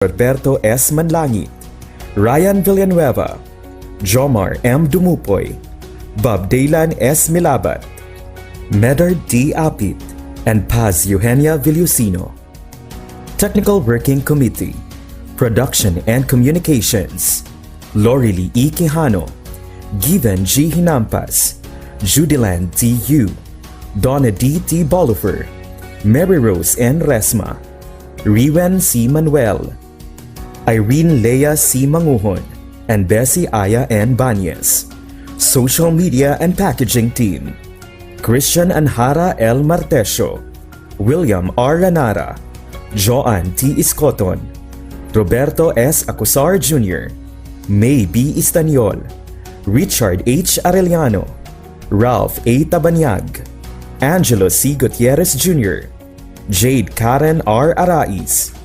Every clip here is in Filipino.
Roberto S. Manlangit, Ryan Villanueva, Jomar M. Dumupoy, Bob Daylan S. Milabat, Medard D. Apit, and Paz Eugenia Villusino. Technical Working Committee, Production and Communications, Lorely E. Quijano, Given G. Hinampas, Judiland T. Yu, Donna D. T. Bolifer, Mary Rose N. Resma, Riwen C. Manuel, Irene Lea C. Manguhon, and Bessie Aya N. Banyes. Social Media and Packaging Team, Christian Anhara L. Martesio, William R. Ranara, Joan T. Iscoton, Roberto S. Acusar Jr., May B. Istaniol, Richard H. Arellano, Ralph A. Tabanyag, Angelo C. Gutierrez Jr., Jade Karen R. Arais,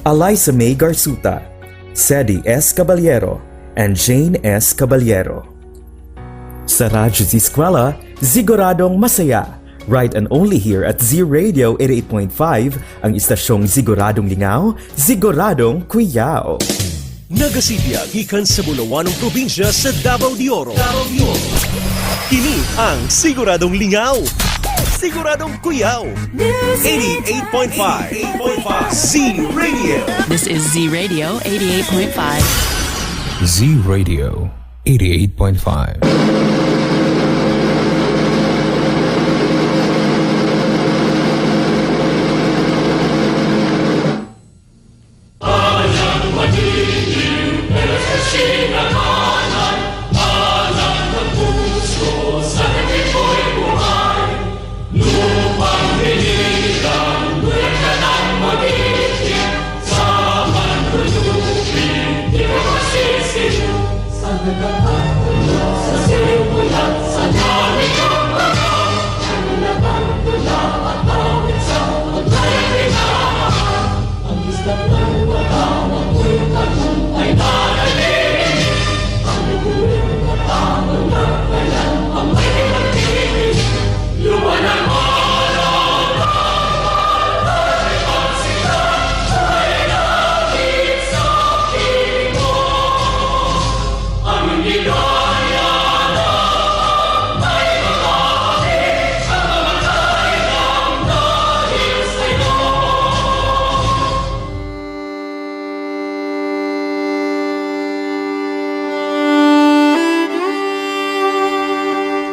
Eliza May Garsuta, Sedi S. Caballero, and Jane S. Caballero. Sa Radyo Z-Eskwela, siguradong masaya. Right and only here at Z Radio 88.5, ang istasyong siguradong lingaw, siguradong kuyaw. Nagasidya gikan sa Bulawan ng probinsya sa Davao de Oro. Kini ang siguradong lingaw, siguradong kuyaw. 88.5 Z Radio. This is Z Radio 88.5. Z Radio 88.5.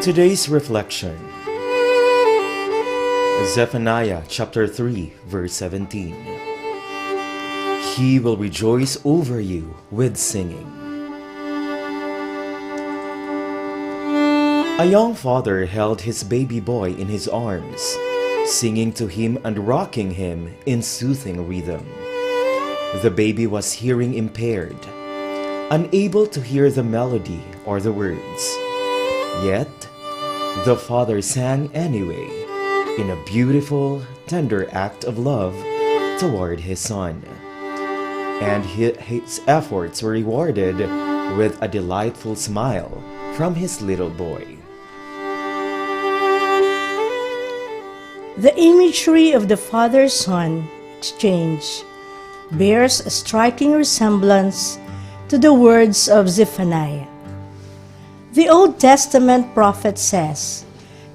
Today's reflection, Zephaniah chapter 3 verse 17. He will rejoice over you with singing. A young father held his baby boy in his arms, singing to him and rocking him in soothing rhythm. The baby was hearing impaired, unable to hear the melody or the words. Yet, the father sang anyway, in a beautiful, tender act of love toward his son. And his efforts were rewarded with a delightful smile from his little boy. The imagery of the father-son exchange bears a striking resemblance to the words of Zephaniah. The Old Testament prophet says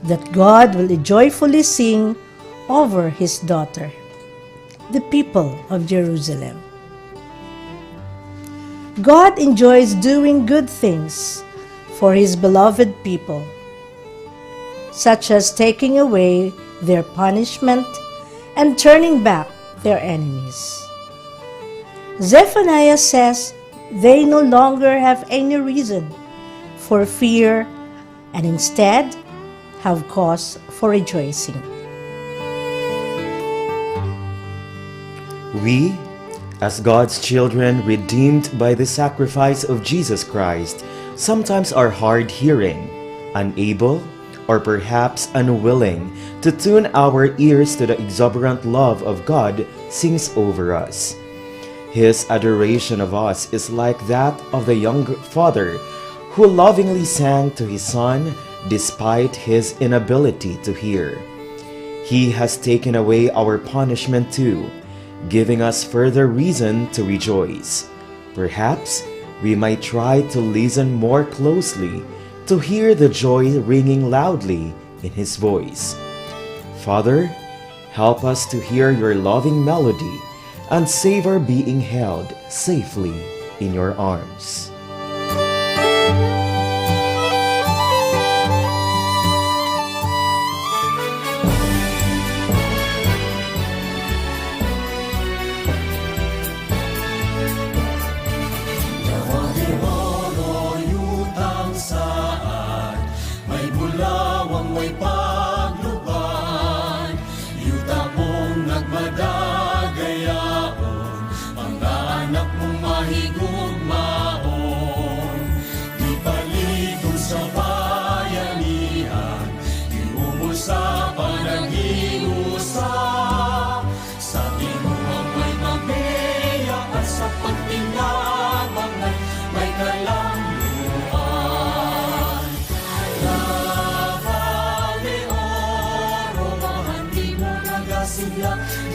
that God will joyfully sing over his daughter, the people of Jerusalem. God enjoys doing good things for his beloved people, such as taking away their punishment and turning back their enemies. Zephaniah says they no longer have any reason for fear and instead have cause for rejoicing. We, as God's children redeemed by the sacrifice of Jesus Christ, sometimes are hard-hearing, unable, or perhaps unwilling to tune our ears to the exuberant love of God sings over us. His adoration of us is like that of the young father who lovingly sang to his son despite his inability to hear. He has taken away our punishment too, giving us further reason to rejoice. Perhaps we might try to listen more closely to hear the joy ringing loudly in His voice. Father, help us to hear your loving melody and savor being held safely in your arms.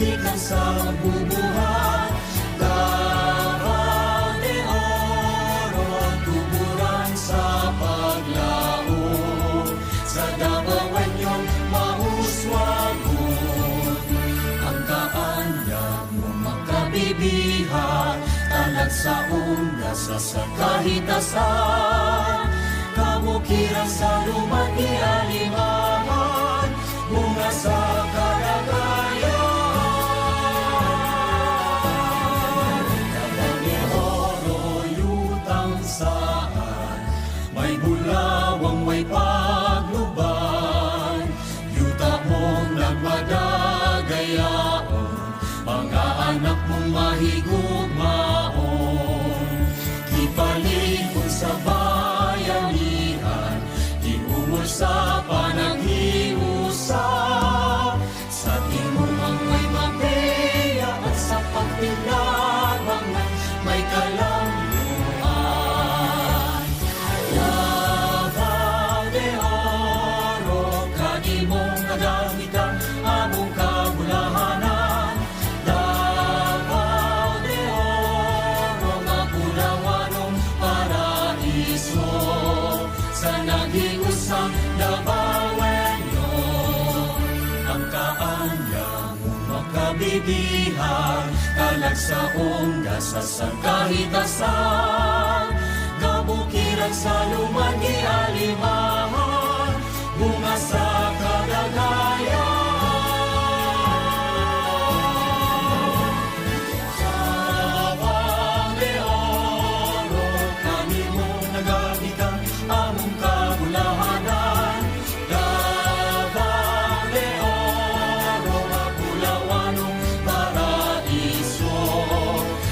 Gikan sa bubuhat, Davao de Oro, tuburan sa paglaon. Sa Davao inyong mahuswagon, ang kaanyag mo makabibihan, talag sa undas sa kahitasan, kamukiran sa lumang-ialimahan, bunga sa kalagayan. May bulawang may pagluban, yuta mong nagmadagayaon, mga anak mong mahigugmaon. Ipalikon sa bayanihan, iumol sa panaghiusa, sa timuhang may mapeya at sa pagpinabangan may kalang among kabulahanan. Davao de Oro, mapunawanong paraiso, sa naghiusang Davaoenyo, ang kaanyang makabibihan, talag sa ondas sa kahitasan, kabukiran sa lumang-ialimahan, bunga sa kalagayan. Among kabulahanan, Davao de Oro, mapulawanong paraiso,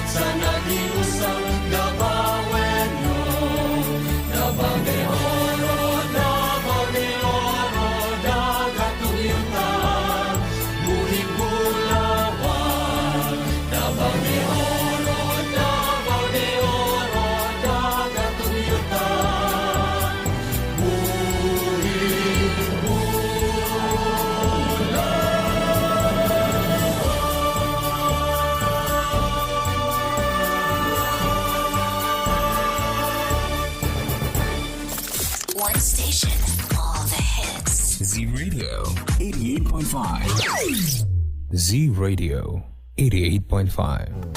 sa naghiusang Davaoenyo. Davao de Oro, Davao de Oro, dagat tuyutan, buhing bulawan. Davao de Oro, Davao de Oro, dagat tuyutan. One station, all the hits. Z Radio 88.5. Z Radio 88.5.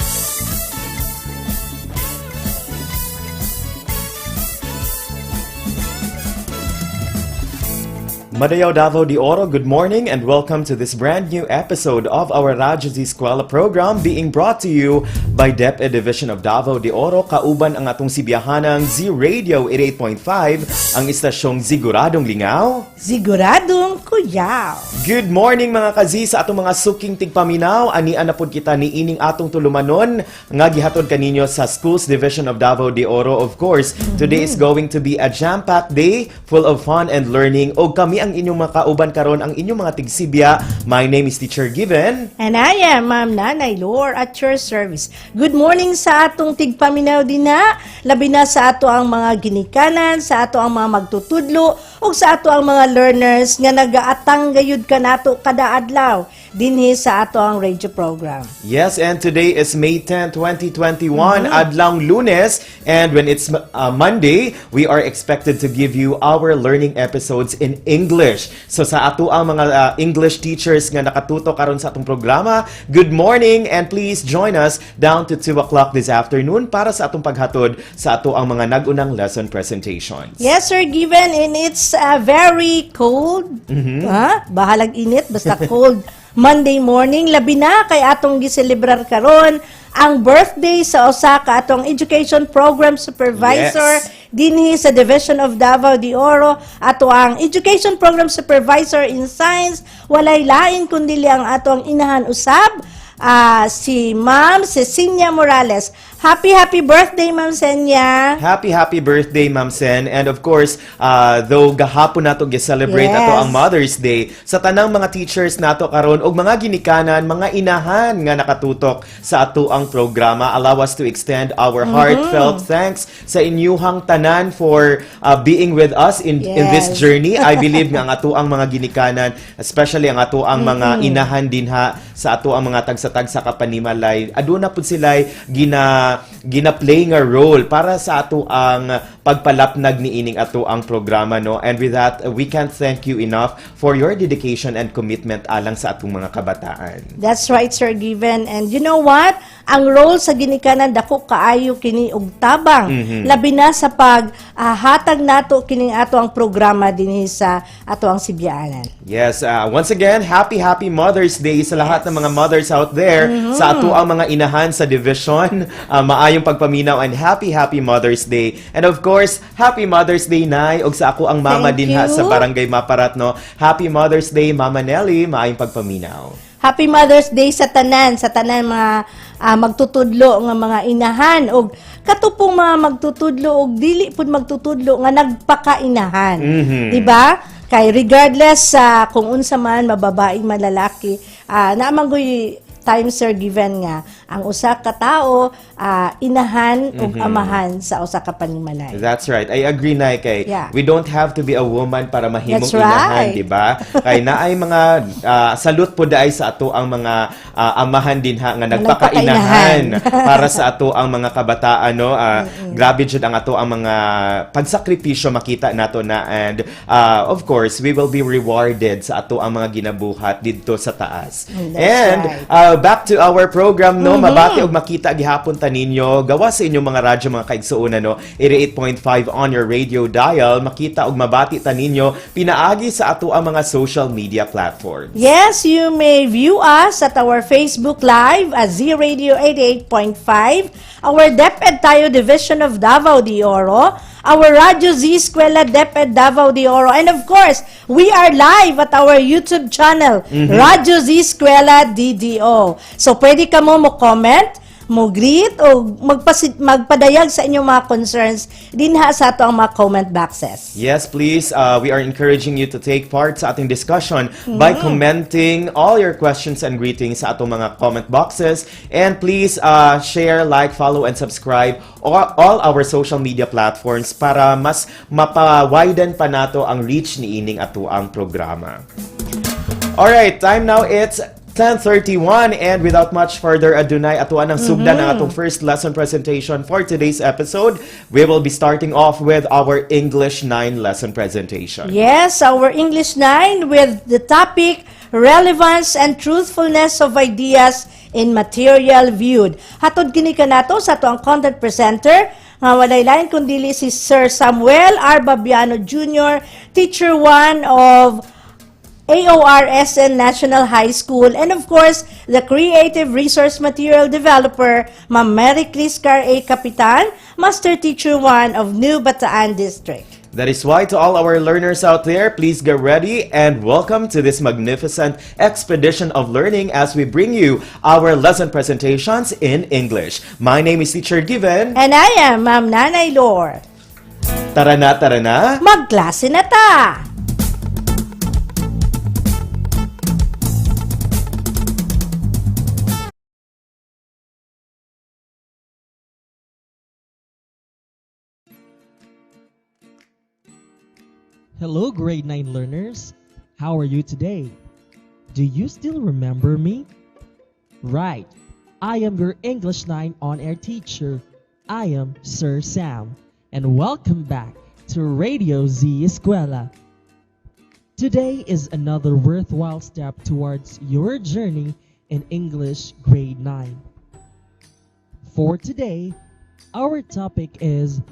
Madayaw Davao de Oro, good morning and welcome to this brand new episode of our Radyo Z-Eskwela program being brought to you by DepEd Division of Davao de Oro. Kauban ang atong sibiyahanang Z Radio 88.5, ang istasyong Siguradong Lingaw, Siguradong Kuyaw. Good morning mga kazi sa atong mga suking tigpaminaw. Anian na pod kita ni ining atong tulumanon nga gihatod kaninyo sa Schools Division of Davao de Oro. Of course, today is going to be a jam-packed day full of fun and learning. O kami ang inyong makauban karon, ang inyong mga tigsibya. My name is Teacher Given. And I am Ma'am Nanay Lor at your service. Good morning sa atong tigpaminaw din na, labi na sa ato ang mga ginikanan, sa ato ang mga magtutudlo, o sa ato ang mga learners nga nagaatang gayud ka nato kada adlaw. dinhi sa ato ang radio program. Yes, and today is May 10, 2021, adlang Lunes, and when it's Monday, we are expected to give you our learning episodes in English. So sa ato ang mga English teachers nga nakatuto karon sa atong programa, good morning, and please join us down to 2 o'clock this afternoon para sa atong paghatod sa ato ang mga nagunang lesson presentations. Yes, Sir Given, and it's very cold. Bahalag init, basta cold. Monday morning, labi na kay atong giselebrar karon ang birthday sa usa ka atong education program supervisor dinhi sa Division of Davao de Oro. Ato ang education program supervisor in science, walay lain kundi ang atong inahan usab, si Ma'am Cecilia Morales. Happy birthday, Ma'am Senya. Happy birthday, Ma'am Sen. And of course, though gahapon nato gi-celebrate ato ang Mother's Day, sa tanang mga teachers nato karon og mga ginikanan, mga inahan nga nakatutok sa ato ang programa, allow us to extend our heartfelt thanks sa inyuhang tanan for being with us in this journey. I believe nga ang ato ang mga ginikanan, especially ang ato ang mga inahan dinha sa ato ang mga tagsa-tag sa kapanimalay, aduna pud sila gina-play nga role para sa ato ang pagpalapnag ni ining ato ang programa, no? And with that, we can't thank you enough for your dedication and commitment alang sa atong mga kabataan. That's right, Sir Given. And you know what? Ang role sa ginikanan dako kaayo kini og tabang. Labi na sa paghatag nato kining ato ang programa dinhi sa ato ang Sibyaanan. Yes, once again, happy Mother's Day sa lahat ng mga mothers out there, sa ato ang mga inahan sa division. Maayong pagpaminaw and happy Mother's Day. And of course, happy Mother's Day, Nay, og sa ako ang mama Thank dinha you. sa Barangay Maparat, no. Happy Mother's Day, Mama Nelly, maayong pagpaminaw. Happy Mother's Day sa tanan mga magtutudlo nga mga inahan og katupong mga magtutudlo og dili pud magtutudlo nga nagpakainahan. Di ba? Kay regardless sa kung unsa man mababaeng malalaki, naamanggoy time, Sir Given, nga ang usa ka tao inahan ug amahan sa usa ka panimalay. That's right. I agree, Nay, kay we don't have to be a woman para mahimong That's inahan, right. di ba? Kay naay mga salute po daay sa ato ang mga amahan dinha nga nagpakainahan para sa ato ang mga kabataan, no. Grabe jud ang ato ang mga pagsakripisyo makita nato na, and of course we will be rewarded sa ato ang mga ginabuhat didto sa taas. That's And back to our program, no. Mabati og makita gihapon ta ninyo gawa sa inyong mga radyo, mga kaigsuonan, no. 88.5 on your radio dial, makita og mabati ta ninyo pinaagi sa ato ang mga social media platforms. Yes, you may view us at our Facebook Live at Z-Radio 88.5, our DepEd Tayo Division of Davao de Oro, our Radyo Z-Eskwela DepEd Davao de Oro, and of course, we are live at our YouTube channel, Radyo Z-Eskwela DDO. So, pwede ka mo comment, mo greet o magpadayag sa inyong mga concerns dinha sa ato ang mga comment boxes. Yes, please. We are encouraging you to take part sa ating discussion by commenting all your questions and greetings sa atong mga comment boxes. And please share, like, follow, and subscribe all our social media platforms para mas mapa-widen pa nato ang reach ni ining ato ang programa. Alright, time now it's 10:31, and without much further ado, Nay, atuan ang sugdan ng atong first lesson presentation for today's episode. We will be starting off with our English 9 lesson presentation. Yes, our English 9 with the topic relevance and truthfulness of ideas in material viewed. Hatod kini kanato sa ato ang content presenter nga walay lain kundi si Sir Samuel R. Babiano Jr., Teacher 1 of AORSN National High School, and of course, the Creative Resource Material Developer, Ma'am Mary Cliscar A. Capitan, Master Teacher 1 of New Bataan District. That is why, to all our learners out there, please get ready and welcome to this magnificent expedition of learning as we bring you our lesson presentations in English. My name is Teacher Given. And I am Ma'am Nanay Lore. Tara na! Magklase na ta! Hello, grade 9 learners. How are you today? Do you still remember me? Right. I am your English 9 on-air teacher. I am Sir Sam, and welcome back to Radio Z-Eskwela. Today is another worthwhile step towards your journey in English Grade 9. For today, our topic is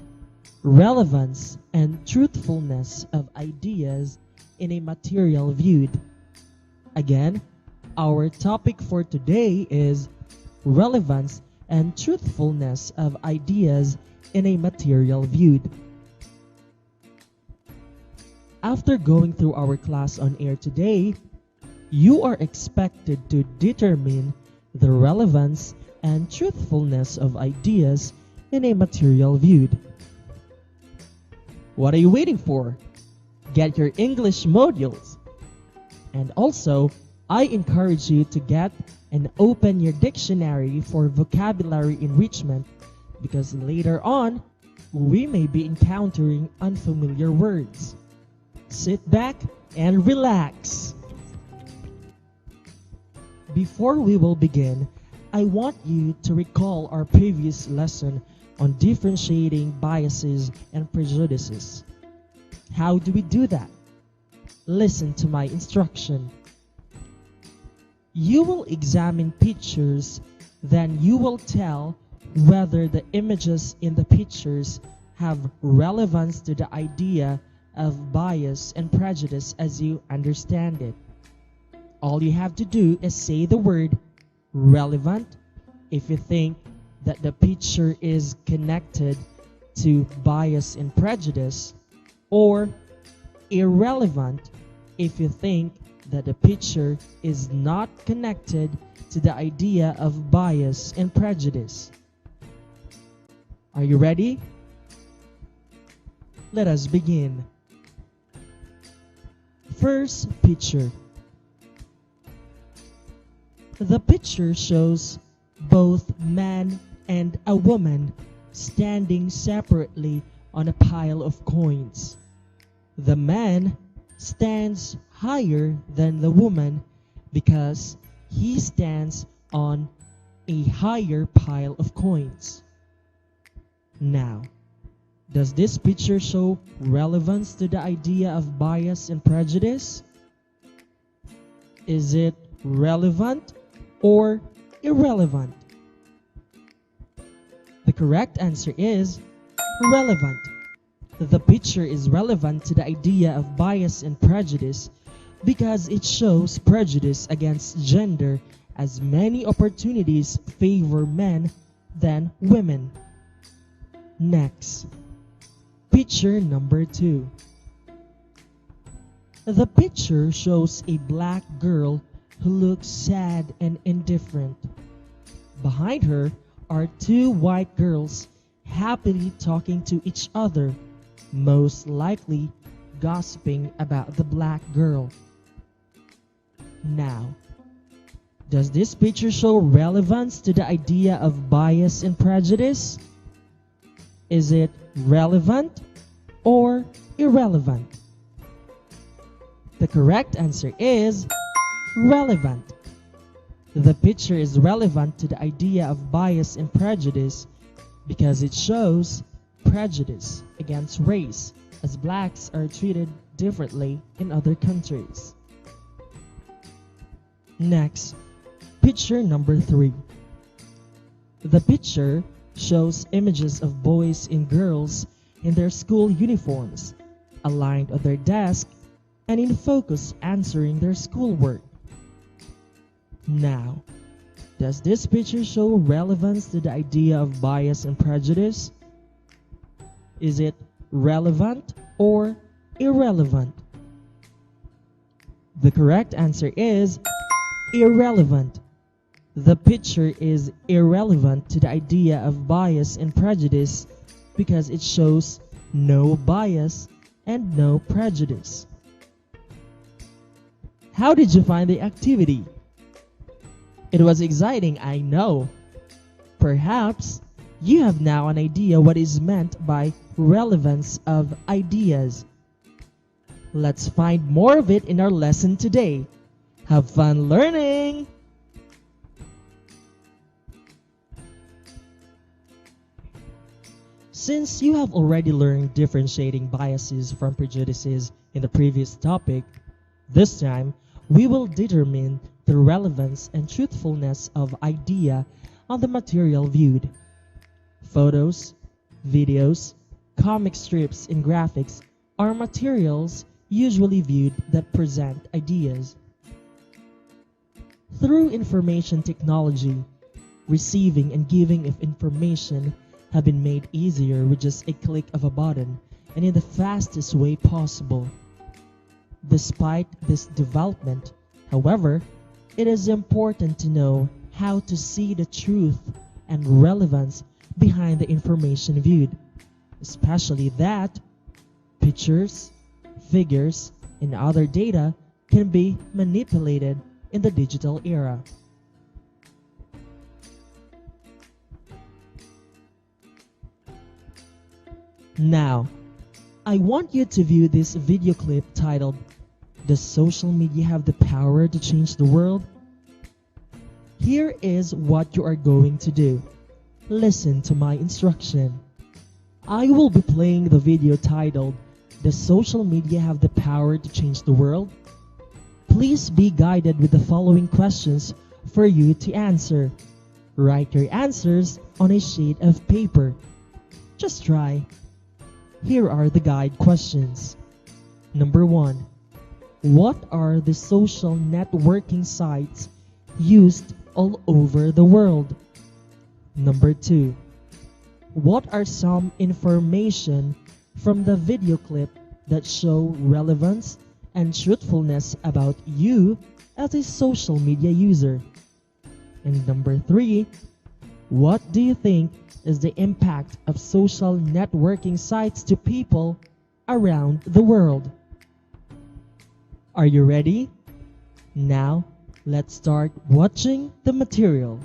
relevance and truthfulness of ideas in a material viewed. Again, our topic for today is relevance and truthfulness of ideas in a material viewed. After going through our class on air today, you are expected to determine the relevance and truthfulness of ideas in a material viewed. What are you waiting for? Get your English modules. And also, I encourage you to get and open your dictionary for vocabulary enrichment because later on, we may be encountering unfamiliar words. Sit back and relax. Before we will begin, I want you to recall our previous lesson on differentiating biases and prejudices. How do we do that? Listen to my instruction. You will examine pictures, then you will tell whether the images in the pictures have relevance to the idea of bias and prejudice as you understand it. All you have to do is say the word relevant if you think that the picture is connected to bias and prejudice, or irrelevant if you think that the picture is not connected to the idea of bias and prejudice. Are you ready? Let us begin. First picture. The picture shows both man and a woman standing separately on a pile of coins. The man stands higher than the woman because he stands on a higher pile of coins. Now, does this picture show relevance to the idea of bias and prejudice? Is it relevant or irrelevant? The correct answer is relevant. The picture is relevant to the idea of bias and prejudice because it shows prejudice against gender as many opportunities favor men than women. Next, picture number 2. The picture shows a black girl who looks sad and indifferent. Behind her are 2 white girls happily talking to each other, most likely gossiping about the black girl. Now, does this picture show relevance to the idea of bias and prejudice? Is it relevant or irrelevant? The correct answer is relevant. The picture is relevant to the idea of bias and prejudice because it shows prejudice against race, as blacks are treated differently in other countries. Next, picture number 3. The picture shows images of boys and girls in their school uniforms, aligned on their desk and in focus answering their schoolwork. Now, does this picture show relevance to the idea of bias and prejudice? Is it relevant or irrelevant? The correct answer is irrelevant. The picture is irrelevant to the idea of bias and prejudice because it shows no bias and no prejudice. How did you find the activity? It was exciting, I know. Perhaps you have now an idea what is meant by relevance of ideas. Let's find more of it in our lesson today. Have fun learning! Since you have already learned differentiating biases from prejudices in the previous topic, this time we will determine the relevance and truthfulness of idea on the material viewed. Photos, videos, comic strips, and graphics are materials usually viewed that present ideas. Through information technology, receiving and giving of information have been made easier with just a click of a button and in the fastest way possible. Despite this development, however, it is important to know how to see the truth and relevance behind the information viewed, especially that pictures, figures, and other data can be manipulated in the digital era. Now, I want you to view this video clip titled, "Does social media have the power to change the world?" Here is what you are going to do. Listen to my instruction. I will be playing the video titled, "Does social media have the power to change the world?" Please be guided with the following questions for you to answer. Write your answers on a sheet of paper. Just try. Here are the guide questions. Number 1. What are the social networking sites used all over the world? Number 2. What are some information from the video clip that show relevance and truthfulness about you as a social media user? And number 3. What do you think is the impact of social networking sites to people around the world? Are you ready? Now, let's start watching the material.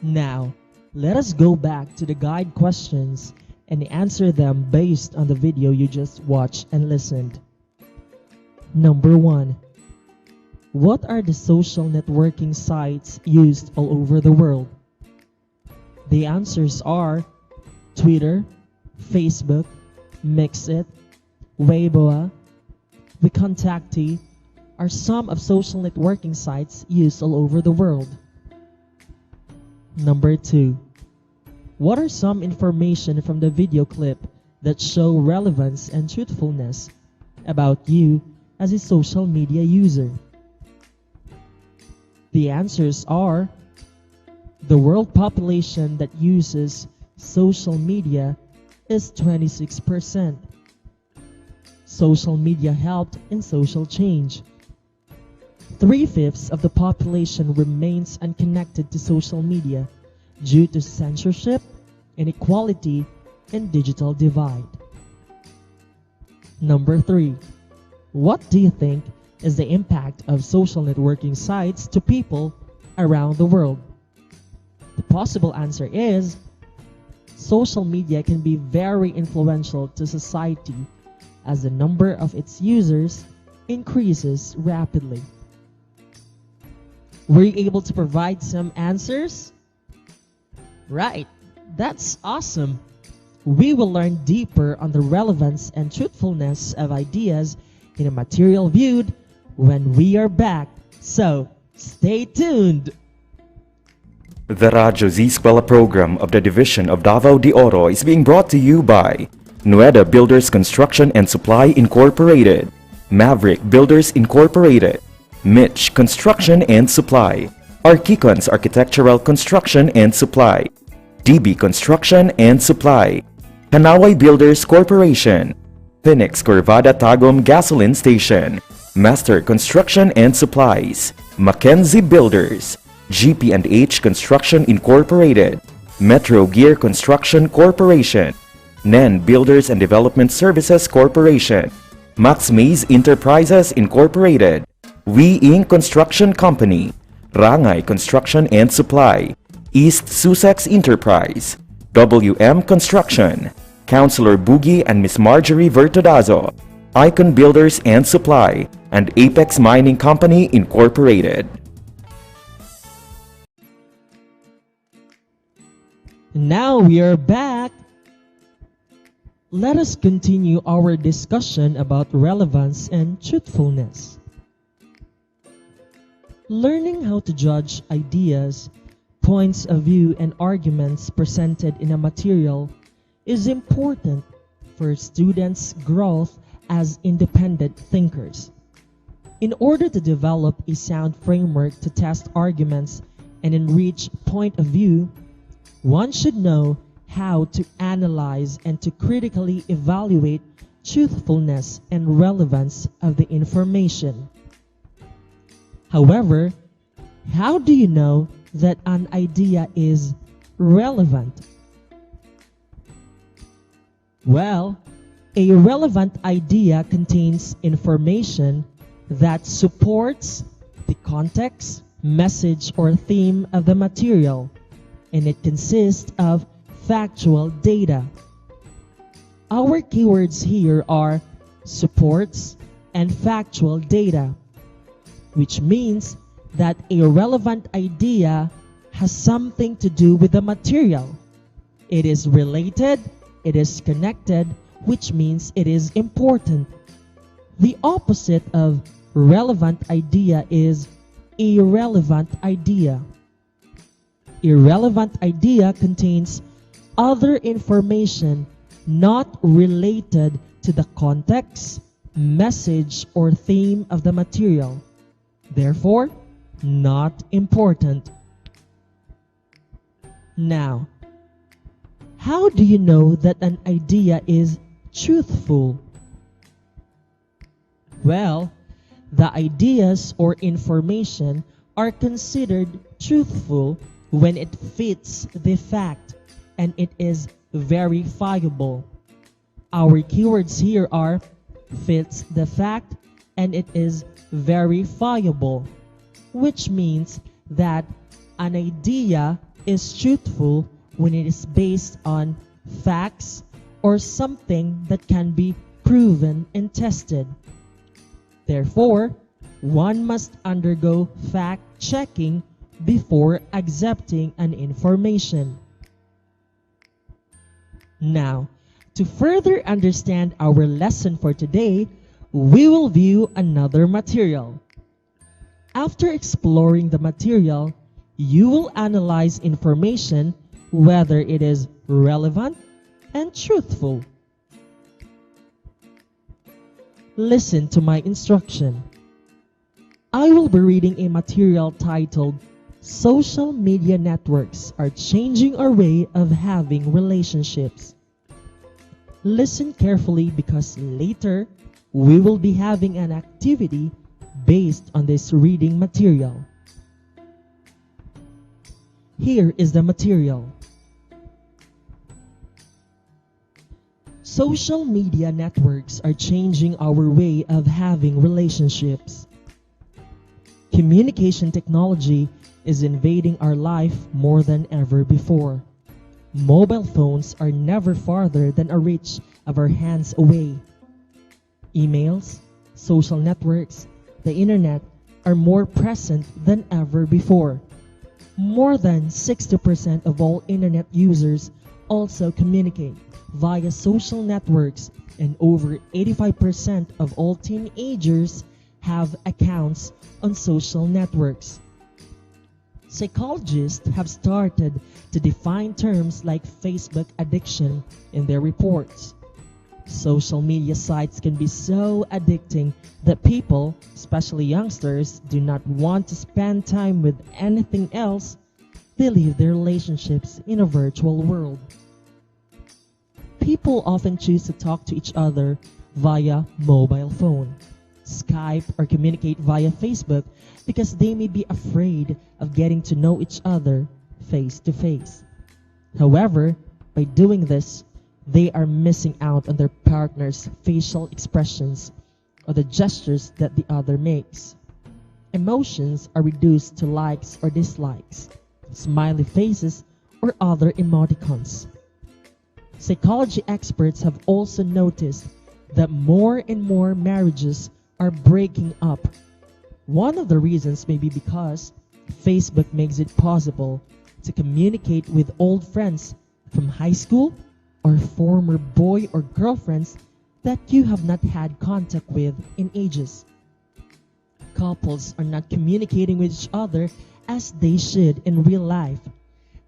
Now, let us go back to the guide questions and answer them based on the video you just watched and listened. Number 1. What are the social networking sites used all over the world? The answers are Twitter, Facebook, Mixit, Weibo, WeContacti are some of social networking sites used all over the world. Number 2. What are some information from the video clip that show relevance and truthfulness about you as a social media user? The answers are the world population that uses social media is 26%. Social media helped in social change. 3/5 of the population remains unconnected to social media due to censorship, inequality, and digital divide. Number 3. What do you think is the impact of social networking sites to people around the world? The possible answer is social media can be very influential to society as the number of its users increases rapidly. Were you able to provide some answers? Right, that's awesome. We will learn deeper on the relevance and truthfulness of ideas in a material viewed when we are back. So, stay tuned. The Radyo Z-Eskwela program of the Division of Davao de Oro is being brought to you by Nueda Builders Construction and Supply Incorporated, Maverick Builders Incorporated, Mitch Construction and Supply, Archicons Architectural Construction and Supply, DB Construction and Supply, Hanaway Builders Corporation, Phoenix Corvada Tagum Gasoline Station, Master Construction and Supplies, Mackenzie Builders, GP&H Construction Incorporated, Metro Gear Construction Corporation, NEN Builders and Development Services Corporation, Max Mays Enterprises Incorporated, We Inc. Construction Company, Rangay Construction and Supply, East Sussex Enterprise, WM Construction, Councilor Boogie and Miss Marjorie Vertodazo, Icon Builders and Supply, and Apex Mining Company Incorporated. Now we are back. Let us continue our discussion about relevance and truthfulness. Learning how to judge ideas, points of view, and arguments presented in a material is important for students' growth as independent thinkers. In order to develop a sound framework to test arguments and enrich point of view, one should know how to analyze and to critically evaluate truthfulness and relevance of the information. However, how do you know that an idea is relevant? Well, a relevant idea contains information that supports the context, message, or theme of the material, and it consists of factual data. Our keywords here are supports and factual data, which means that a relevant idea has something to do with the material. It is related, it is connected, which means it is important. The opposite of relevant idea is irrelevant idea. Irrelevant idea contains other information not related to the context, message, or theme of the material. Therefore, not important. Now, how do you know that an idea is truthful? Well, the ideas or information are considered truthful when it fits the fact and it is verifiable. Our keywords here are fits the fact and it is verifiable, which means that an idea is truthful when it is based on facts or something that can be proven and tested. Therefore, one must undergo fact-checking before accepting an information. Now, to further understand our lesson for today, we will view another material. After exploring the material, you will analyze information whether it is relevant and truthful. Listen to my instruction. I will be reading a material titled Social Media Networks Are Changing Our Way of Having Relationships. Listen carefully because later we will be having an activity based on this reading material. Here is the material. Social media networks are changing our way of having relationships. Communication technology is invading our life more than ever before. Mobile phones are never farther than a reach of our hands away. Emails, social networks, the internet are more present than ever before. More than 60% of all internet users also communicate via social networks, and over 85% of all teenagers have accounts on social networks. Psychologists have started to define terms like Facebook addiction in their reports. Social media sites can be so addicting that people, especially youngsters, do not want to spend time with anything else. They leave their relationships in a virtual world. People often choose to talk to each other via mobile phone, Skype, or communicate via Facebook because they may be afraid of getting to know each other face to face. However, by doing this, they are missing out on their partner's facial expressions or the gestures that the other makes. Emotions are reduced to likes or dislikes, smiley faces, or other emoticons. Psychology experts have also noticed that more and more marriages are breaking up. One of the reasons may be because Facebook makes it possible to communicate with old friends from high school or former boy or girlfriends that you have not had contact with in ages. Couples are not communicating with each other as they should in real life.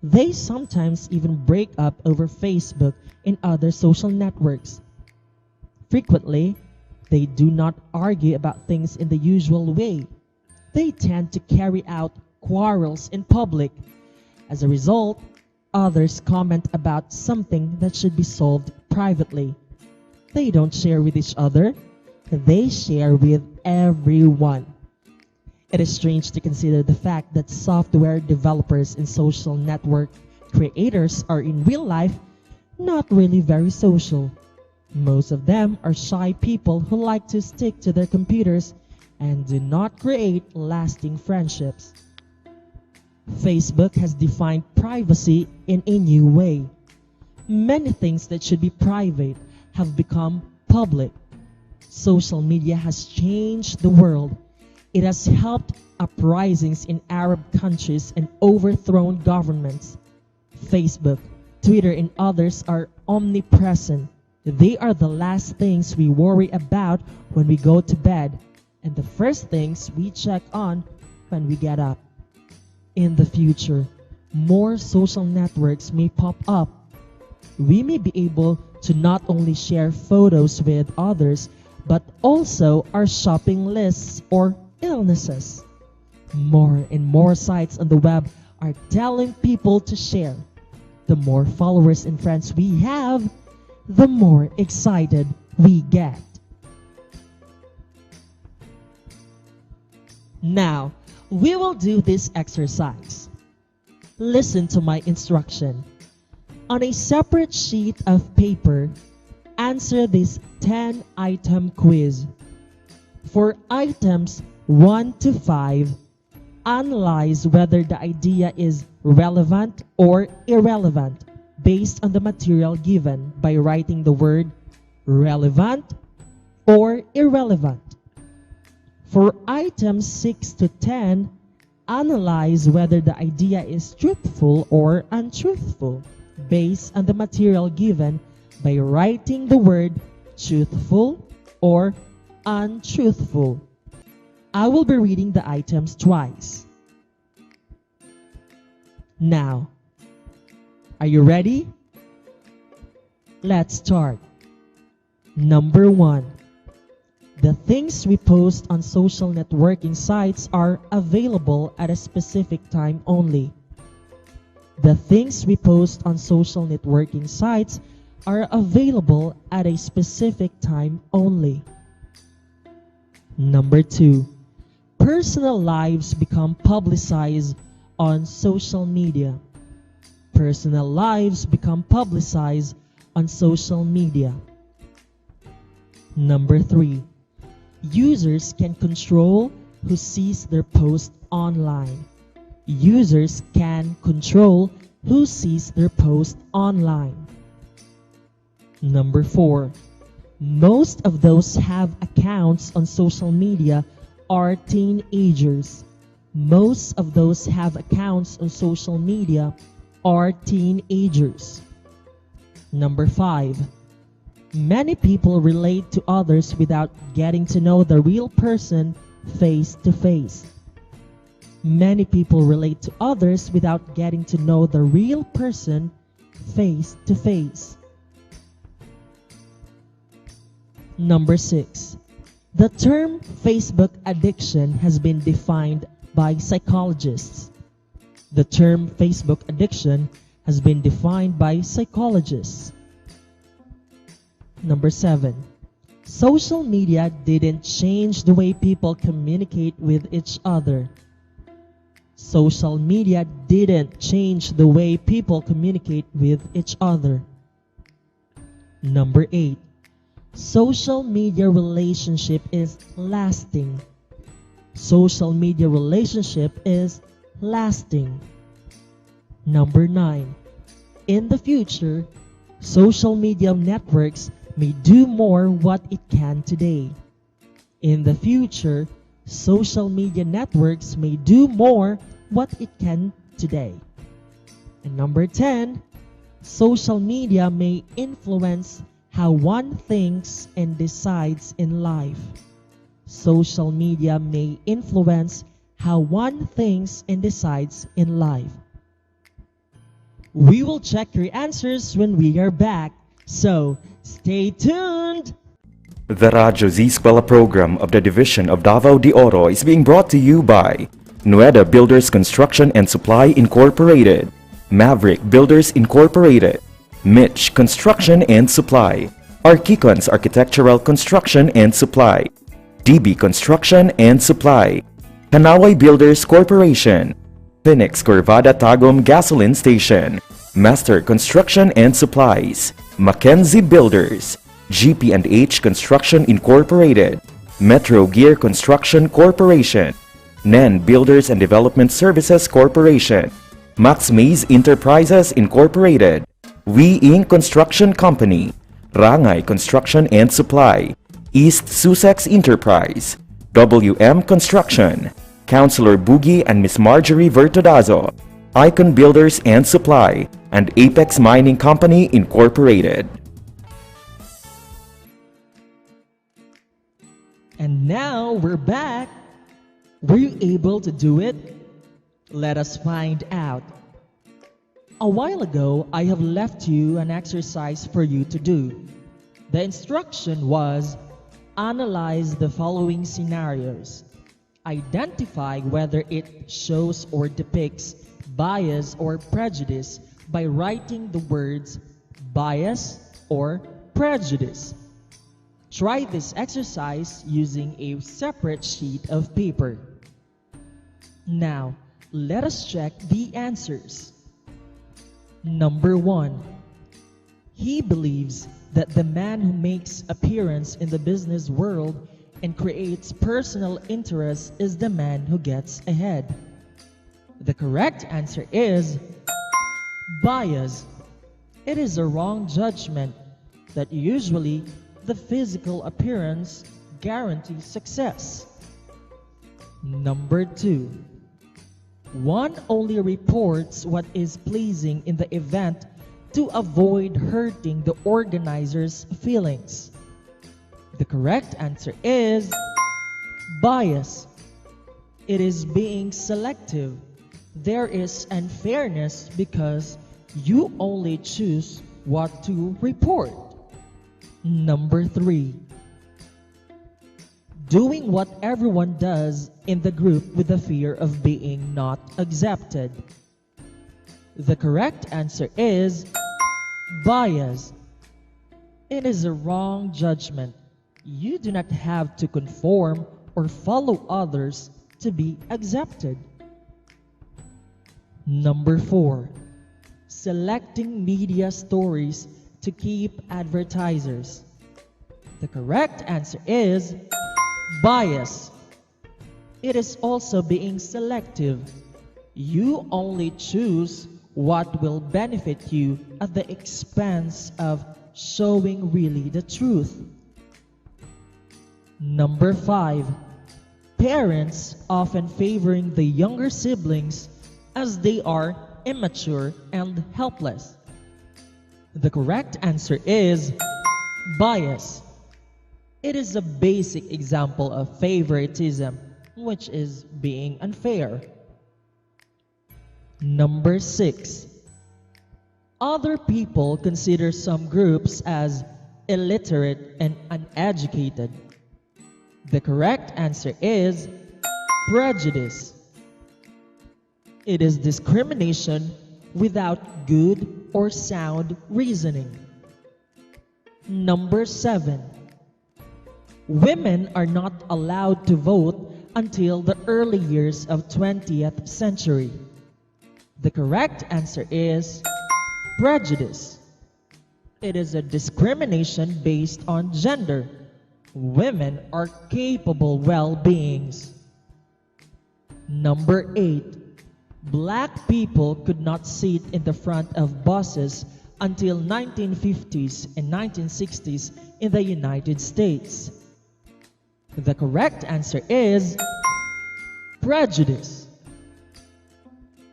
They sometimes even break up over Facebook and other social networks. Frequently, they do not argue about things in the usual way. They tend to carry out quarrels in public. As a result, others comment about something that should be solved privately. They don't share with each other, they share with everyone. It is strange to consider the fact that software developers and social network creators are in real life not really very social. Most of them are shy people who like to stick to their computers and do not create lasting friendships. Facebook has defined privacy in a new way. Many things that should be private have become public. Social media has changed the world. It has helped uprisings in Arab countries and overthrown governments. Facebook, Twitter, and others are omnipresent. They are the last things we worry about when we go to bed, and the first things we check on when we get up. In the future, more social networks may pop up. We may be able to not only share photos with others, but also our shopping lists or illnesses. More and more sites on the web are telling people to share. The more followers and friends we have, the more excited we get. Now, we will do this exercise. Listen to my instruction. On a separate sheet of paper, answer this 10-item quiz. For items 1 to 5, analyze whether the idea is relevant or irrelevant based on the material given by writing the word relevant or irrelevant. For items 6 to 10, analyze whether the idea is truthful or untruthful based on the material given by writing the word truthful or untruthful. I will be reading the items twice. Now, are you ready? Let's start. Number 1. The things we post on social networking sites are available at a specific time only. The things we post on social networking sites are available at a specific time only. Number 2. Personal lives become publicized on social media. Personal lives become publicized on social media. Number 3. Users can control who sees their post online. Users can control who sees their post online. Number 4. Most of those have accounts on social media are teenagers. Most of those have accounts on social media are teenagers. Number 5. Many people relate to others without getting to know the real person face to face. Many people relate to others without getting to know the real person face to face. Number 6. The term Facebook addiction has been defined by psychologists. The term Facebook addiction has been defined by psychologists. Number 7. Social media didn't change the way people communicate with each other. Social media didn't change the way people communicate with each other. Number 8. Social media relationship is lasting. Social media relationship is lasting. Number 9. In the future, social media networks may do more what it can today. In the future, social media networks may do more what it can today. And number 10, social media may influence how one thinks and decides in life. Social media may influence how one thinks and decides in life. We will check your answers when we are back, so stay tuned! The Radyo Z-Eskwela program of the Division of Davao de Oro is being brought to you by Nueda Builders Construction and Supply Incorporated, Maverick Builders Incorporated, Mitch Construction and Supply, Archicons Architectural Construction and Supply, DB Construction and Supply, Kanaway Builders Corporation, Phoenix Corvada Tagum Gasoline Station, Master Construction and Supplies, Mackenzie Builders, GP&H Construction Incorporated, Metro Gear Construction Corporation, NEN Builders and Development Services Corporation, Max Mays Enterprises Incorporated, We Inc. Construction Company, Rangay Construction and Supply, East Sussex Enterprise, WM Construction, Councilor Boogie and Miss Marjorie Vertodazo, Icon Builders and Supply, and Apex Mining Company Incorporated. And now we're back. Were you able to do it? Let us find out. A while ago, I have left you an exercise for you to do. The instruction was, analyze the following scenarios. Identify whether it shows or depicts bias or prejudice by writing the words bias or prejudice. Try this exercise using a separate sheet of paper. Now, let us check the answers. Number 1. He believes that the man who makes appearance in the business world and creates personal interest is the man who gets ahead. The correct answer is bias. It is a wrong judgment that usually the physical appearance guarantees success. Number 2. One only reports what is pleasing in the event to avoid hurting the organizer's feelings. The correct answer is bias. It is being selective. There is unfairness because you only choose what to report. Number 3. Doing what everyone does in the group with the fear of being not accepted. The correct answer is bias. It is a wrong judgment. You do not have to conform or follow others to be accepted. Number 4. Selecting media stories to keep advertisers. The correct answer is bias. It is also being selective. You only choose what will benefit you at the expense of showing really the truth. Number 5. Parents often favoring the younger siblings as they are immature and helpless. The correct answer is bias. It is a basic example of favoritism, which is being unfair. Number 6. Other people consider some groups as illiterate and uneducated. The correct answer is prejudice. It is discrimination without good or sound reasoning. Number 7. Women are not allowed to vote until the early years of 20th century. The correct answer is prejudice. It is a discrimination based on gender. Women are capable well-beings. Number 8. Black people could not sit in the front of buses until 1950s and 1960s in the United States. The correct answer is prejudice.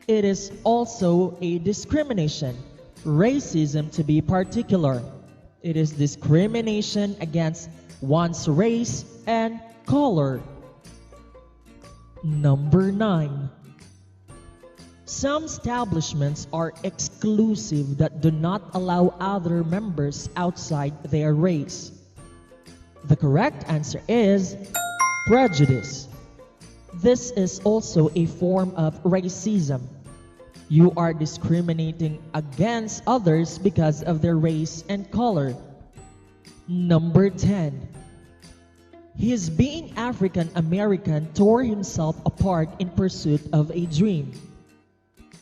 It is also a discrimination, racism to be particular. It is discrimination against one's race and color. Number 9. Some establishments are exclusive that do not allow other members outside their race. The correct answer is prejudice. This is also a form of racism. You are discriminating against others because of their race and color. Number 10. His being African American tore himself apart in pursuit of a dream.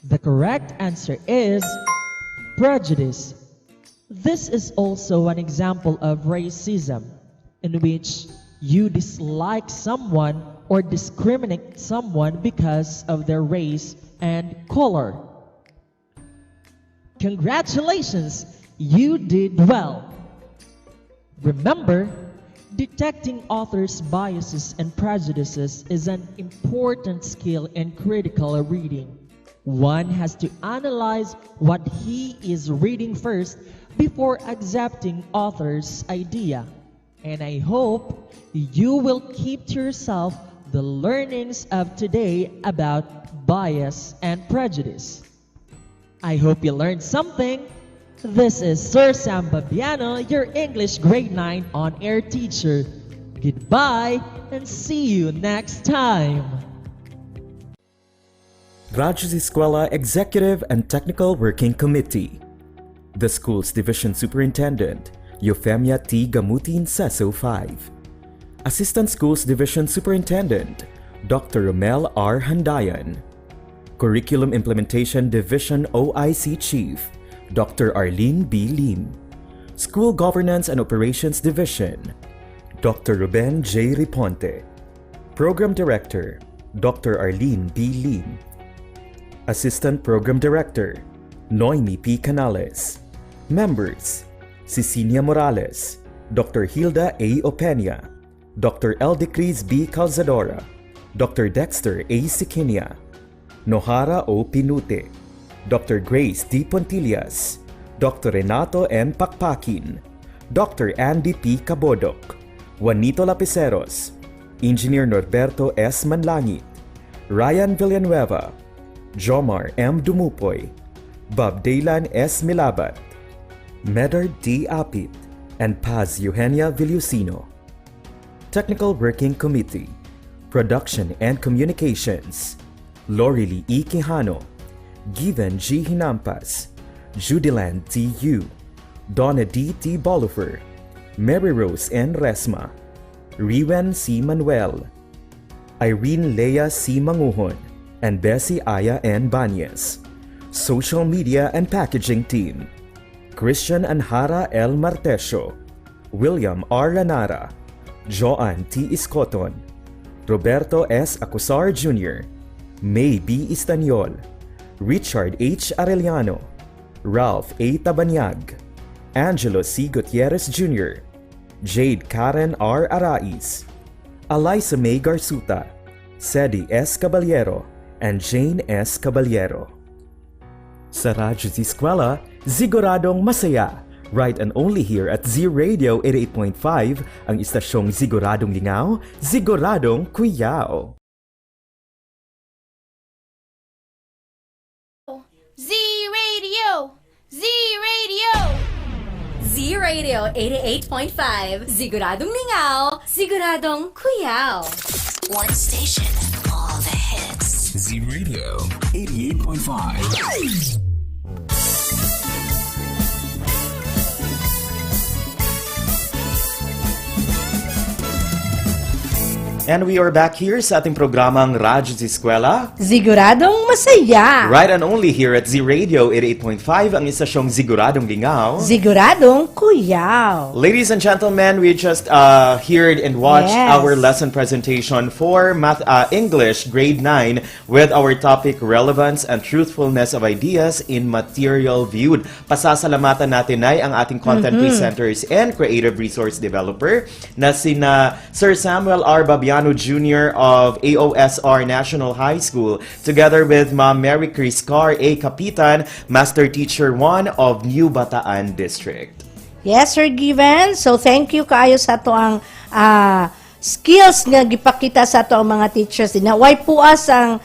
The correct answer is prejudice. This is also an example of racism, in which you dislike someone or discriminate someone because of their race and color. Congratulations, you did well. Remember, detecting authors' biases and prejudices is an important skill in critical reading. One has to analyze what he is reading first before accepting author's idea. And I hope you will keep to yourself the learnings of today about bias and prejudice. I hope you learned something. This is Sir Sam Babiano, your English Grade 9 on-air teacher. Goodbye and see you next time. Radyo Z-Eskwela Executive and Technical Working Committee. The school's Division Superintendent, Eufemia T. Gamutin Seso 5. Assistant Schools Division Superintendent, Dr. Romel R. Handayan. Curriculum Implementation Division OIC Chief, Dr. Arlene B. Lim. School Governance and Operations Division, Dr. Ruben J. Riponte. Program Director, Dr. Arlene B. Lim. Assistant Program Director, Noemi P. Canales. Members, Cecilia Morales, Dr. Hilda A. Opeña, Dr. Eldecris B. Calzadora, Dr. Dexter A. Siquinia, Nohara O. Pinute, Dr. Grace D. Pontillas, Dr. Renato N. Pakpakin, Dr. Andy P. Cabodok, Juanito Lapiceros, Engineer Norberto S. Manlangit, Ryan Villanueva, Jomar M. Dumupoy, Bob Daylan S. Milabat, Medard D. Apit, and Paz Eugenia Villusino. Technical Working Committee, Production and Communications, Lorely E. Quijano, Given G. Hinampas, Judiland T. U, Donna D. T. Bolifer, Mary Rose N. Resma, Riwen C. Manuel, Irene Lea C. Manguhon, and Bessie Aya N. Banyes. Social Media and Packaging Team, Christian Anhara L. Martesio, William R. Ranara, Joan T. Iscoton, Roberto S. Acusar Jr., May B. Istaniol, Richard H. Arellano, Ralph A. Tabanyag, Angelo C. Gutierrez Jr., Jade Karen R. Arais, Eliza May Garsuta, Sedi S. Caballero, and Jane S. Caballero. Sa Radyo Z-Eskwela, siguradong masaya. Right and only here at Z Radio 88.5, ang istasyong siguradong lingaw, siguradong kuyaw. Z-Radio! Z-Radio! Z-Radio 88.5. Siguradong lingaw, siguradong kuyaw. One station, all the hits. Z Radio 88.5. And we are back here sa ating programang Radyo Z-Eskwela. Siguradong masaya. Right and only here at Z Radio 88.5, ang istasyong siguradong lingaw. Siguradong kuyaw. Ladies and gentlemen, we just heard and watched Yes. our lesson presentation for English grade 9 with our topic Relevance and Truthfulness of Ideas in Material Viewed. Pasasalamatan natin ay ang ating content presenters and creative resource developer na sina Sir Samuel R. Babiano Jr. of AOSR National High School, together with Ma'am Mary Criscar A. Kapitan, Master Teacher 1 of New Bataan District. Yes, Sir Given. So, thank you kaayo sa to ang skills nga gipakita sa to ang mga teachers. Naway puas ang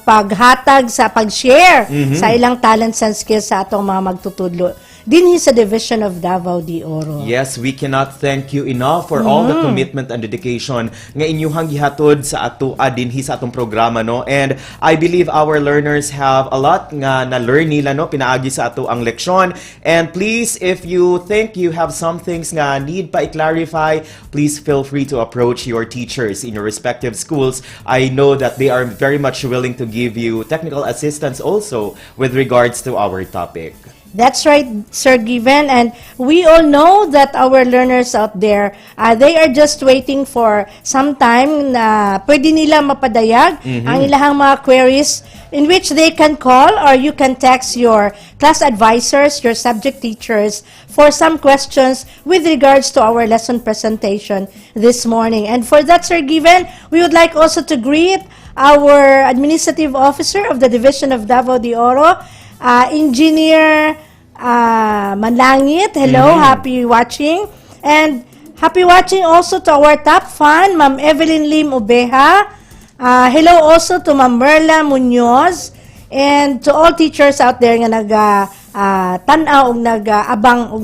paghatag sa pag-share sa ilang talents and skills sa atong mga magtutudlo dinhi sa Division of Davao de Oro. Yes, we cannot thank you enough for all the commitment and dedication nga inyuhang gihatod sa ato dinhi sa atong programa, no? And I believe our learners have a lot nga na-learn nila, no, pinaagi sa ato ang leksyon. And please, if you think you have some things nga need pa i-clarify, please feel free to approach your teachers in your respective schools. I know that they are very much willing to give you technical assistance also with regards to our topic. That's right, Sir Given. And we all know that our learners out there, they are just waiting for some time na pwede nila mapadayag ang ilahang mga queries in which they can call or you can text your class advisors, your subject teachers for some questions with regards to our lesson presentation this morning. And for that, Sir Given, we would like also to greet our administrative officer of the Division of Davao de Oro, Engineer Manlangit. Hello, happy watching. And happy watching also to our top fan, Ma'am Evelyn Lim Obeja. Hello also to Ma'am Merla Munoz. And to all teachers out there nga tanaw og nag-abang og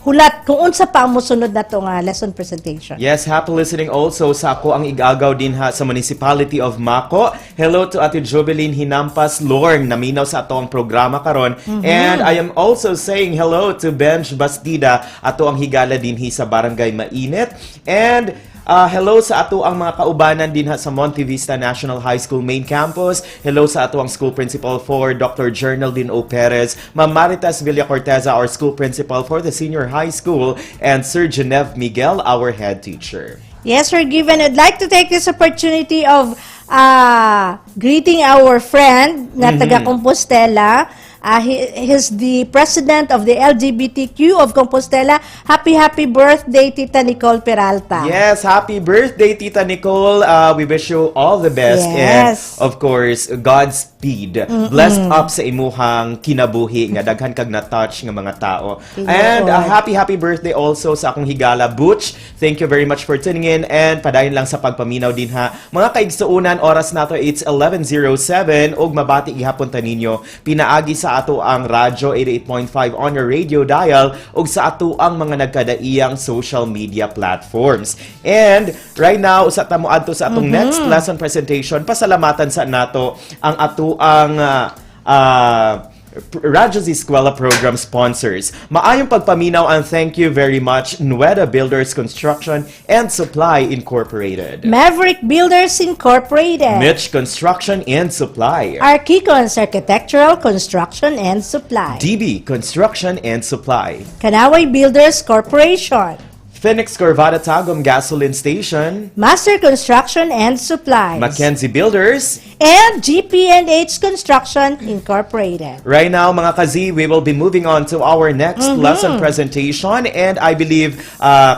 hulat kung unsa pa ang mosunod na itong lesson presentation. Yes, happy listening also sa ako ang igagaw din ha sa Municipality of Mako. Hello to Ate Jobeline Hinampas Lorn, naminaw sa ato ang programa karon. And I am also saying hello to Benj Bastida, ato ang higala dinhi sa Barangay Mainit. And hello sa ato ang mga kaubanan din ha sa Monte Vista National High School Main Campus. Hello sa ato ang School Principal for Dr. Jernaldine O. Perez, Ma'am Maritas Villacorteza, our School Principal for the Senior High School, and Sir Genev Miguel, our Head Teacher. Yes, Sir Given. I'd like to take this opportunity of greeting our friend na taga Compostela. He's the president of the LGBTQ of Compostela. Happy birthday, Tita Nicole Peralta. Yes, happy birthday, Tita Nicole. We wish you all the best. Yes. And, of course, Godspeed. Blessed up sa imuhang kinabuhi nga daghan kag na-touch nga mga tao. And happy birthday also sa akong higala, Butch. Thank you very much for tuning in. And padayon lang sa pagpaminaw din ha. Mga kaigsuunan, oras nato, it's 11:07. Og mabati gihapon ta ninyo. Pinaagi sa ato ang Radyo 88.5 on your radio dial ug sa ato ang mga nagkadaiyang social media platforms. And right now sa tamo adto sa atong next lesson presentation, pasalamatan sa nato ang ato ang Radyo Z-Eskwela program sponsors. Maayong pagpaminaw and thank you very much Nueda Builders Construction and Supply Incorporated, Maverick Builders Incorporated, Mitch Construction and Supply, Archicons Architectural Construction and Supply, DB Construction and Supply, Kanaway Builders Corporation, Phoenix Corvada Tagum Gasoline Station, Master Construction and Supplies, Mackenzie Builders, and GP&H Construction Incorporated. Right now, mga kazi, we will be moving on to our next lesson presentation, and I believe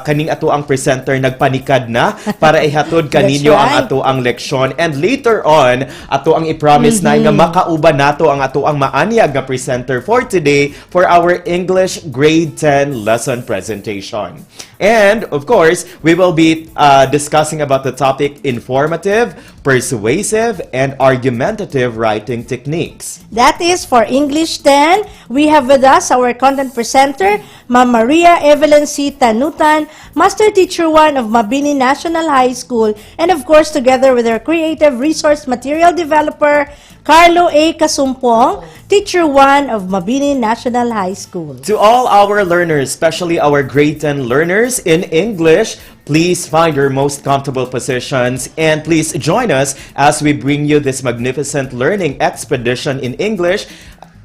kaning ato ang presenter nagpanikad na para ihatod kaninyo That's ang right. ato ang leksyon, and later on ato ang i-promise na nga makauban nato ang ato ang maanyag nga presenter for today for our English grade 10 lesson presentation. And of course, we will be discussing about the topic informative, persuasive, and argumentative writing techniques. That is for English 10. We have with us our content presenter, Ma'am Maria Evelyn C. Tanutan, Master Teacher 1 of Mabini National High School, and of course together with our creative resource material developer, Carlo A. Kasumpong, Teacher 1 of Mabini National High School. To all our learners, especially our grade 10 learners in English, please find your most comfortable positions and please join us as we bring you this magnificent learning expedition in English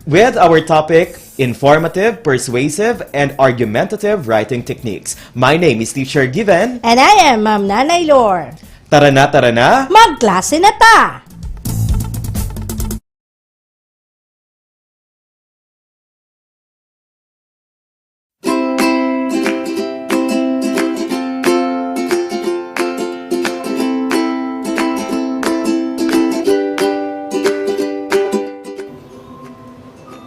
with our topic, informative, persuasive, and argumentative writing techniques. My name is Teacher Given. And I am Ma'am Nanay Lor. Tara na! Magklase na ta!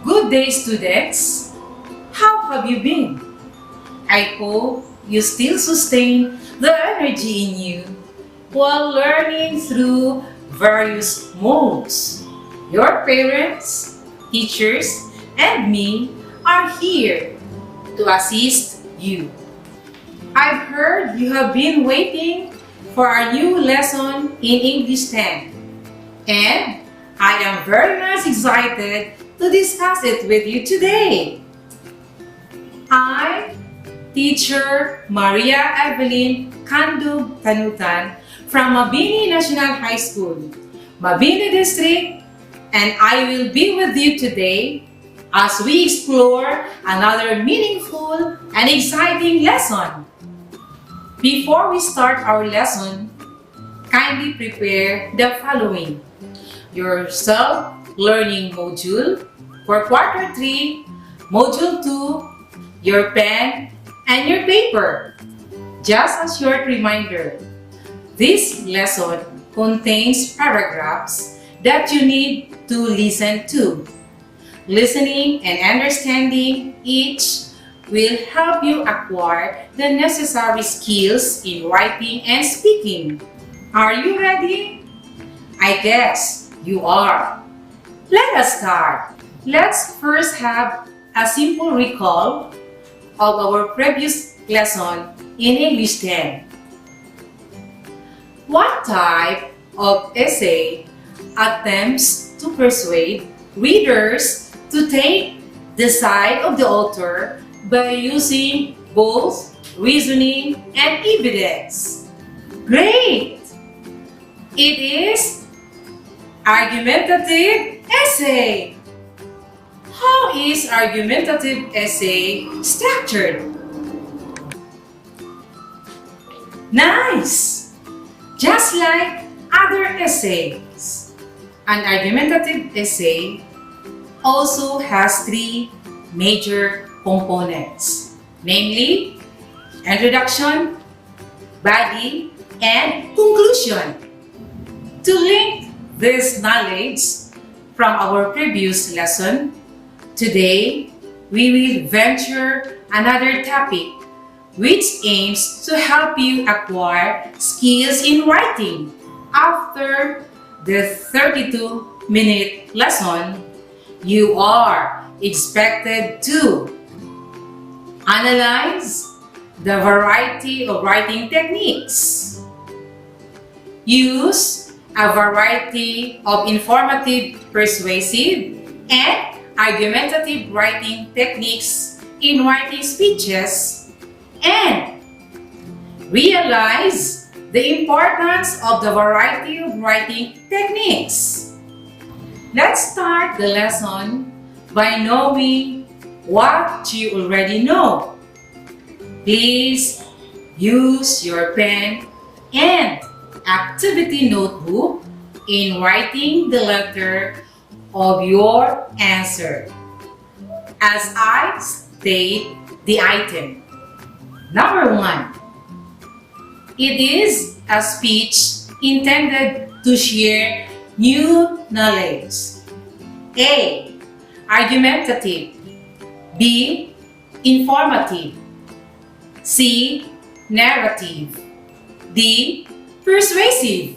Good day, students. How have you been? I hope you still sustain the energy in you while learning through various modes. Your parents, teachers, and me are here to assist you. I've heard you have been waiting for our new lesson in English 10, and I am very much excited to discuss it with you today. I'm Teacher Maria Evelyn Kandug Tanutan from Mabini National High School, Mabini District, and I will be with you today as we explore another meaningful and exciting lesson. Before we start our lesson, kindly prepare the following: your self-learning module for Quarter 3, Module 2, your pen, and your paper. Just a short reminder, this lesson contains paragraphs that you need to listen to. Listening and understanding each will help you acquire the necessary skills in writing and speaking. Are you ready? I guess you are. Let us start. Let's first have a simple recall of our previous lesson in English 10. What type of essay attempts to persuade readers to take the side of the author by using both reasoning and evidence? Great! It is argumentative essay. How is argumentative essay structured? Nice! Just like other essays. An argumentative essay also has three major components, namely introduction, body, and conclusion. To link this knowledge from our previous lesson, today we will venture another topic which aims to help you acquire skills in writing. After the 32-minute lesson, you are expected to analyze the variety of writing techniques, use a variety of informative, persuasive, and argumentative writing techniques in writing speeches, and realize the importance of the variety of writing techniques. Let's start the lesson by knowing what you already know. Please use your pen and activity notebook in writing the letter of your answer as I state the item. Number 1. It is a speech intended to share new knowledge. A. Argumentative. B. Informative. C. Narrative. D. Persuasive.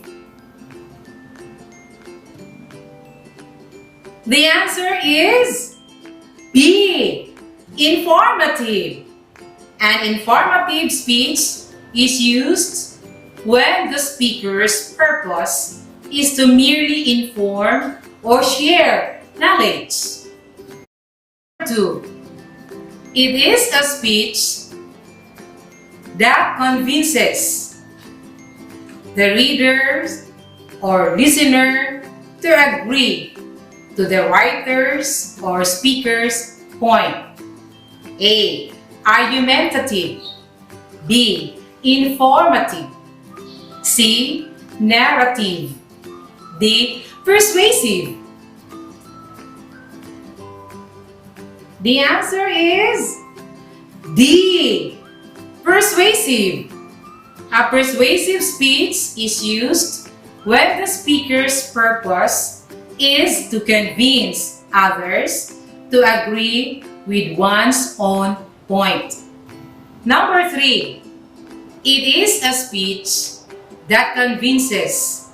The answer is B. Informative. An informative speech is used when the speaker's purpose is to merely inform or share knowledge. 2. It is a speech that convinces the reader or listener to agree to the writer's or speaker's point. A. Argumentative. B. Informative. C. Narrative. D. Persuasive. The answer is D. Persuasive. A persuasive speech is used when the speaker's purpose is to convince others to agree with one's own point. Number 3. It is a speech that convinces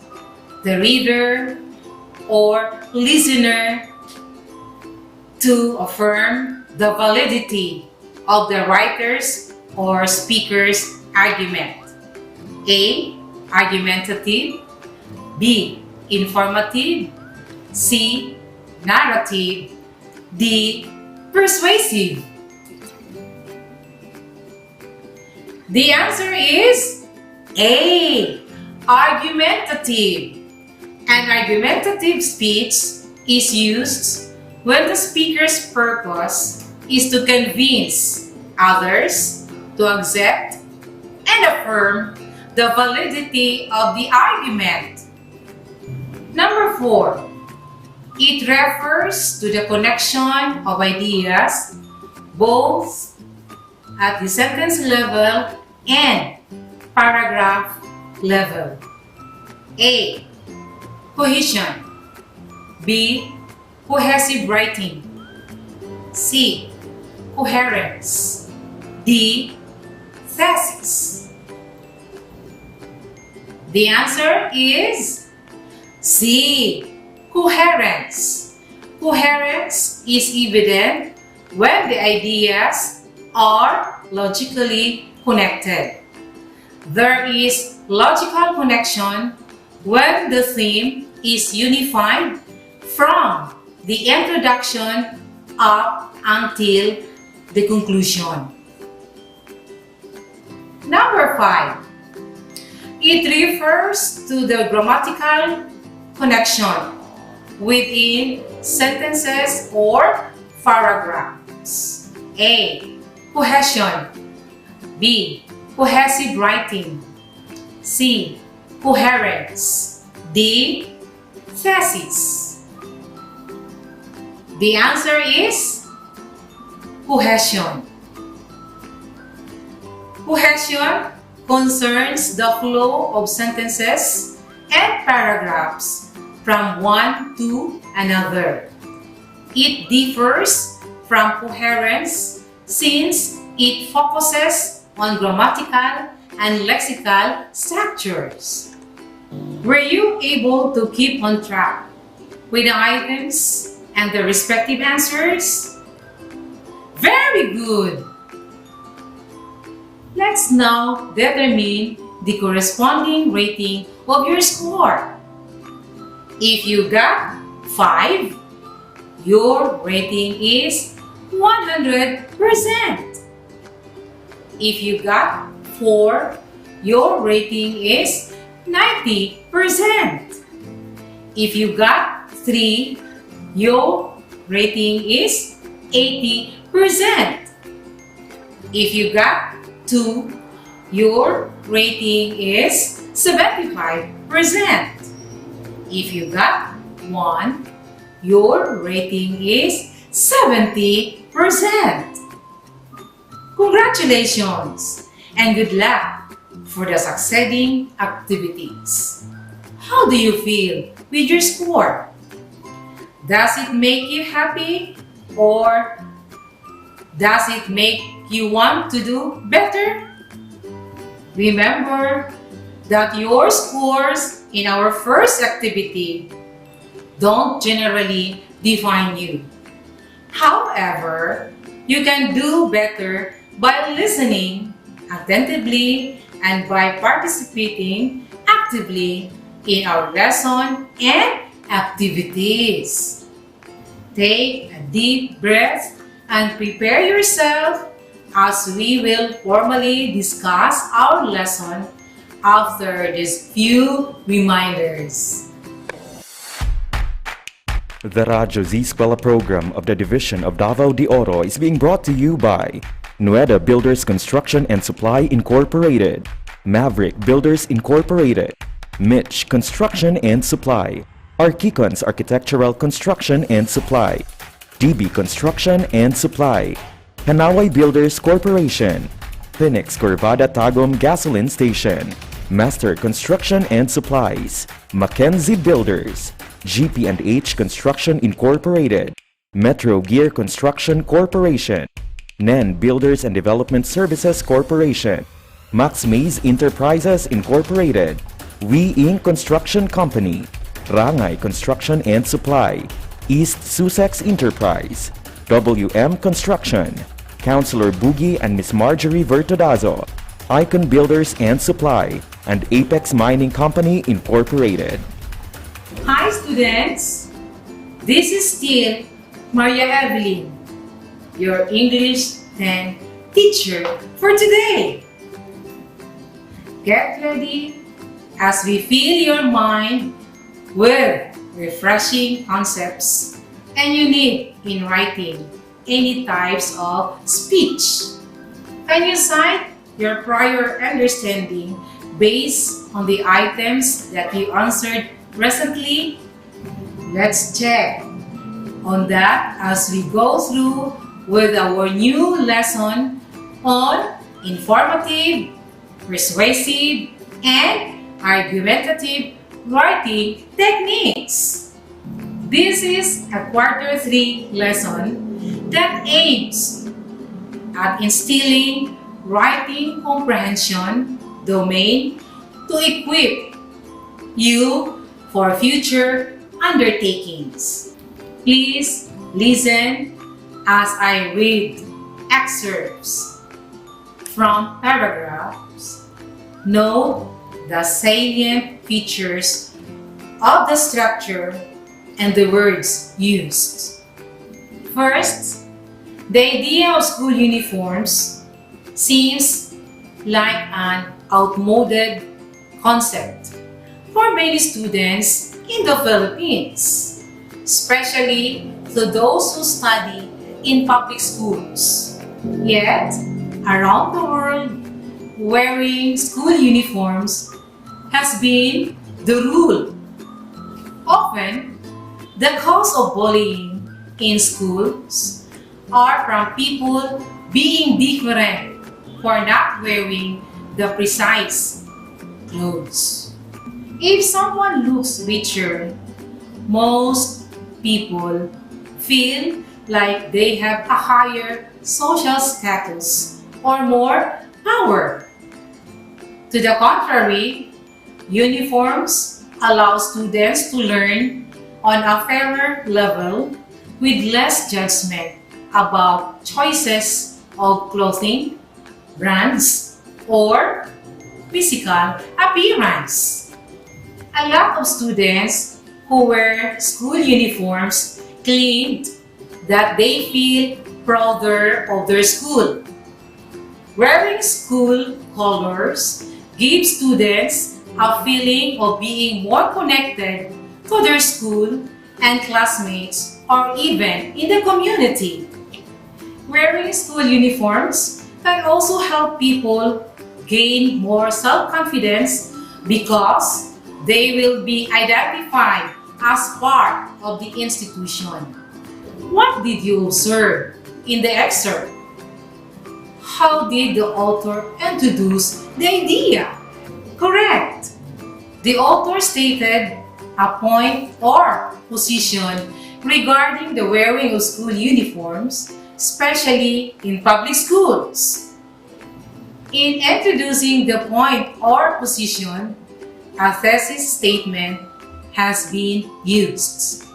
the reader or listener to affirm the validity of the writer's or speaker's argument. A. Argumentative. B. Informative. C. Narrative. D. Persuasive. The answer is A. Argumentative. An argumentative speech is used when the speaker's purpose is to convince others to accept and affirm the validity of the argument. Number 4. It refers to the connection of ideas both at the sentence level and paragraph level. A. Cohesion. B. Cohesive writing. C. Coherence. D. Thesis. The answer is C. Coherence. Coherence is evident when the ideas are logically connected. There is logical connection when the theme is unified from the introduction up until the conclusion. Number 5. It refers to the grammatical connection within sentences or paragraphs. A. Cohesion. B. Cohesive writing. C. Coherence. D. Thesis. The answer is cohesion. Cohesion concerns the flow of sentences and paragraphs from one to another. It differs from coherence since it focuses on grammatical and lexical structures. Were you able to keep on track with the items and the respective answers? Very good! Let's now determine the corresponding rating of your score. If you got 5, your rating is 100%. If you got 4, your rating is 90%. If you got 3, your rating is 80%. If you got 2, your rating is 75%. If you got 1, your rating is 70%. Congratulations and good luck for the succeeding activities. How do you feel with your score? Does it make you happy or does it make you want to do better? Remember that your scores in our first activity don't generally define you. However, you can do better by listening attentively and by participating actively in our lesson and activities. Take a deep breath and prepare yourself as we will formally discuss our lesson after these few reminders. The Radyo Z-Eskwela program of the Division of Davao de Oro is being brought to you by Nueda Builders Construction and Supply Incorporated, Maverick Builders Incorporated, Mitch Construction and Supply, Archicons Architectural Construction and Supply, DB Construction and Supply, Hanaway Builders Corporation, Phoenix Corvada Tagum Gasoline Station, Master Construction and Supplies, Mackenzie Builders, GP&H Construction Incorporated, Metro Gear Construction Corporation, NEN Builders and Development Services Corporation, Max Mays Enterprises Incorporated, We Inc. Construction Company, Rangay Construction and Supply, East Sussex Enterprise, WM Construction, Councilor Boogie and Miss Marjorie Vertodazo, Icon Builders and Supply, and Apex Mining Company Incorporated. Hi students! This is still Maria Evelyn, your English 10 teacher for today. Get ready as we fill your mind with refreshing concepts and unique in writing any types of speech. Can you cite your prior understanding based on the items that you answered recently? Let's check on that as we go through with our new lesson on informative, persuasive, and argumentative writing techniques. This is a quarter 3 lesson that aims at instilling writing comprehension domain to equip you for future undertakings. Please listen as I read excerpts from paragraphs. Note the salient features of the structure and the words used. First, the idea of school uniforms seems like an outmoded concept for many students in the Philippines, especially to those who study in public schools. Yet, around the world, wearing school uniforms has been the rule Often, the cause of bullying in schools are from people being different for not wearing the precise clothes. If someone looks richer, most people feel like they have a higher social status or more power. To the contrary, uniforms allow students to learn on a fairer level with less judgment about choices of clothing, brands, or physical appearance. A lot of students who wear school uniforms claimed that they feel prouder of their school. Wearing school colors gives students a feeling of being more connected to their school and classmates or even in the community. Wearing school uniforms can also help people gain more self-confidence because they will be identified as part of the institution. What did you observe in the excerpt? How did the author introduce the idea? Correct. The author stated a point or position regarding the wearing of school uniforms, especially in public schools. In introducing the point or position, a thesis statement has been used.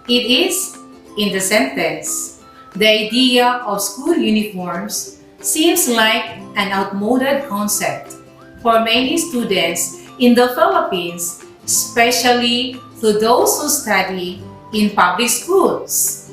It is in the sentence, the idea of school uniforms seems like an outmoded concept for many students in the Philippines, especially to those who study in public schools.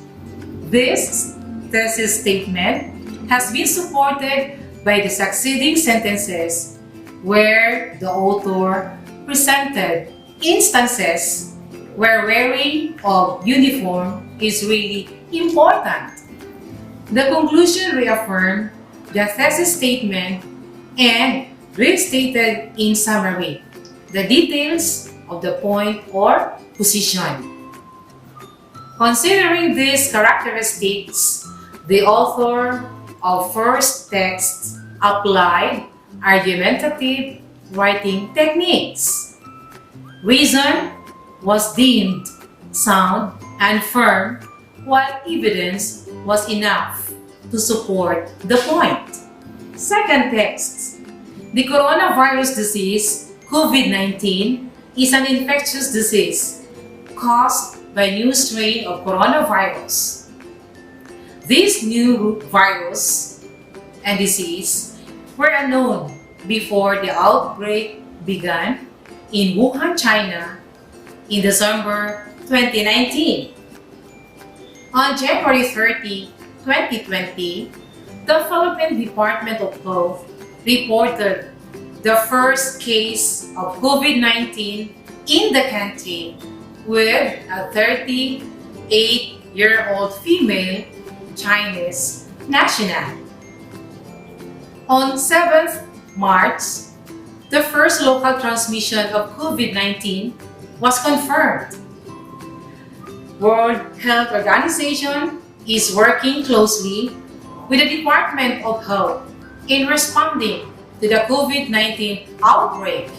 This thesis statement has been supported by the succeeding sentences where the author presented instances where wearing of uniform is really important. The conclusion reaffirmed the thesis statement and restated in summary the details of the point or position. Considering these characteristics, the author of first text applied argumentative writing techniques. Reason was deemed sound and firm, while evidence was enough to support the point. Second text. The coronavirus disease, COVID-19, is an infectious disease caused by new strain of coronavirus. This new virus and disease were unknown before the outbreak began in Wuhan, China in December 2019. On January 30, 2020, the Philippine Department of Health reported the first case of COVID-19 in the country with a 38-year-old female Chinese national. On 7th March, the first local transmission of COVID-19 was confirmed. World Health Organization is working closely with the Department of Health in responding to the COVID-19 outbreak.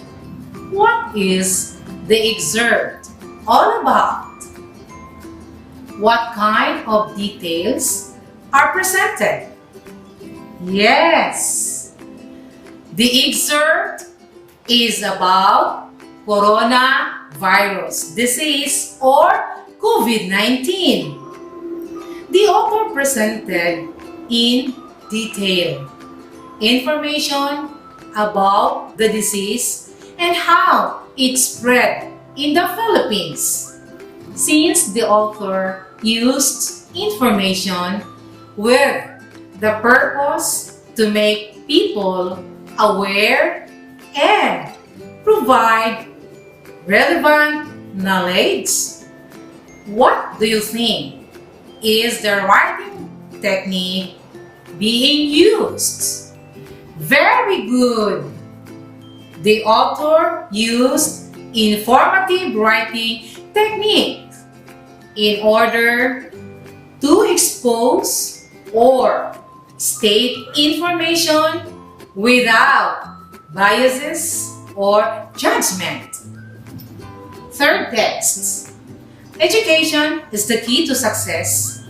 What is the excerpt all about? What kind of details are presented? Yes, the excerpt is about coronavirus disease or COVID-19. The author presented in detail information about the disease and how it spread in the Philippines. Since the author used information with the purpose to make people aware and provide relevant knowledge, what do you think is the writing technique being used? Very good! The author used informative writing technique in order to expose or state information without biases or judgment. Third text. Education is the key to success,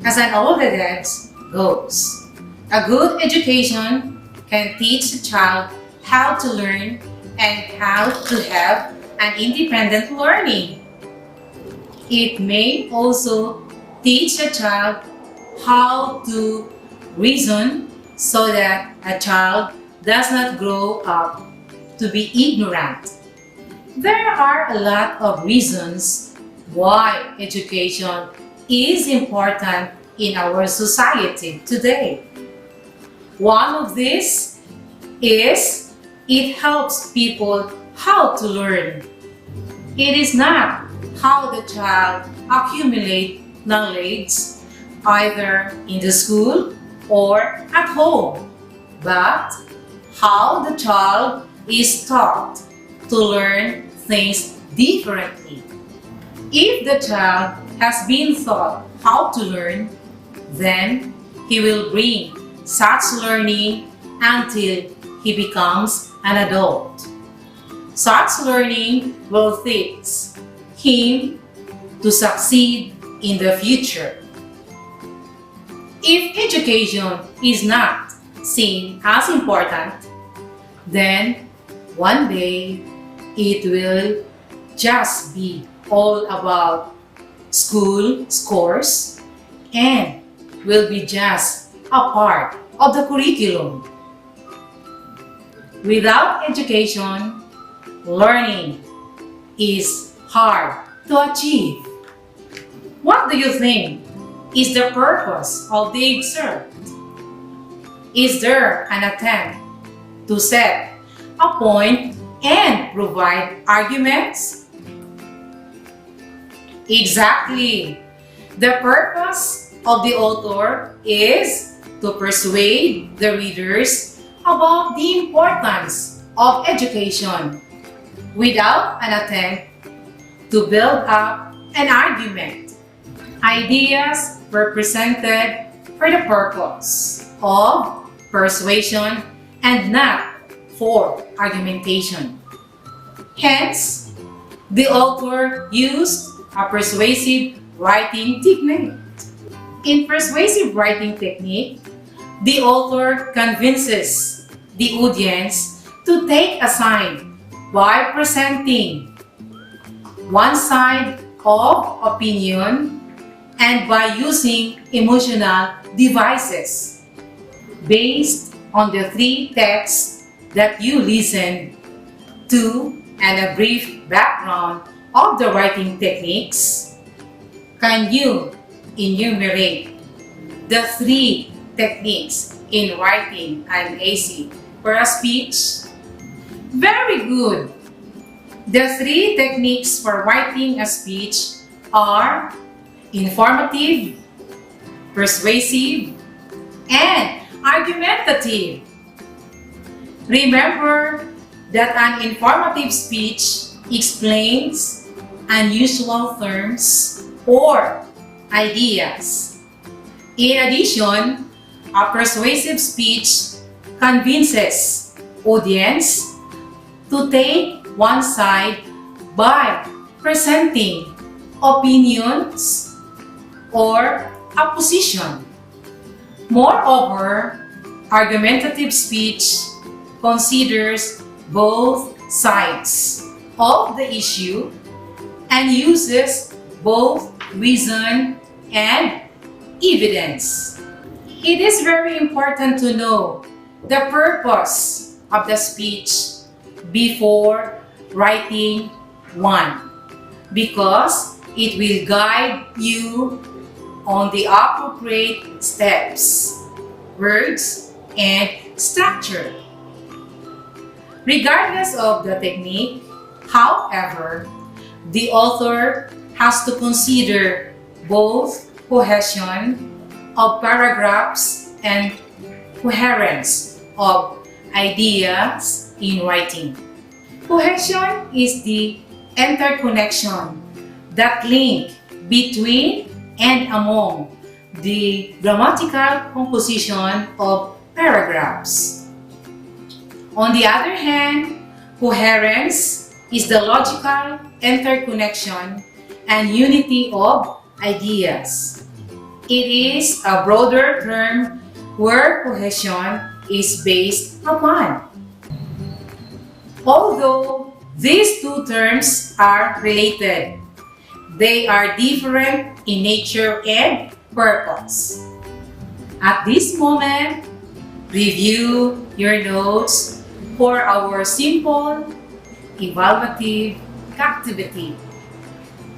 as an old adage goes. A good education can teach a child how to learn and how to have an independent learning. It may also teach a child how to reason so that a child does not grow up to be ignorant. There are a lot of reasons why education is important in our society today. One of these is it helps people how to learn. It is not how the child accumulates knowledge either in the school or at home, but how the child is taught to learn things differently. If the child has been taught how to learn, then he will bring such learning until he becomes an adult. Such learning will teach him to succeed in the future. If education is not seen as important, then one day it will just be all about school scores and will be just a part of the curriculum. Without education, learning is hard to achieve. What do you think is the purpose of the excerpt? Is there an attempt to set a point and provide arguments? Exactly. The purpose of the author is to persuade the readers about the importance of education without an attempt to build up an argument. Ideas were presented for the purpose of persuasion and not for argumentation. Hence, the author used a persuasive writing technique. In persuasive writing technique, the author convinces the audience to take a side by presenting one side of opinion and by using emotional devices. Based on the three texts that you listened to and a brief background of the writing techniques, can you enumerate the three techniques in writing an essay for a speech? Very good! The three techniques for writing a speech are informative, persuasive, and argumentative. Remember that an informative speech explains unusual terms or ideas. In addition, a persuasive speech convinces audience to take one side by presenting opinions or a position. Moreover, argumentative speech considers both sides of the issue and uses both reason and evidence. It is very important to know the purpose of the speech before writing one, because it will guide you on the appropriate steps, words, and structure. Regardless of the technique, however, the author has to consider both cohesion of paragraphs and coherence of ideas in writing. Cohesion is the interconnection that link between and among the grammatical composition of paragraphs. On the other hand, coherence is the logical interconnection and unity of ideas. It is a broader term where cohesion is based upon. Although these two terms are related, they are different in nature and purpose. At this moment, review your notes for our simple evaluative activity.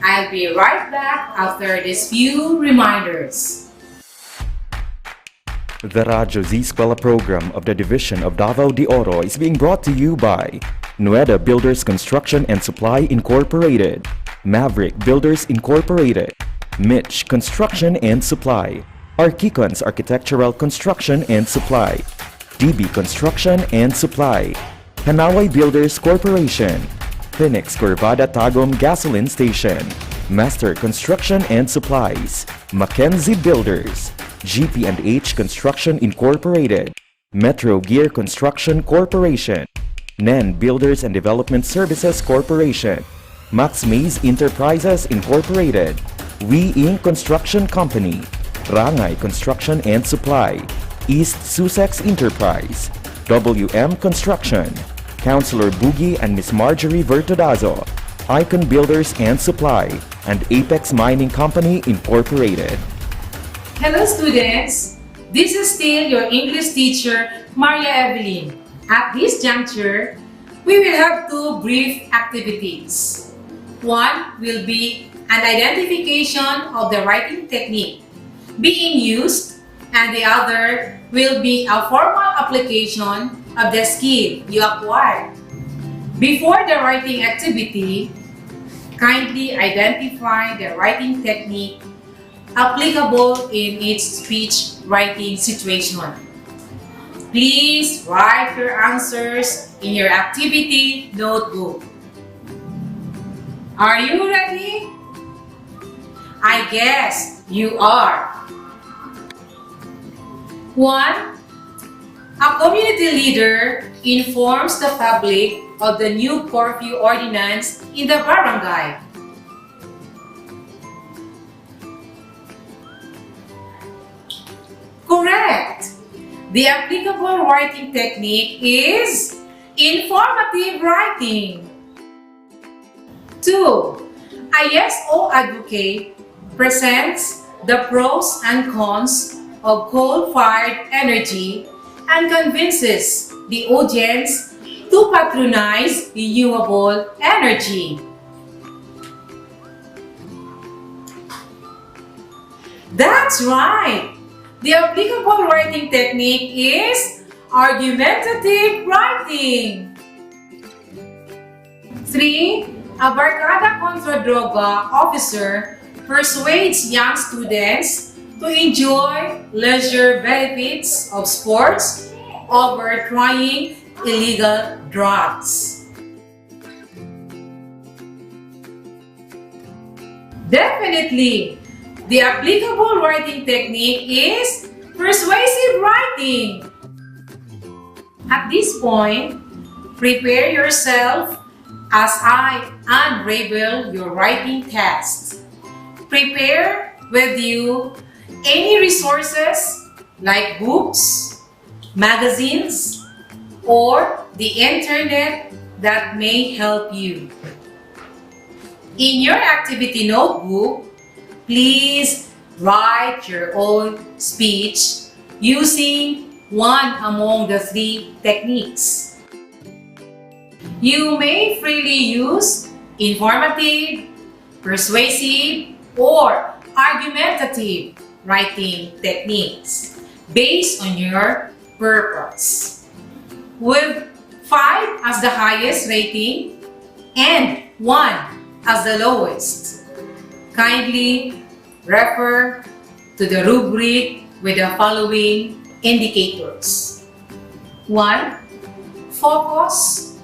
I'll be right back after these few reminders. The Radyo Z-Eskwela program of the Division of Davao de Oro is being brought to you by Nueda Builders Construction and Supply Incorporated, Maverick Builders Incorporated, Mitch Construction and Supply, Archicons Architectural Construction and Supply, DB Construction and Supply, Hanaway Builders Corporation, Phoenix Corvada Tagum Gasoline Station, Master Construction and Supplies, Mackenzie Builders, GP&H Construction Incorporated, Metro Gear Construction Corporation, NEN Builders and Development Services Corporation, Max Mays Enterprises Incorporated, We Inc. Construction Company, Rangay Construction and Supply, East Sussex Enterprise, WM Construction, Councilor Boogie and Miss Marjorie Vertodazo, Icon Builders and Supply, and Apex Mining Company Incorporated. Hello students, this is still your English teacher, Maria Evelyn. At this juncture, we will have two brief activities. One will be an identification of the writing technique being used, and the other will be a formal application of the skill you acquired. Before the writing activity, kindly identify the writing technique applicable in each speech writing situation. Please write your answers in your activity notebook. Are you ready? I guess you are. 1. A community leader informs the public of the new curfew ordinance in the barangay. Correct! The applicable writing technique is informative writing. 2. A yes/no advocate presents the pros and cons of coal-fired energy and convinces the audience to patronize renewable energy. That's right! The applicable writing technique is argumentative writing. 3. A barkada contra droga officer persuades young students to enjoy leisure benefits of sports over trying illegal drugs. Definitely, the applicable writing technique is persuasive writing. At this point, prepare yourself as I unravel your writing test. Prepare with you any resources like books, magazines, or the internet that may help you. In your activity notebook, please write your own speech using one among the three techniques. You may freely use informative, persuasive, or argumentative writing techniques based on your purpose. With 5 as the highest rating and 1 as the lowest, kindly refer to the rubric with the following indicators. 1. Focus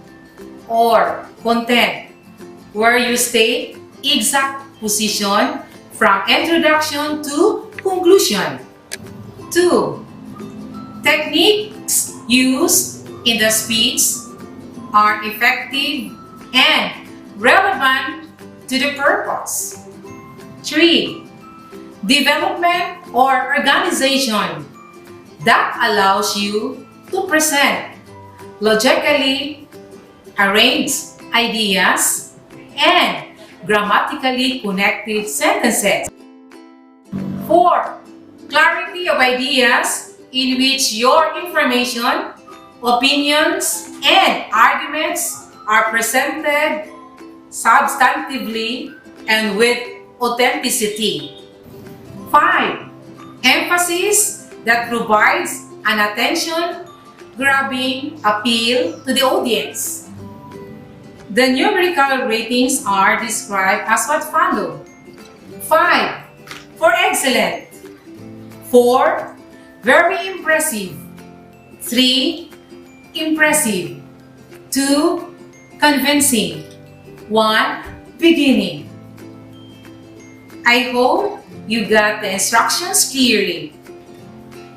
or content, where you state exact position from introduction to conclusion. 2. Techniques used in the speech are effective and relevant to the purpose. 3. Development or organization that allows you to present logically arranged ideas and grammatically connected sentences. 4. Clarity of ideas in which your information, opinions, and arguments are presented substantively and with authenticity. 5. Emphasis that provides an attention-grabbing appeal to the audience. The numerical ratings are described as what follow. 5. For excellent. 4. Very impressive. 3. Impressive. 2. Convincing. 1. Beginning. I hope you got the instructions clearly.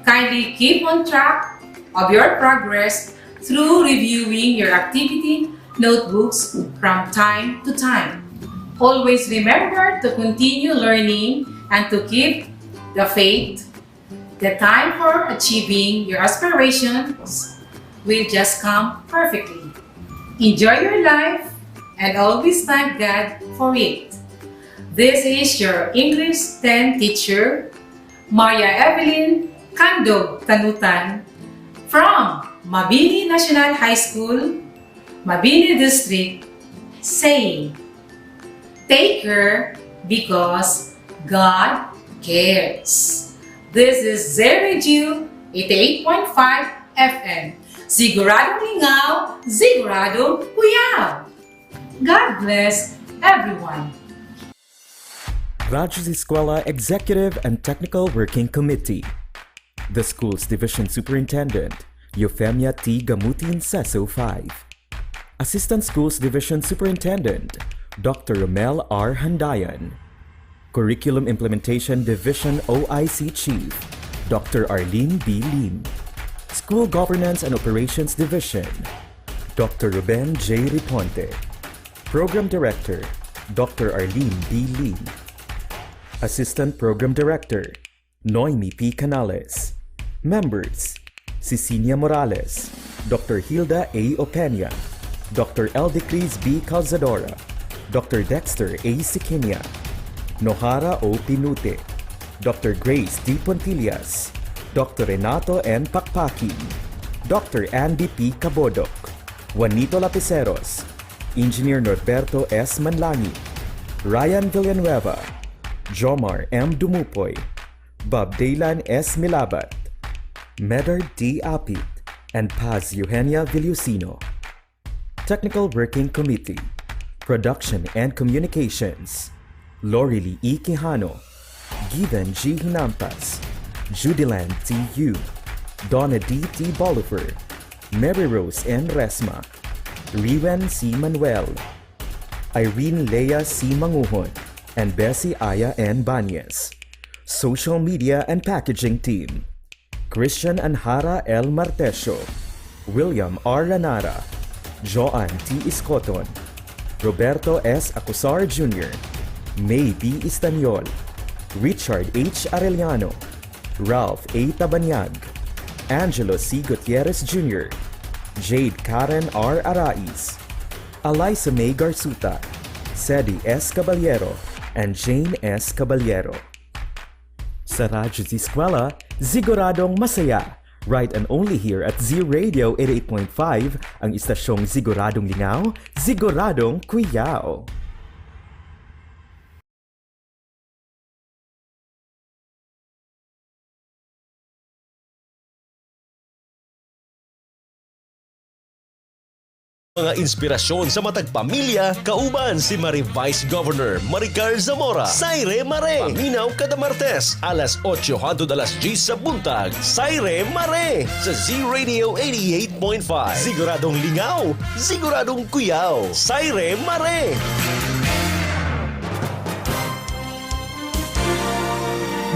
Kindly keep on track of your progress through reviewing your activity notebooks from time to time. Always remember to continue learning and to keep the faith. The time for achieving your aspirations will just come perfectly. Enjoy your life and always thank God for it. This is your English 10 teacher, Maria Evelyn Cando Tanutan from Mabini National High School, Mabini District, saying, take care because God cares. This is Z-Radio 88.5 FM. Siguradong lingaw, siguradong kuyaw. God bless everyone. Radyo Z-Eskwela Executive and Technical Working Committee. The school's Division Superintendent, Eufemia T. Gamutin Seso 5. Assistant Schools Division Superintendent, Dr. Romel R. Handayan. Curriculum Implementation Division OIC Chief, Dr. Arlene B. Lim. School Governance and Operations Division, Dr. Ruben J. Riponte. Program Director, Dr. Arlene B. Lim. Assistant Program Director, Noemi P. Canales. Members, Cecilia Morales, Dr. Hilda A. Opeña, Dr. Eldecris B. Calzadora, Dr. Dexter A. Siquinia, Nohara O. Pinute, Dr. Grace D. Pontillas, Dr. Renato N. Pakpakin, Dr. Andy P. Cabodok, Juanito Lapiceros, Engineer Norberto S. Manlangi, Ryan Villanueva, Jomar M. Dumupoy, Bob Daylan S. Milabat, Medar D. Apit, and Paz Eugenia Villusino. Technical Working Committee, Production and Communications, Lorely E. Quijano, Given G. Hinampas, Judilan T. Yu, Donna D. T. Bolivar, Mary Rose N. Resma, Riwen C. Manuel, Irene Lea C. Manguhon, and Bessie Aya N. Banyes. Social Media and Packaging Team, Christian Anhara L. Martesio, William R. Ranara, Joan T. Iscoton, Roberto S. Acusar Jr., May B. Istaniol, Richard H. Arellano, Ralph A. Tabanyag, Angelo C. Gutierrez Jr., Jade Karen R. Arais, Eliza May Garsuta, Sedi S. Caballero, and Jane S. Caballero. Sa Radyo Z-Eskwela, siguradong masaya. Right and only here at Z-Radio 88.5, ang istasyong siguradong lingaw, siguradong kuyaw. Mga inspirasyon sa matag pamilya, kauban si Mari Vice Governor Maricar Zamora. Saire Mare, paminaw kada Martes, alas 8 hangtod alas 10 sa buntag. Saire Mare, sa Z-Radio 88.5. Siguradong lingaw, siguradong kuyaw. Saire Mare.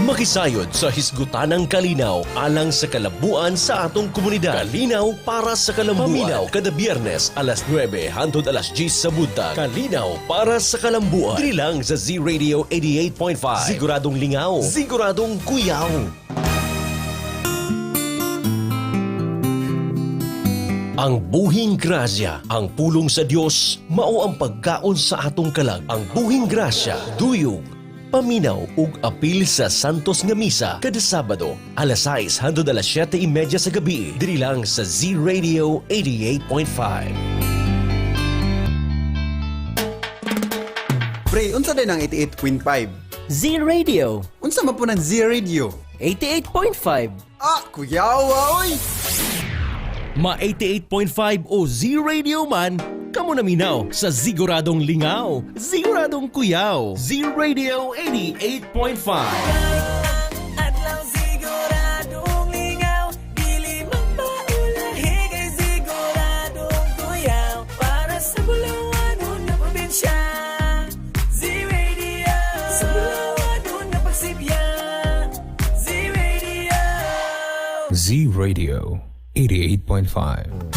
Makisayod sa hisgutanang kalinaw alang sa kalabuan sa atong komunidad. Kalinaw para sa kalambuan. Paminaw kada Biyernes alas 9 hangtod alas 10 sa buntag. Kalinaw para sa kalambuan. Dili lang sa Z-Radio 88.5. Siguradong lingaw, siguradong kuyaw. Ang buhing grasya, ang pulong sa Dios, mao ang pagkaon sa atong kalag. Ang buhing grasya, duyog, paminaw ug apil sa Santos nga Misa kada Sabado, alas 6 hangtod alas 7:30 sa gabi, diri lang sa Z-Radio 88.5. Pre, unsa din ang 88.5? Z-Radio Unsa man po ng Z-Radio? 88.5. Kuyawa, oy! Ma 88.5 o Z-Radio man, kamo na minaw sa Siguradong Lingaw, Siguradong Kuyaw, Z-Radio 88.5. Adlaw siguradong lingaw, dili mapaulahi kay siguradong kuyaw. Para sa Bulawan na probinsya, Z-Radio. Sa Bulawan na pagsibya, Z-Radio. Z-Radio 88.5.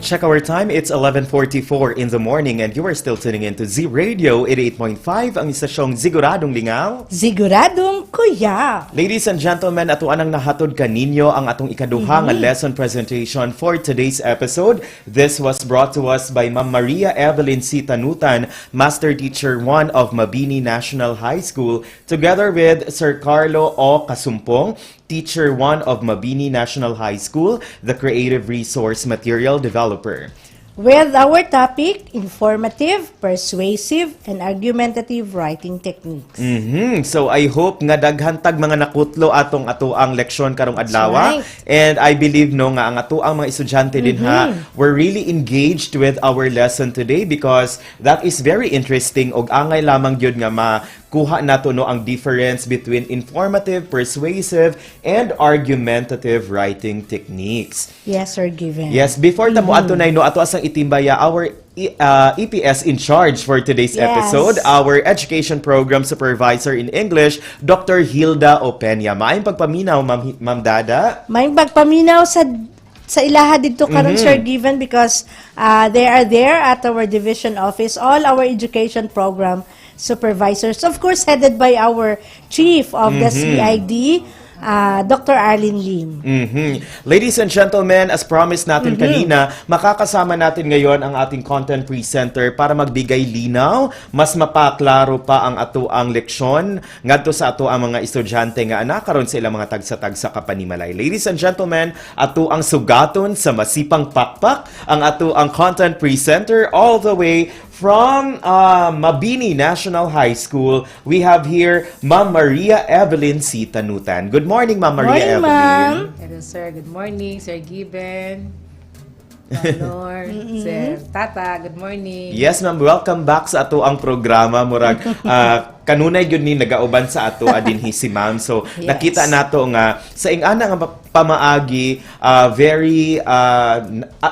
Check our time, it's 11:44 in the morning and you are still tuning in to Z-Radio 88.5, ang isasyong Siguradong Lingaw. Siguradong kuya. Ladies and gentlemen, ato anang nahatod kaninyo ang atong ikaduha nga lesson presentation for today's episode. This was brought to us by Ma'am Maria Evelyn C. Tanutan, Master Teacher 1 of Mabini National High School, together with Sir Carlo O. Kasumpong, Teacher 1 of Mabini National High School, the Creative Resource Material Developer. With our topic, informative, persuasive, and argumentative writing techniques. So I hope nga daghantag mga nakutlo atong atoang leksyon karong adlaw. right. And I believe no nga ang atoang mga estudyante din ha, were really engaged with our lesson today because that is very interesting og angay lamang gyud nga makuha nato no ang difference between informative, persuasive, and argumentative writing techniques. Yes, sir, given. Yes, before tamo ato nay no ato asang itimbaya our EPS in charge for today's Yes. episode, our Education Program Supervisor in English, Dr. Hilda Opeña. Maayong pagpaminaw, Ma'am Dada. May pagpaminaw sa ilaha dito karon Sir Given because they are there at our division office, all our education program supervisors, of course headed by our chief of the CID, Dr. Arlene Lim. Ladies and gentlemen, as promised natin kanina, makakasama natin ngayon ang ating content presenter para magbigay linaw, mas mapaklaro pa ang ato ang leksyon ngadto sa ato ang mga estudyante nga anak karon sa ilang mga tagsa-tagsa kapanimalay. Ladies and gentlemen, ato ang sugaton sa masipang pakpak, ang ato ang content presenter all the way from Mabini National High School. We have here Ma'am Maria Evelyn C. Tanutan. Good morning, Ma'am Maria Morning, Evelyn. Hello sir, good morning. Sir Given, Lord, Sir Tata, good morning. Yes, ma'am. Welcome back sa ato ang programa. Murag, kanunay yun ni nagauban sa ato adinhi si ma'am. So, Yes. nakita nato nga sa ingana nga pamaagi, very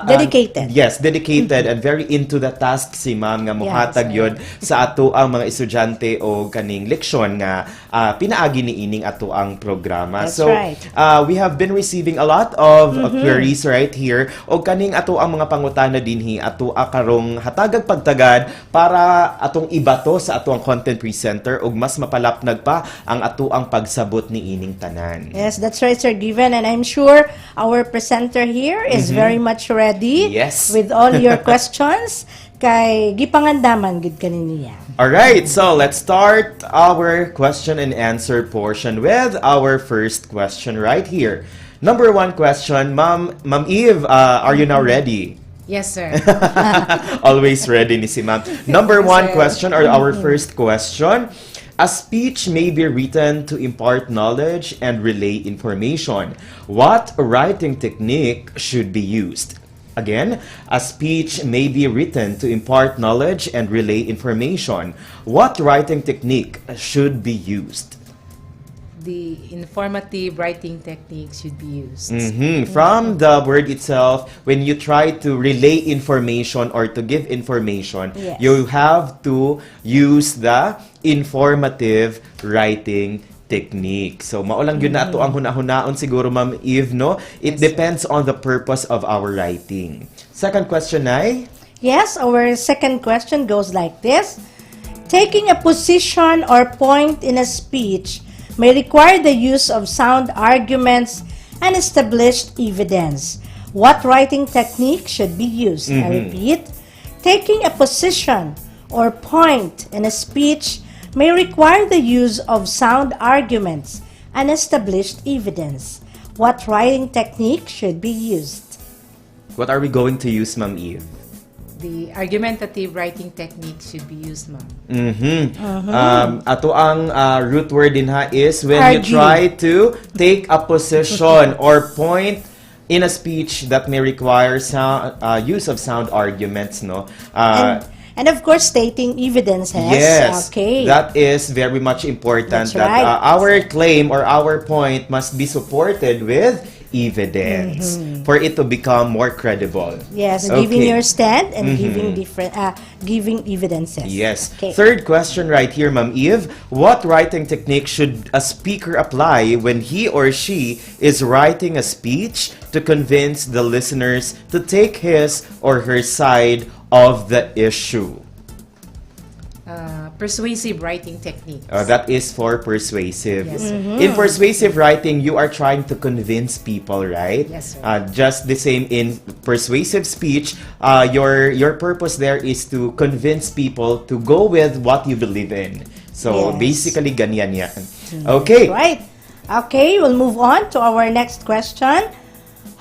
Dedicated. Yes, dedicated and very into the task si ma'am nga muhatag Yes, yun sa ato ang mga estudyante o kaning leksyon nga pinaagi ni ining ato ang programa. That's so, right. we have been receiving a lot of queries right here o kaning ato ang mga pangutana dinhi ato karong hatagag pagtagad para atong ibato sa ato ang content presenter ug mas mapalapnag pa ang ato ang pagsabot ni ining tanan. Yes, that's right, Sir Given. And I'm sure our presenter here is very much ready Yes. with all your questions. Kay gipangandaman gid kaniniya. All right, so let's start our question and answer portion with our first question right here. Number one question, Ma'am Eve, are you now ready? Yes sir. Always ready ni si Ma'am. Number one Sir. question or our first question. A speech may be written to impart knowledge and relay information. What writing technique should be used? Again, a speech may be written to impart knowledge and relay information. What writing technique should be used? the informative writing technique should be used. From the word itself, when you try to relay information or to give information, Yes. you have to use the informative writing technique. So, maulang yun na ato ang huna-hunaon siguro, Ma'am Eve, no? It depends on the purpose of our writing. Second question ay? Yes, our second question goes like this. Taking a position or point in a speech may require the use of sound arguments and established evidence. What writing technique should be used? I repeat, taking a position or point in a speech may require the use of sound arguments and established evidence. What writing technique should be used? What are we going to use, Ma'am Eve? The argumentative writing technique should be used, ma'am. Ato ang root word din ha is when you Argue. try to take a position or point in a speech that may require use of sound arguments, no? And of course, stating evidences. Yes, Okay. that is very much important. That's that right. our claim or our point must be supported with evidence for it to become more credible. Yes, Okay. giving your stand and giving evidences. Yes. Okay. Third question right here, Ma'am Eve. What writing technique should a speaker apply when he or she is writing a speech to convince the listeners to take his or her side of the issue? Persuasive writing technique. That is for persuasive. Yes, sir. In persuasive writing, you are trying to convince people, right? Yes, sir. Just the same in persuasive speech, your purpose there is to convince people to go with what you believe in. So, Yes. basically, ganyan yan. Okay. Right. Okay, we'll move on to our next question.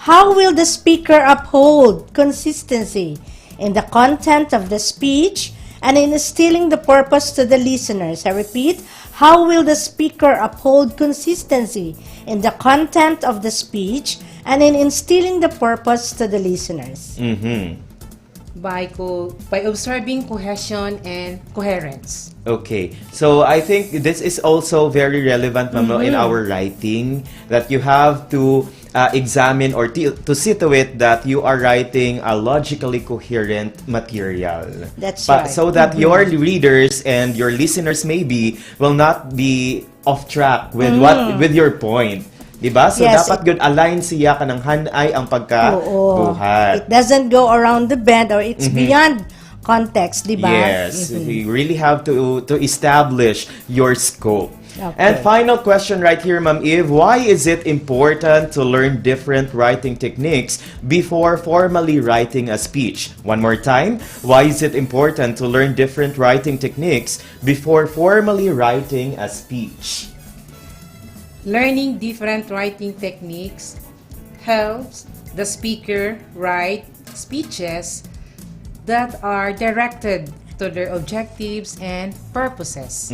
How will the speaker uphold consistency in the content of the speech and in instilling the purpose to the listeners? I repeat, how will the speaker uphold consistency in the content of the speech and in instilling the purpose to the listeners? By observing cohesion and coherence. Okay. So, I think this is also very relevant, Ma'am, no, in our writing, that you have to examine or to see to it that you are writing a logically coherent material. That's right. So that your readers and your listeners maybe will not be off track with with your point. Diba? So, Yes, dapat yun align siya ka ng hanay ang pagkabuhat. It doesn't go around the bend or it's beyond context, di ba? Yes, you really have to establish your scope. Okay. And final question right here, Ma'am Eve, why is it important to learn different writing techniques before formally writing a speech? One more time, why is it important to learn different writing techniques before formally writing a speech? Learning different writing techniques helps the speaker write speeches that are directed to their objectives and purposes.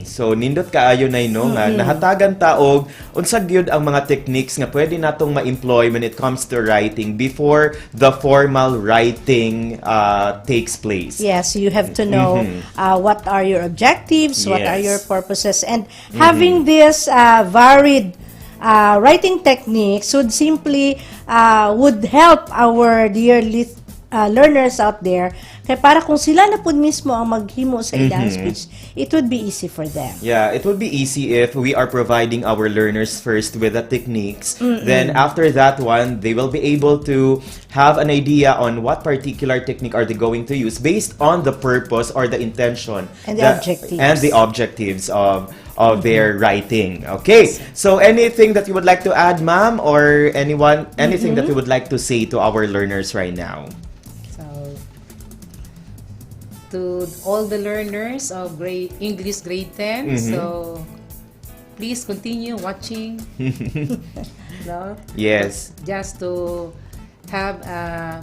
So, nindot kaayo na no, nga nahatagan taog unsag gyud ang mga techniques nga pwede natong ma-employ when it comes to writing before the formal writing takes place. Yes, you have to know what are your objectives, what are Yes. your purposes, and having this varied writing techniques would simply would help our dear learners out there. Kaya para kung sila na po mismo ang maghimo sa ilang speech, it would be easy for them. Yeah, it would be easy if we are providing our learners first with the techniques. Then after that one, they will be able to have an idea on what particular technique are they going to use based on the purpose or the intention And the objectives. and the objectives of their writing. Okay, so anything that you would like to add, ma'am, or anything that you would like to say to our learners right now? To all the learners of English grade 10, so please continue watching. No? Yes. Just to have a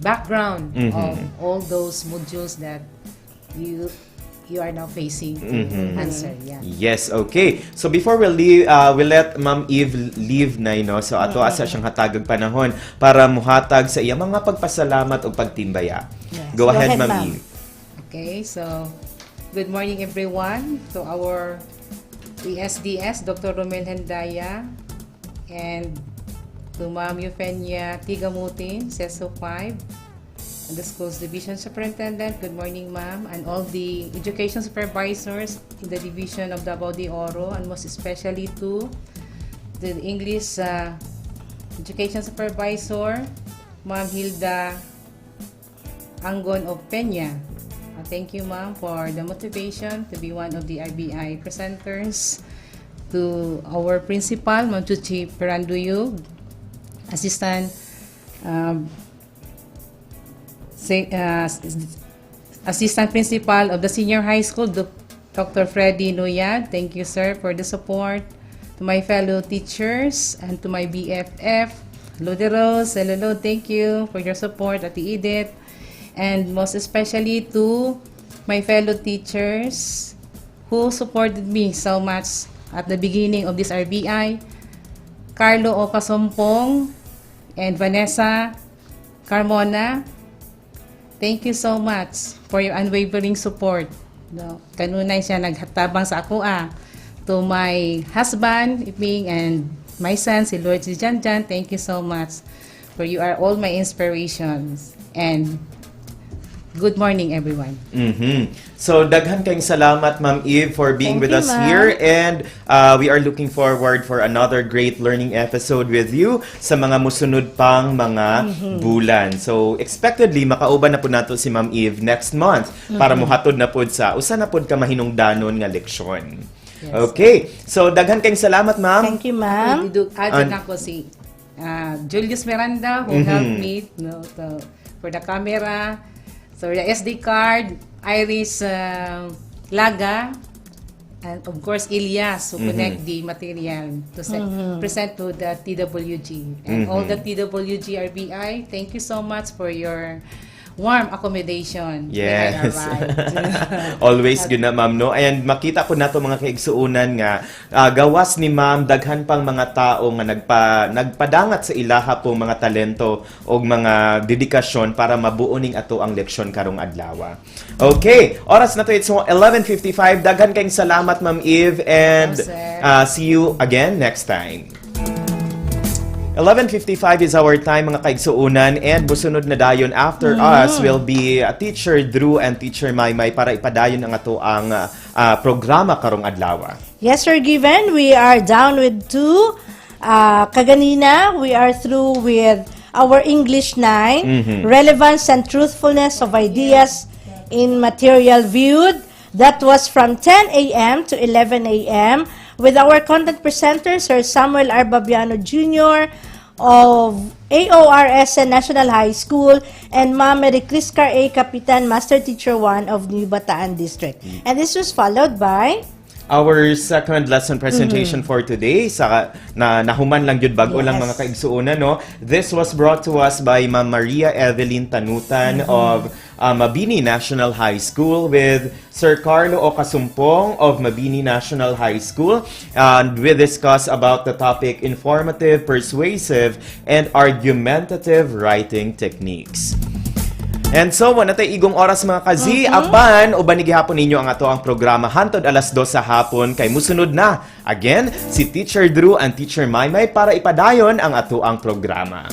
background of all those modules that you are now facing to answer. Yeah. Yes, okay. So before we leave, we let Ma'am Eve leave na, no? So ato asa siyang hatagag panahon para muhatag sa iya mga pagpasalamat o pagtimbaya. Yes. Go ahead, Ma'am Eve. Okay, so good morning everyone to our ESDS, Dr. Romel Hendaya, and to Ma'am Eufenia Tigamutin, CESO 5, and the school's division superintendent. Good morning, ma'am, and all the education supervisors in the division of Davao de Oro, and most especially to the English education supervisor, Ma'am Hilda Angon of Peña. Thank you, ma'am, for the motivation to be one of the IBI presenters. To our principal, Ma'am Chuchi Peranduyo, assistant assistant principal of the senior high school, Dr. Freddy Nuyad. Thank you, sir, for the support. To my fellow teachers and to my BFF, Lode Rose, hello, thank you for your support, Ati Edith. And most especially to my fellow teachers who supported me so much at the beginning of this RBI, Carlo Ocasompong and Vanessa Carmona. Thank you so much for your unwavering support. No, kanunay siya naghatabang sa ako To my husband, Iping, and my son, si Lord si Janjan, thank you so much. For you are all my inspirations. And good morning, everyone. So, daghan kayong salamat, Ma'am Eve, for being with us here. And we are looking forward for another great learning episode with you sa mga musunod pang mga bulan. So, expectedly, makauban na po nato si Ma'am Eve next month para muhatod na po sa usa na po ka mahinungdanon nga leksyon. Yes. Okay. So, daghan kayong salamat, ma'am. Thank you, ma'am. Adyan ako si Julius Miranda who helped me for the camera. So, the SD card, Iris Laga, and of course, Elias who connect the material to present to the TWG. And all the TWG RBI, thank you so much for your warm accommodation. Yes. Always good na, ma'am, no? And makita ko na to mga kaigsuunan nga gawas ni ma'am daghan pang mga tao nga nagpadangat sa ilaha po mga talento o mga dedikasyon para mabuoning ato ang leksyon karong adlaw. Okay, oras na to, it's 11:55. Daghan kayong salamat, Ma'am Eve, and see you again next time. 11:55 is our time, mga kaigsuunan, and busunod na dayon after us will be Teacher Drew and Teacher Maymay para ipadayon ang ato ang programa karong adlaw. Yes, sir, given. We are down with 2. Kaganina, we are through with our English 9, relevance and truthfulness of ideas in material viewed. That was from 10 a.m. to 11 a.m. with our content presenter, Sir Samuel R. Babiano Jr. of AORSN National High School and Ma'am Maricriscar A. Capitan, Master Teacher 1 of New Bataan District. And this was followed by our second lesson presentation for today. Nahuman lang yun bago lang, mga kaigsuunan, no? This was brought to us by Ma'am Maria Evelyn Tanutan of Mabini National High School with Sir Carlo Ocasumpong of Mabini National High School. And we discuss about the topic informative, persuasive, and argumentative writing techniques. And so, wala tayo igong oras, mga kazi. Apan, o banigihapon ninyo ang ato ang programa hantod alas 2 sa hapon kay musunod na. Again, si Teacher Drew and Teacher Maymay para ipadayon ang ato ang programa.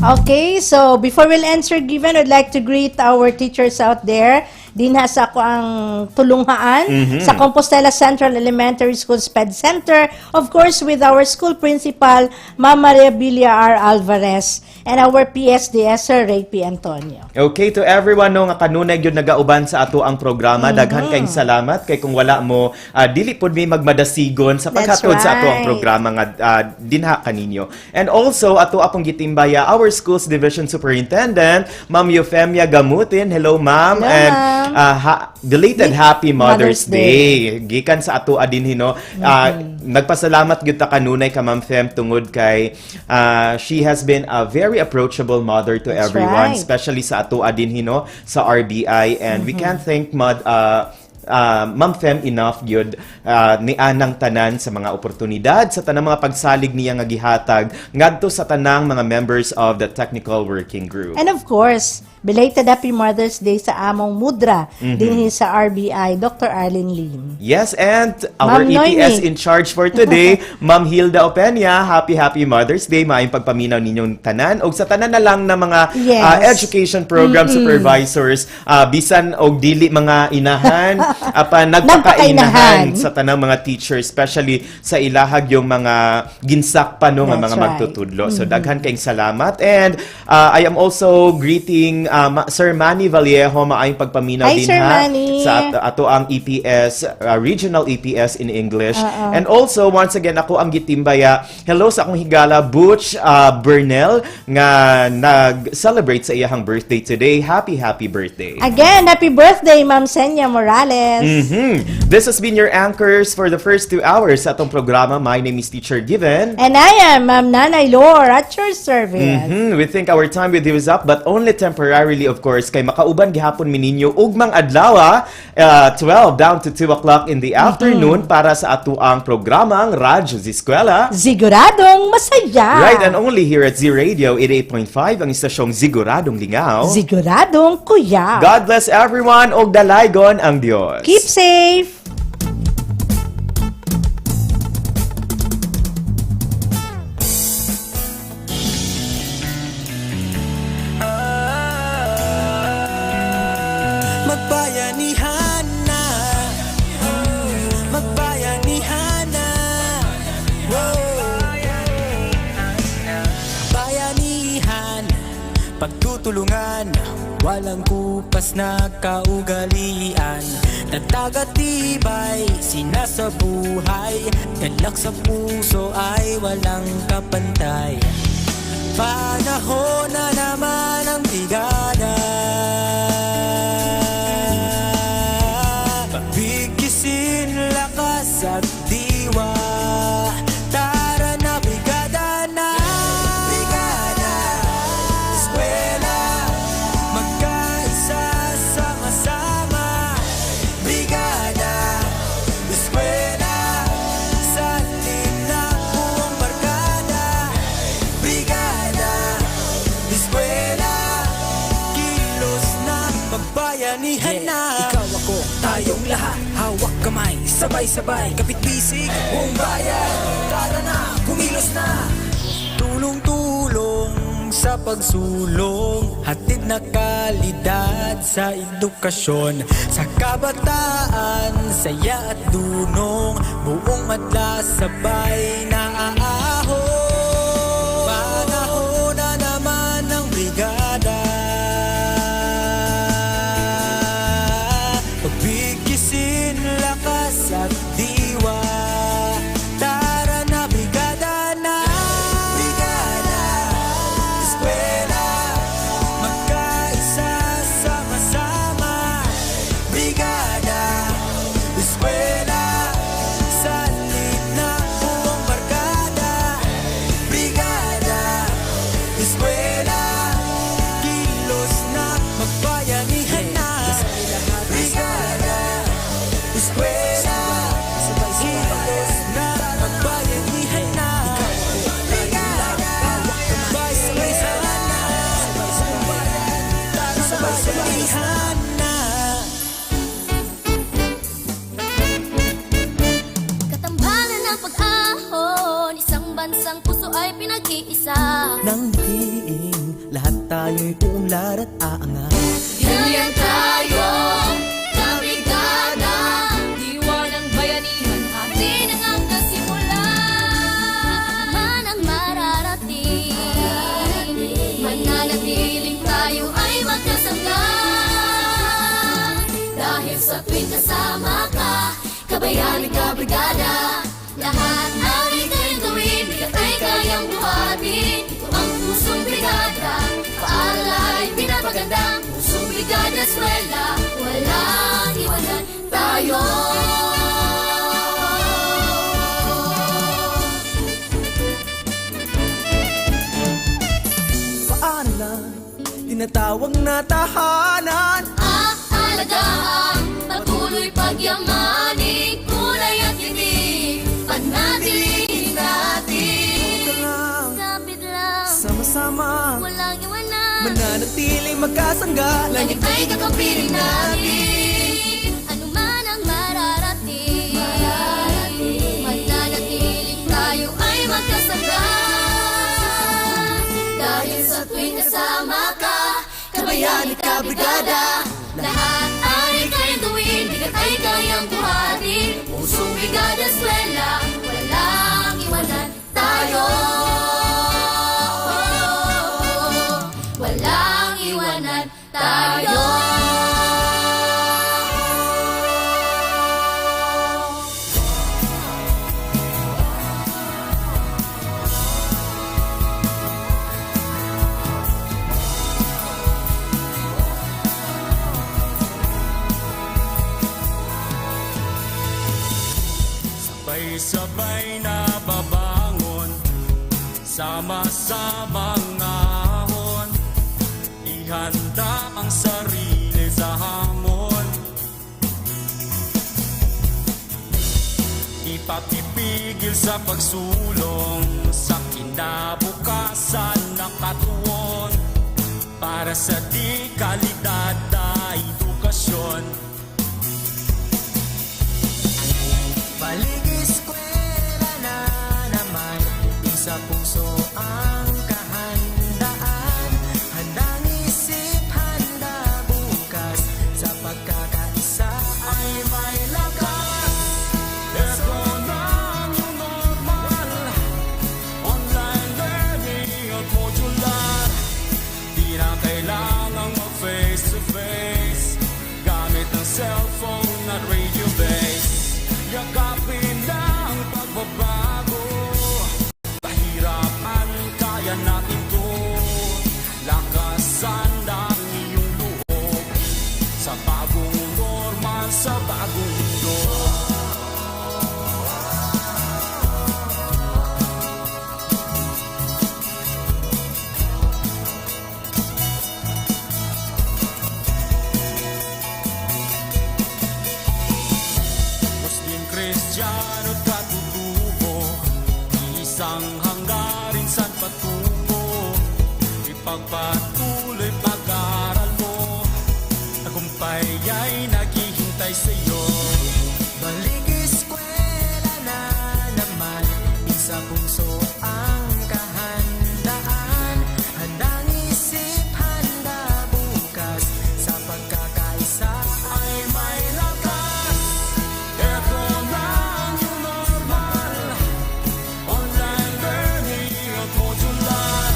Okay, so before we'll answer given, I'd like to greet our teachers out there. Dinha sa ako ang tulunghaan sa Compostela Central Elementary School SPED Center. Of course, with our school principal, Ma'am Maria Bilia R. Alvarez, and our PSDS, Sir Ray P. Antonio. Okay, to everyone no, nga kanunay yun nagauban sa ato ang programa. Daghan kayong salamat. Kay kung wala mo, dili po may magmadasigon sa paghatod sa ato ang programa nga dinha kaninyo. And also, ato apong gitimbaya, our school's division superintendent, Ma'am Eufemia Gamutin. Hello, ma'am. Hello, and belated happy Mother's Day. Gikan sa ato adin hino. Nagpasalamat gyud ta kanunay ka, Ma'am Fem, tungod kay she has been a very approachable mother to everyone, especially sa ato adin hino sa RBI, and we can't thank Ma'am Fem enough gyud ni anang tanan sa mga oportunidad sa tanang mga pagsalig niya nga gihatag ngadto sa tanang mga members of the technical working group. And of course, Belated Happy Mother's Day sa among Mudra din sa RBI, Dr. Arlene Lim. Yes, and our Ma'am EPS Noemi. in charge for today, Ma'am Hilda Openia. Happy Mother's Day. Maayong pagpaminaw ninyong tanan. O sa tanan na lang na mga Yes. education program supervisors, bisan o dili mga inahan, nagpakainahan sa tanang mga teachers, especially sa ilahag yung mga ginsak pa no, nga That's mga right. magtutudlo. So daghan kayong salamat. And I am also greeting Sir Manny Vallejo. Maayong pagpaminaw Hi, din Sir ha Manny. sa ato ang EPS, regional EPS in English. And also, once again, ako ang gitimbaya. Hello sa akong higala, Butch Bernel, nga nag-celebrate sa iyahang birthday today. Happy birthday. Again, happy birthday, Ma'am Senya Morales. This has been your anchors for the first 2 hours sa atong programa. My name is Teacher Given. And I am Ma'am Nanay Lor at your service. We think our time with you is up, but only temporarily, of course, kay makauban gihapon mi ninyo ugmang adlaw, 12 down to 2 o'clock in the afternoon para sa atuang programang Radyo Z-Eskwela. Siguradong masaya. Right, and only here at Z Radio 88.5, ang istasyong Siguradong Lingaw. Siguradong kuya. God bless everyone, og dalaygon ang Diyos. Keep safe. Magbayanihan na, magbayanihan na, bayanihan, pagtutulungan, walang kupas na kaugalian, nagtagatibay, sinasabuhay, galak sa puso ay walang kapantay. Panahon na naman ang bigada, pagbigkisin lakas at diwa. Tara na brigada na, brigada, eskwela, magkaisa sama-sama. Brigada, eskwela, salin na buong barkada. Brigada, eskwela, kilos na, magbayanihan na. Ikaw ako, tayong lahat, hawak kamay, sabay-sabay, kapit-bisig, buong bayan. Tara na, kumilos na. Tulong-tulong sa pagsulong, hatid na kalidad sa edukasyon, sa kabataan, saya at dunong, buong madla sabay na aahon. Panahon na naman ng brigada, pagbigisin lakas at diwa. Tara na brigada na, brigada, eskwela, magkaisa sama-sama. Brigada, eskwela, salit na buong barkada. Brigada, eskwela, kilos na, magbayanihan na. Brigada, eskwela, kilos na, magbayanihan na. Brigada, magbayanihan na. Sabay-sabayhan na. Katambalan ng pag-ahon, isang bansang puso ay pinag-iisa. Nang diing, lahat tayo'y uunlad at aangat. Hilyan tayo, kabrigada, diwa ng bayanihan, atin ang hanggang simula. Man ang mararating, mananatiling tayo ay magkasama. Dahil sa tuwing kasama ka, kabayani ka brigada, lahat ay kayang gawin, bigat ay kayang buhatin. Ito ang pusong brigada, paaral ay pinapaganda. Pusong brigada, eskwela, walang iwanan tayo. Paaralan, tinatawag na tahanan. Aalagaan, patuloy pagyamanin, kulay at tinig, panatilihin natin. Ito lang, Kapit lang, sama-sama, walang iwanan. mananatiling magkasangga. Langit ay kakampiling natin. Ano man ang mararating, mananatiling tayo ay magkasangga. Dahil sa tuwing kasama ka, kabayan at kabrigada, lahat ay kayang gawin, bigat ay kayang buhatin. Pusong Brigada Eskwela, walang iwanan tayo. Walang iwanan tayo. Sabay-sabay na babangon, sama-samang ahon, ihanda ang sarili sa hamon. Ipapipigil sa pagsulong sa kinabukasan na katuon, para sa di kalidad na edukasyon. Balik eskwela na naman, isa puso ang kahandaan. Handang isip, handa bukas, sa pagkakaisa ay may lakas. Ito na ang new normal, online learning at modular. Di na kailangang mag-face to face, gamit ng cellphone at radio base. Yakapin na ang pagbabago, pahirapan kaya natin to. Lakasan ang iyong loob, sa bagong normal, sa bagong mundo. Kristiyano at katutubo, isang hanggarin san patubo. Ipagpatuloy pag-aaral mo, tagumpay ay naghihintay sa'yo. Balik eskwela na naman, isa puso ang kahandaan. Handang isip, handa bukas, sa pagkakaisa ay may lakas. Ito na ang new normal, online learning at modular.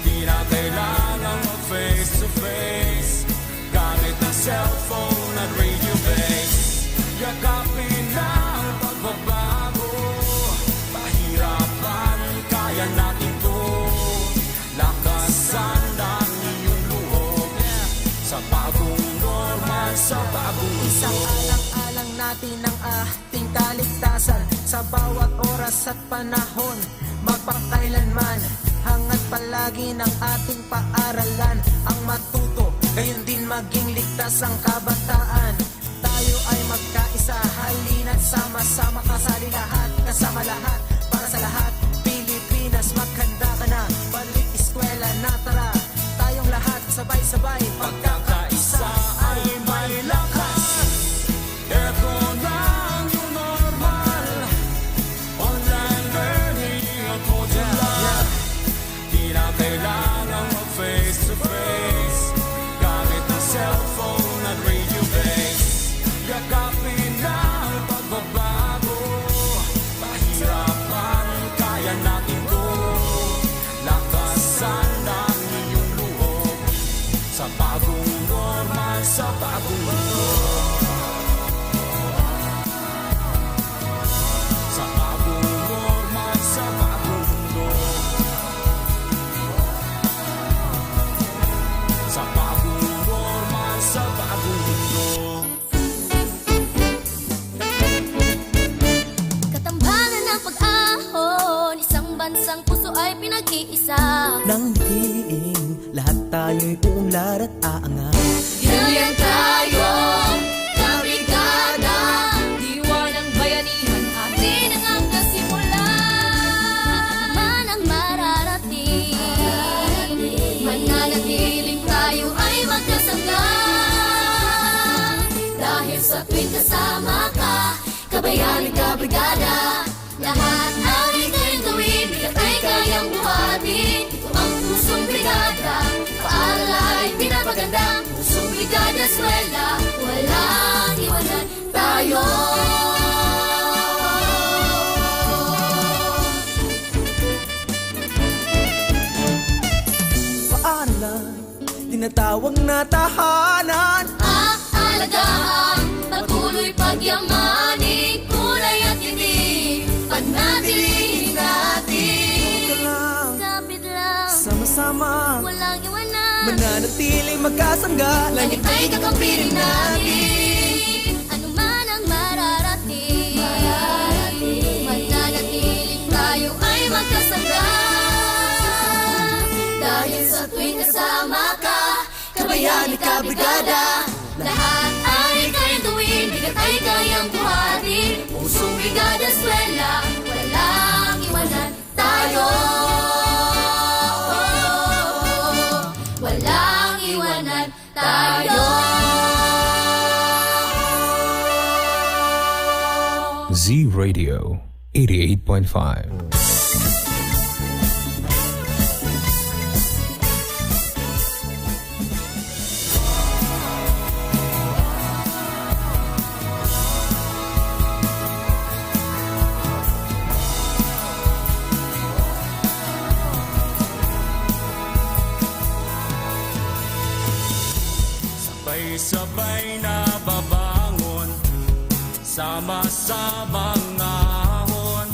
Di na kailangang mag-face to face, gamit ng cellphone at radio base. Yakapin na ang pagbabago, pahirapan kaya natin to. Lakasan ang iyong loob, sa bagong normal, sa bagong Isang mundo. alang-alang natin ang ating kaligtasan, sa bawat oras at panahon, magpakailanman. Hangat palagi ng ating paaralan, ang matuto, gayon din maging ligtas ang kabataan. Tayo ay magkaisa, halina't sama-sama, kasali lahat, kasama lahat, para sa lahat. Pilipinas, maghanda ka na, balik eskwela na, tara. Tayong lahat, sabay-sabay, pagkakaisa ay may lakas. Ito na ang new normal, online learning at modular. Di na kailangang mag-face to face, gamit ng cellphone at radio base. Yakapin na ang pagbabago, pahirapan kaya natin to. Lakasan ang iyong loob, sa bagong normal, sa bagong mundo. Sa bagong normal, sa bagong mundo. Sa bagong normal, sa bagong mundo. Katambalan ng pag-ahon, isang bansang puso ay pinag-iisa. Nang diing, lahat tayo'y uunlad at aangat. Ganyan tayo, kabrigada, diwa ng bayanihan, atin ang hanggang simula. Man ang mararating, mananatiling tayo sa tuwing kasama ka, kabayan at kabrigada. Lahat ang ika'y gawin, bigat ay kayang buhatin. Ito ang pusong brigada, paaral ay pinapaganda. Pusong brigada eskwela, walang iwanan tayo. Paaralan, tinatawag na tahanan. Aalagaan, patuloy pagyamanin, kulay at tinig, panatilihin natin. Kapit lang, Sama-sama, walang iwanan, mananatiling magkasangga. langit ay kakampirin natin. Ano man ang mararating, mananatiling tayo ay magkasangga. Dahil sa tuwing kasama ka, kabayan at kabrigada. Lahat ay ika'y gawin, bigat ay kayang buhatin. Pusong brigada eskwela, walang iwanan tayo. Walang iwanan tayo. Z-Radio 88.5. Sabay-sabay na babangon, sama-samang ahon.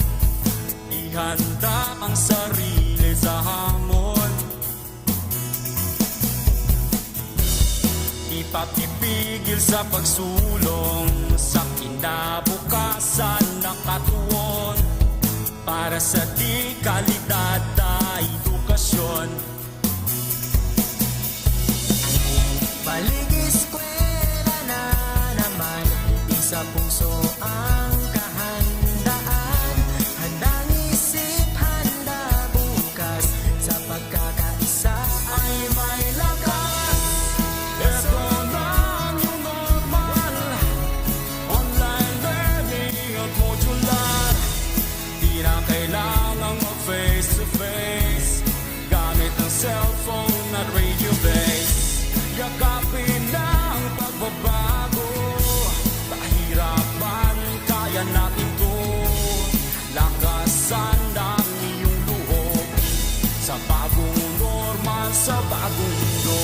Ihanda ang sarili sa hamon. Ipapipigil sa pagsulong sa kinabukasan na katuon. Para sa di kalidad na edukasyon. Balik eskwela na naman, sa puso ang kahandaan. Handang isip, handa bukas, sa pagkakaisa ay may lakas. Ito na ang new normal, online learning at modular. Di na kailangang mag-face-to-face, gamit ang cellphone at radio base. Yakapin na ang pagbabago, pahirapan, kaya natin to. Lakasan ng iyong loob, sa bagong normal, sa bagong mundo.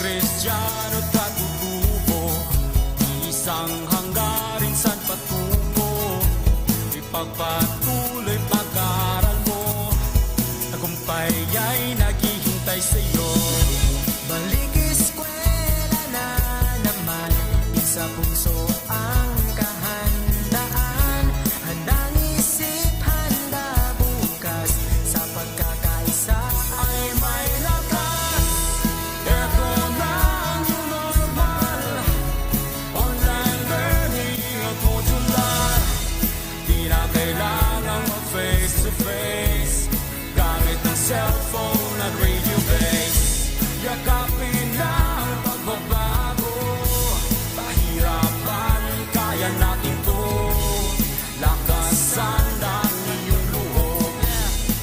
Kristiyano katutubo, isang hanggarin san patungo. Ipagpatuloy pag-aaral mo, tagumpay ay naghihintay sa'yo. Balik eskwela na naman, sa puso ang kahandaan. Handang isip, handa bukas, sa pagkakaisa ay may lakas. Ito na ang new normal, online learning at modular. Di na kailangang mag-face-to-face, gamit ang cellphone at radio base. Yakapin na ang pagbabago, pahirapan, kaya natin to. Lakasan ng iyong loob,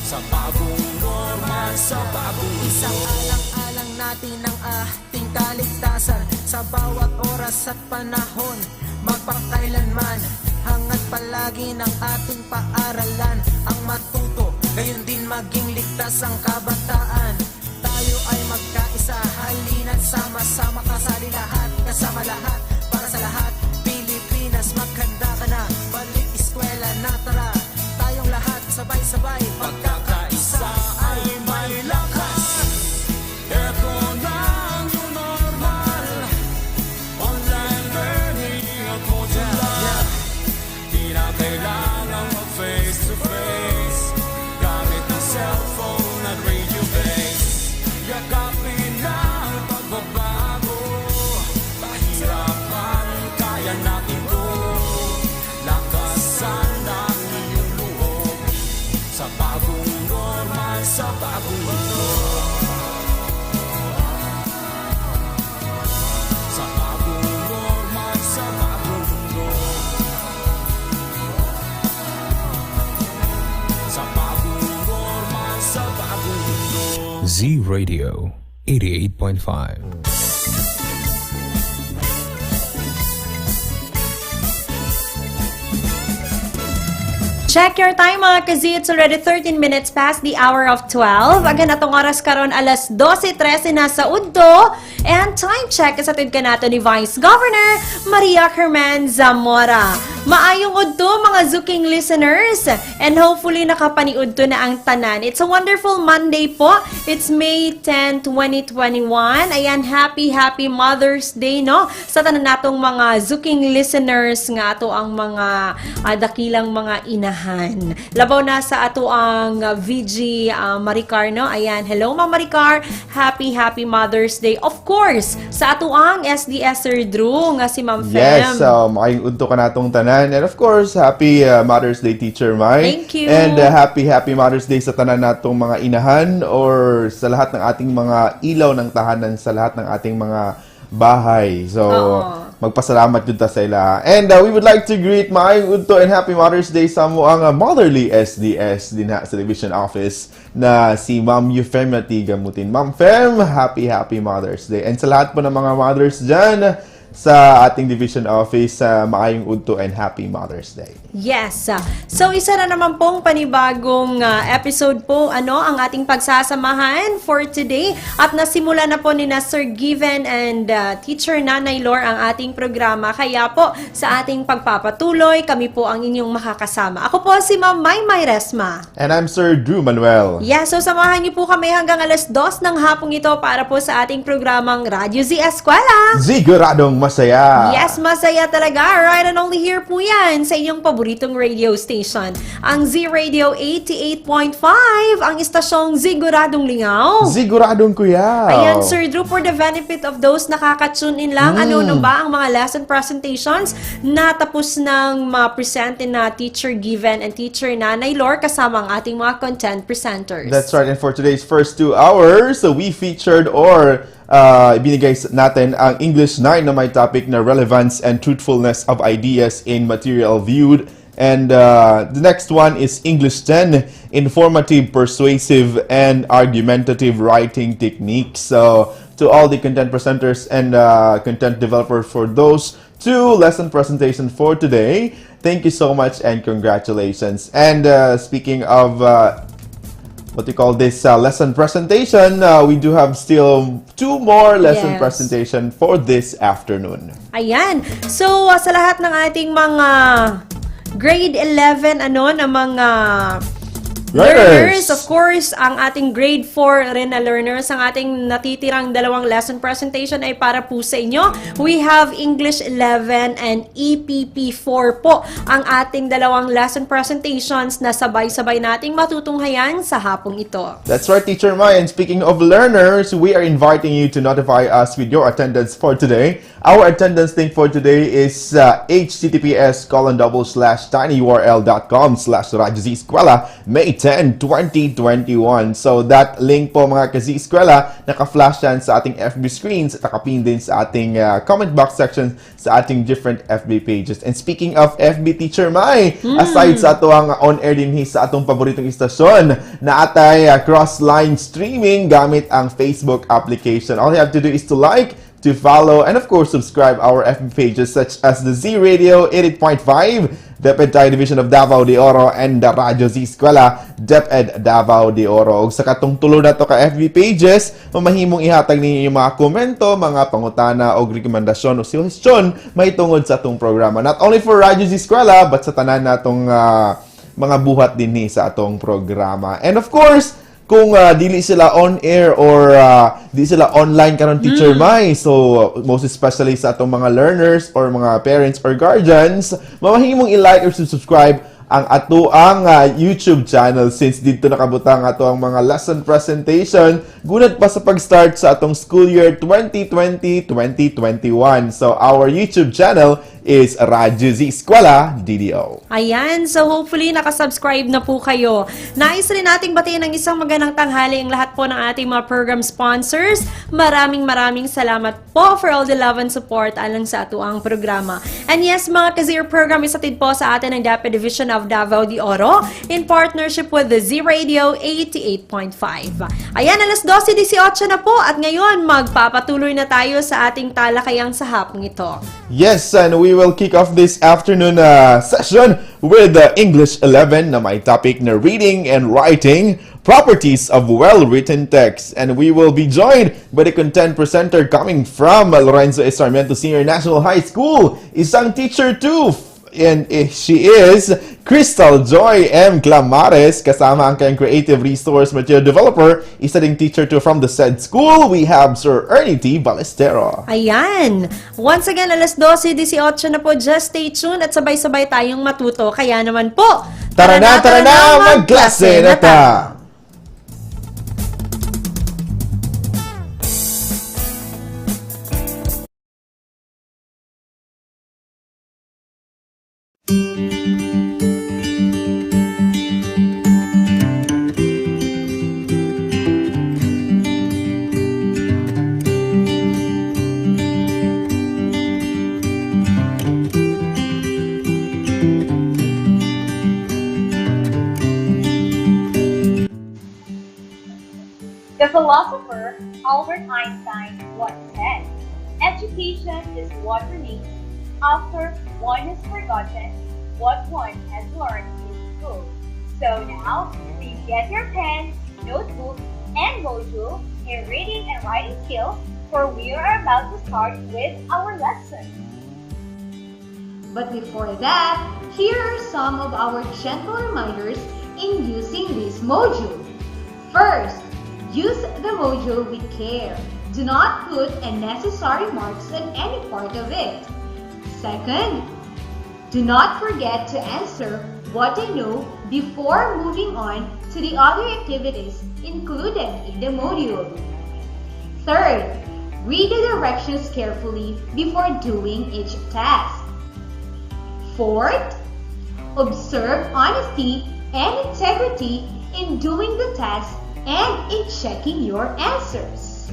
sa bagong normal, sa bagong Isang alang-alang natin ang ating kaligtasan, sa bawat oras at panahon, magpakailanman. Hangat palagi ng ating paaralan, ang matuto, gayon din maging ligtas ang kabataan. Tayo ay magkaisa, halina't sama-sama, kasali lahat, kasama lahat, para sa lahat. Pilipinas, maghanda ka na, balik eskwela na, tara. Tayong lahat sabay-sabay, pagkakaisa ay may lakas. Ito na ang new normal, online learning at modular. Di na kailangang mag-face-to-face, gamit ang cellphone at radio base. Yakapin na ang pagbabago, pahirapan, kaya Z Radio 88.5. Check your time mga kazi. It's already 13 minutes past the hour of 12. Again, atong oras karon alas 12:13 na sa udto. And time check sa ka nato ni Vice Governor Maria Carmen Zamora. Maayong udto mga zuking listeners. And hopefully nakapaniud to na ang tanan. It's a wonderful Monday po. It's May 10, 2021. Ayan, happy Mother's Day, no? Sa tanan natong mga zuking listeners nga ato ang mga dakilang mga inahan. Labaw na sa ato ang VG Maricar, no? Ayan, hello Ma'am Maricar. Happy Mother's Day. Of course, sa ato ang SDS Sir Drew nga si Ma'am Fem. Yes, maayong udto ka natong tanan. And of course, happy Mother's Day, Teacher Mai. Thank you. And happy Mother's Day sa tanan natong mga inahan or sa lahat ng ating mga ilaw ng tahanan, sa lahat ng ating mga bahay. So, magpasalamat yun ta sa ila. And we would like to greet maayong udto and happy Mother's Day sa mo ang motherly SDS din sa Division Office na si Ma'am Euphemia Gamutin. Ma'am Fem, happy Mother's Day. And sa lahat po ng mga mothers dyan sa ating Division Office, maayong udto and happy Mother's Day. Yes. So, isa na naman pong panibagong episode po, ang ating pagsasamahan for today. At nasimula na po ni Sir Given and Teacher Nanay Lor ang ating programa. Kaya po, sa ating pagpapatuloy, kami po ang inyong makakasama. Ako po si Ma'am Maymay Resma. And I'm Sir Drew Manuel. Yes, so samahan niyo po kami hanggang alas 2 ng hapong ito para po sa ating programang Radyo Z-Eskwela. Siguradong masaya. Yes, masaya talaga. Right and only here po yan sa inyong paboritong radio station. Ang Z Radio 88.5, ang istasyong Siguradong Lingaw. Siguradong kuya. Ayan, Sir Drew, for the benefit of those nakaka-tune in lang, ano ba ang mga lesson presentations na tapos ng ma-presentin na Teacher Given and Teacher Nanay Lor kasama ang ating mga content presenters. That's right. And for today's first 2 hours, so we featured ibinigay natin ang English 9 na may topic na relevance and truthfulness of ideas in material viewed. And the next one is English 10, informative, persuasive, and argumentative writing techniques. So to all the content presenters and content developers for those 2 lesson presentations for today, thank you so much and congratulations. And speaking of what we call this lesson presentation, we do have still 2 more lesson presentation for this afternoon. Ayan. So, sa lahat ng ating mga grade 11, na mga learners, of course, ang ating grade 4 rin na learners, ang ating natitirang 2 lesson presentation ay para po sa inyo. We have English 11 and EPP 4 po ang ating 2 lesson presentations na sabay-sabay nating matutunghayan sa hapong ito. That's right, Teacher Mai. And speaking of learners, we are inviting you to notify us with your attendance for today. Our attendance link for today is https://tinyurl.com/Radyo Z-Eskwela May 10, 2021. So that link po mga ka-Z-Eskwela, naka-flash yan sa ating FB screens at nakapin din sa ating comment box section sa ating different FB pages. And speaking of FB, Teacher Mai, aside sa ato ang on-air din sa atong paboritong istasyon na atay cross-line streaming gamit ang Facebook application. All you have to do is to like, to follow, and of course, subscribe our FB pages such as the Z Radio 88.5, DepEd Tayo Division of Davao de Oro, and the Radyo Z-Eskwela, DepEd Davao de Oro. Ug sa katong tulo na to ka FB pages, mamahimong ihatag ninyo yung mga komento, mga pangutana o rekomendasyon o suggestion may tungod sa atong programa. Not only for Radyo Z-Eskwela, but sa tanan natong mga buhat din sa atong programa. And of course, kung dili sila on air or di sila online karon, Teacher Mai, so most especially sa atong mga learners or mga parents or guardians, mamahimong i-like or subscribe ang ato ang YouTube channel since dito nakabutang ato ang mga lesson presentation gunad pa sa pag-start sa atong school year 2020-2021. So our YouTube channel is Radyo Z-Eskwela DDO. Ayan, so hopefully nakasubscribe na po kayo. Nais rin nating batiin ng isang magandang tanghali ang lahat po ng ating mga program sponsors. Maraming salamat po for all the love and support alang sa atuang programa. And yes, mga ka-Zero program isatid po sa atin ng DAPA Division of Davao de Oro in partnership with the Z-Radio 88.5. Ayan, alas 12:18 na po at ngayon magpapatuloy na tayo sa ating talakayang sa hapong ito. Yes, and we will kick off this afternoon session with English 11 na may topic na reading and writing, properties of well-written text. And we will be joined by the content presenter coming from Lorenzo Sarmiento Senior National High School, isang teacher too. And she is Crystal Joy M. Clamares, kasama ang kanyang creative resource material developer, isa ding teacher too from the said school. We have Sir Ernie T. Balestero. Ayan. Once again, alas 12:18 na po. Just stay tuned at sabay-sabay tayong matuto. Kaya naman po, tara na, magklase na ta! The philosopher Albert Einstein once said, "Education is what remains after one has forgotten what one has learned in school." So now, please get your pen, notebook, and module in reading and writing skills, for we are about to start with our lesson. But before that, here are some of our gentle reminders in using this module. First, use the module with care. Do not put unnecessary marks on any part of it. Second, do not forget to answer what I know before moving on to the other activities included in the module. Third, read the directions carefully before doing each task. Fourth, observe honesty and integrity in doing the task and in checking your answers.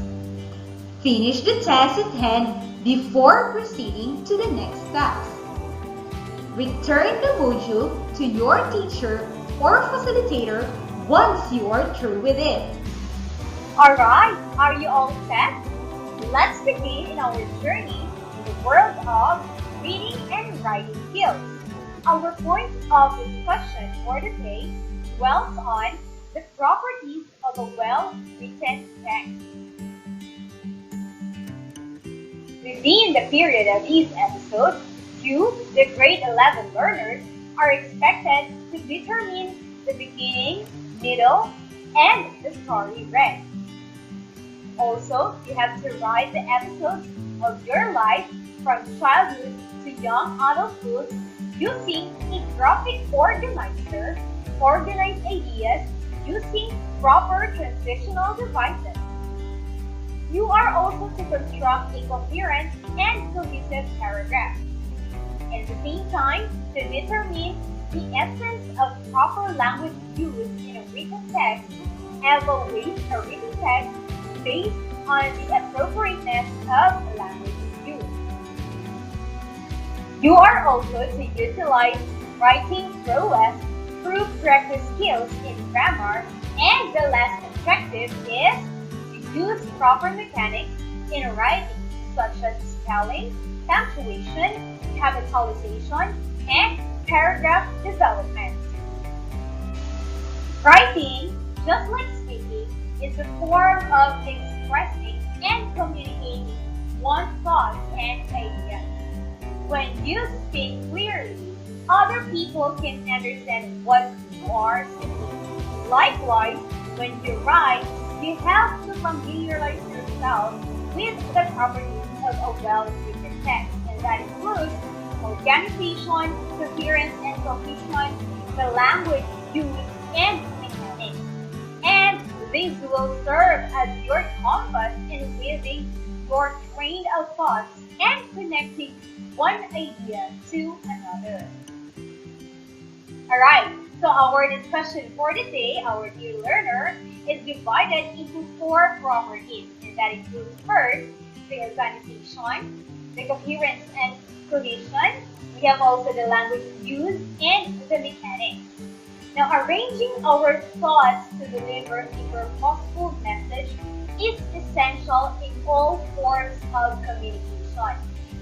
Finish the task at hand before proceeding to the next task. Return the module to your teacher or facilitator once you are through with it. Alright, are you all set? Let's begin in our journey in the world of reading and writing skills. Our point of discussion for today dwells on the properties of a well-written text. Within the period of these episodes, you, the grade 11 learners, are expected to determine the beginning, middle, and the story read. Also, you have to write the episodes of your life from childhood to young adulthood using a graphic organizer, organize ideas using proper transitional devices. You are also to construct a coherent and cohesive paragraph. At the same time, to determine the essence of proper language used in a written text, evaluate a written text based on the appropriateness of language used. You are also to utilize writing prowess through practice skills in grammar, and the last objective is to use proper mechanics in writing, such as spelling, punctuation, capitalization, and paragraph development. Writing, just like speaking, is a form of expressing and communicating one's thoughts and ideas. When you speak clearly, other people can understand what you are saying. Likewise, when you write, you have to familiarize yourself with the properties of a well-written text, and that includes organization, coherence and cohesion, the language used, and mechanics. And these will serve as your compass in weaving your train of thoughts and connecting one idea to another. Alright, so our discussion for today, our dear learner, is divided into 4 properties, and that includes first, the organization, the coherence and cohesion. We have also the language used and the mechanics. Now, arranging our thoughts to deliver a purposeful message is essential in all forms of communication.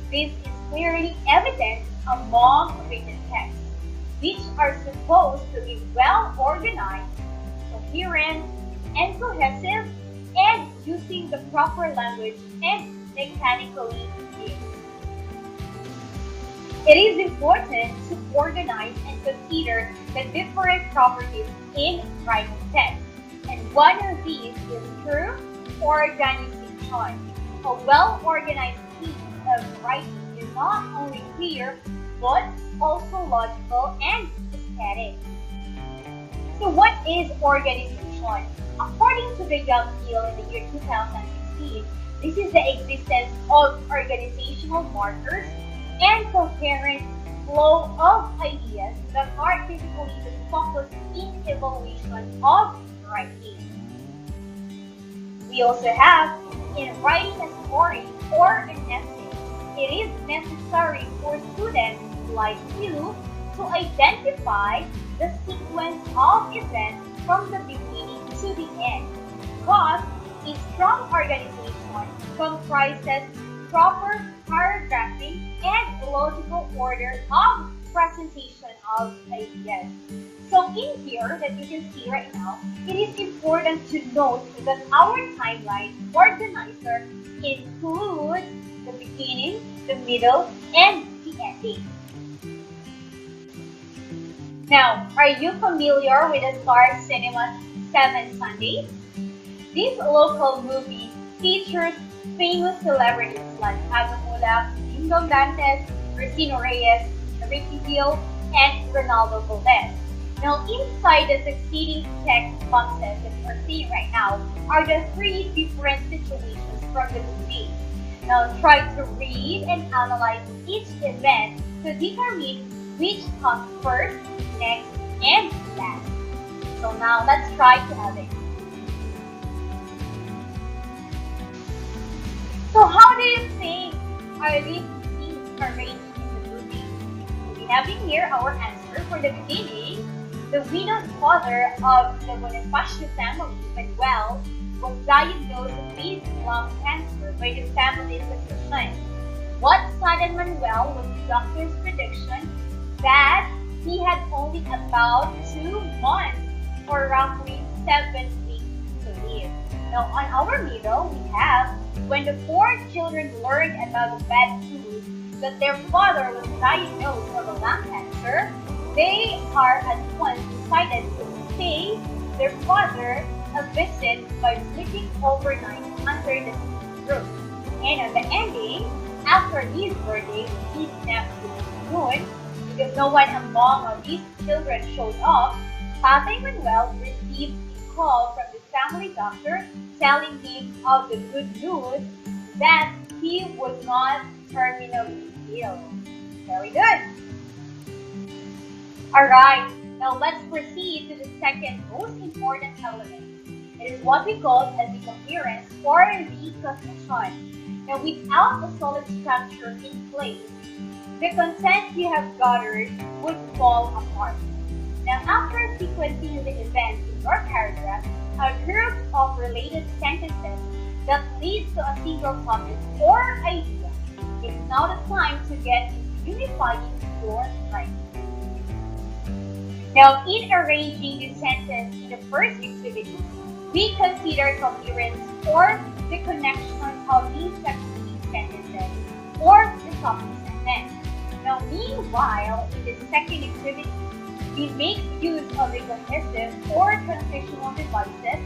This is clearly evident among written texts, which are supposed to be well organized, coherent, and cohesive, and using the proper language and mechanically used. It is important to organize and consider the different properties in writing text, and one of these is through organization. A well-organized piece of writing is not only clear, but also logical and aesthetic. So what is organization? According to the Young Gill in the year 2016, this is the existence of organizational markers and coherent flow of ideas that are typically the focus in evaluation of writing. We also have in writing a story or an essay, it is necessary for students like you to identify the sequence of events from the beginning to the end, because a strong organization comprises proper paragraphing and logical order of presentation of ideas. So in here that you can see right now, it is important to note that our timeline organizer includes the beginning, the middle, and the ending. Now, are you familiar with the Star Cinema 7 Sundays? This local movie features famous celebrities like Adam Mulak, Dingdong Dantes, Ricino Reyes, Ricky Hill, and Ronaldo Valdez. Now, inside the succeeding text boxes that we're seeing right now are the 3 different situations from the movie. Now, try to read and analyze each event to determine which comes first, next, and last. So now, let's try to have it. So how do you think are these scenes arranged in the movie? We have in here our answer. For the beginning, the widowed father of the Bonifacio family, Manuel, was diagnosed with lung cancer by the family's physician. What saddened Manuel was the doctor's prediction that he had only about 2 months, or roughly 7 weeks to live. Now, on our middle, we have when the 4 children learned about the bad news that their father was diagnosed with a lung cancer, they are at once decided to pay their father a visit by sleeping overnight under the roof. And at the ending, after his birthday, he snapped to noon, because no one among these children showed up, Tatay Manuel received a call from the family doctor telling him of the good news that he was not terminally ill. Very good. Alright, now let's proceed to the second most important element. It is what we call as the coherence or the cohesion. Now, without a solid structure in place, the content you have gathered would fall apart. Now, after sequencing the events in your paragraph, a group of related sentences that leads to a single topic or idea, it's now the time to get into unifying your writing. Now, in arranging the sentence in the first activity, we consider coherence or the connection of these succeeding sentences or the topic sentence. Now, meanwhile, in the second activity, we make use of the cohesive or transitional devices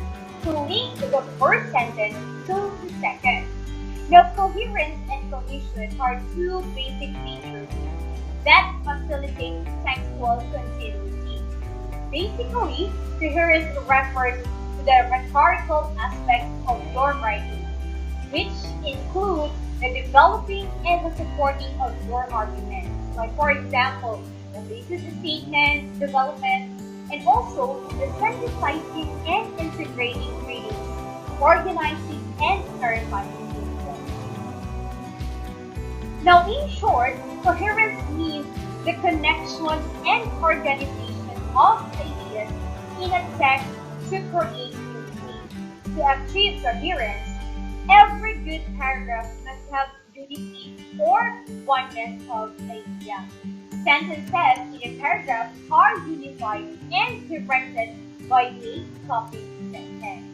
to link the first sentence to the second. Now, coherence and cohesion are 2 basic features that facilitate textual continuity. Basically, coherence refers to the rhetorical aspects of your writing. which include the developing and the supporting of your arguments. Like for example, the basis statement development, and also the synthesizing and integrating readings, organizing and clarifying statements. Now, in short, coherence means the connection and organization of ideas in a text to create unity. To achieve coherence, every good paragraph must have unity or oneness of idea. Sentences in a paragraph are unified and directed by a topic sentence.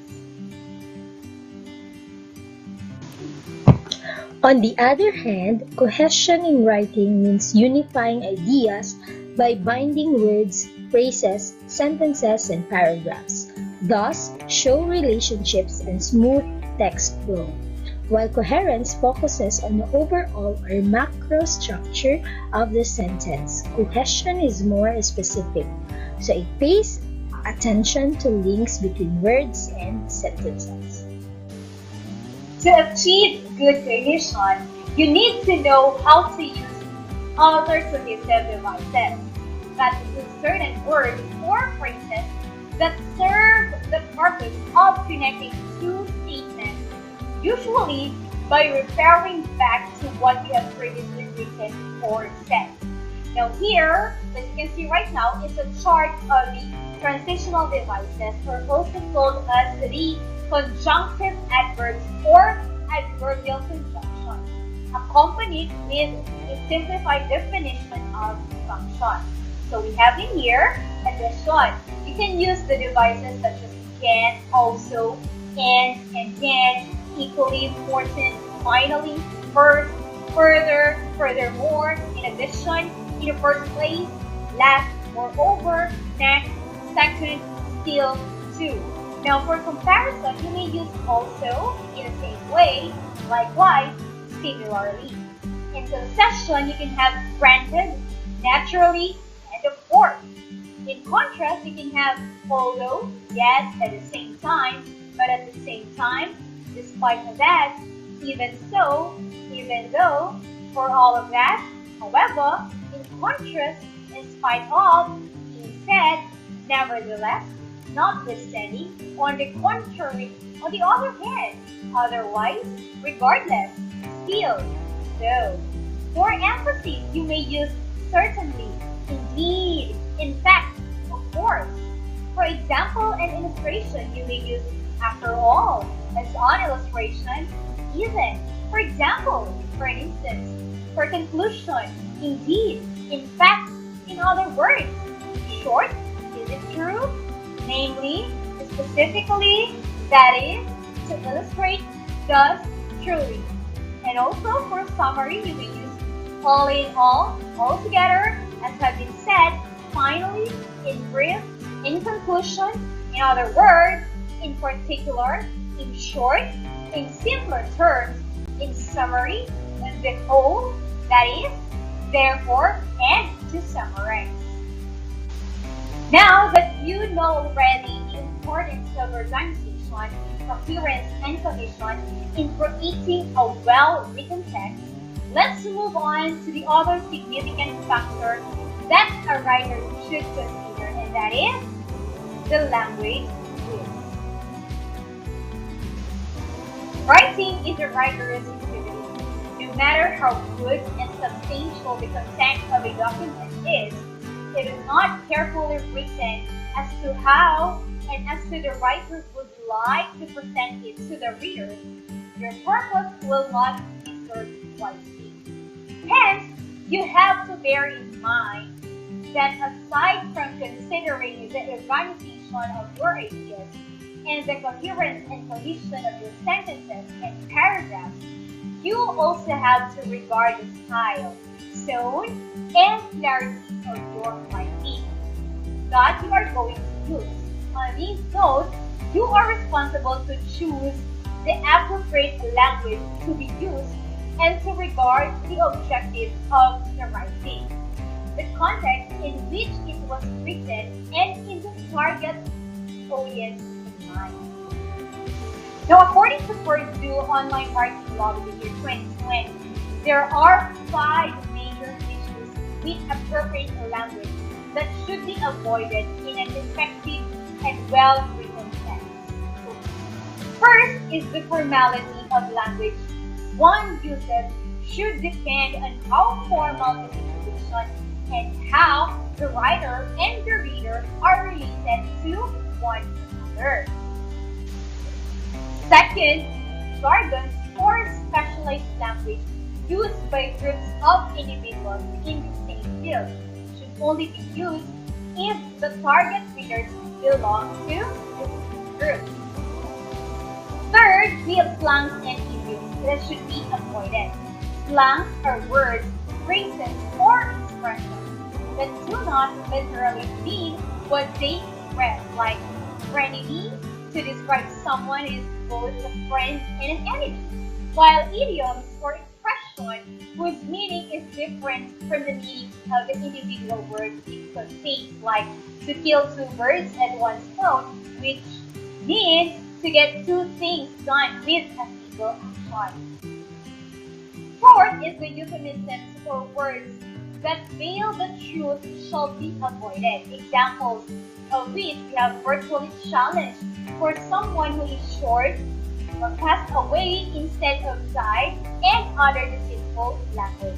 On the other hand, cohesion in writing means unifying ideas by binding words, phrases, sentences, and paragraphs, thus show relationships and smooth text flow. While coherence focuses on the overall or macro structure of the sentence, cohesion is more specific, so it pays attention to links between words and sentences. To achieve good cohesion, you need to know how to use other cohesive devices that include certain words or phrases that serve the purpose of connecting two statements, usually by referring back to what you have previously written or said. Now here, as you can see right now, is a chart of the transitional devices, or also called as the conjunctive adverbs or adverbial conjunction, accompanied with a simplified definition of function. So we have in here addition. You can use the devices such as can, also, and then, equally important, finally, first, further, furthermore, in addition, in the first place, last, moreover, next, second, still, to. Now for comparison, you may use also in the same way, likewise, similarly. In concession, you can have granted, naturally, and of course. In contrast, you can have although, yet, at the same time, but at the same time, despite of that, even so, even though, for all of that, however, in contrast, in spite of, instead, nevertheless, notwithstanding, on the contrary, on the other hand, otherwise, regardless, still, though. For emphasis, you may use certainly, indeed, in fact, of course. For example, an illustration, you may use after all, as an illustration, even. For example, for instance, for conclusion, indeed, in fact, in other words. Short, is it true? Namely, specifically, that is, to illustrate, thus, truly. And also for summary, you may use all in all, altogether, as has been said, finally, in brief, in conclusion, in other words, in particular, in short, in simpler terms, in summary, and the whole, that is, therefore, and to summarize. Now that you know already the importance of organization, coherence, and cohesion in creating a well-written text, let's move on to the other significant factor that a writer should consider, and that is the language use. Writing is a rigorous activity. No matter how good and substantial the content of a document is, it is not carefully written as to how and as to the writer would like to present it to the reader, your purpose will not be served wisely. Hence, you have to bear in mind that aside from considering the organization of your ideas and the coherence and cohesion of your sentences and paragraphs, you also have to regard the style, tone, and clarity of your writing that you are going to use. On these notes, you are responsible to choose the appropriate language to be used and to regard the objective of the writing, the context in which it was written, and in the target audience in mind. Now, according to Purdue Online Marketing Law of the year 2020, there are 5 major issues with appropriate language that should be avoided in an effective and well-written sense. First is the formality of language one uses should depend on how formal the situation and how the writer and the reader are related to one another. Second, jargons or specialized language used by groups of individuals in the same field should only be used if the target readers belong to the same group. Third, we have slangs and idioms that should be avoided. Slangs are words, phrases, or expressions that do not literally mean what they express, like frenemy to describe someone is both a friend and an enemy, while idioms or expression whose meaning is different from the meaning of the individual words it contains, like to kill 2 birds at one stone, which means to get 2 things done with a single action. Fourth is the euphemisms or words that veil the truth shall be avoided. Examples of which we have virtually challenged for someone who is short or passed away instead of died, and other deceitful language.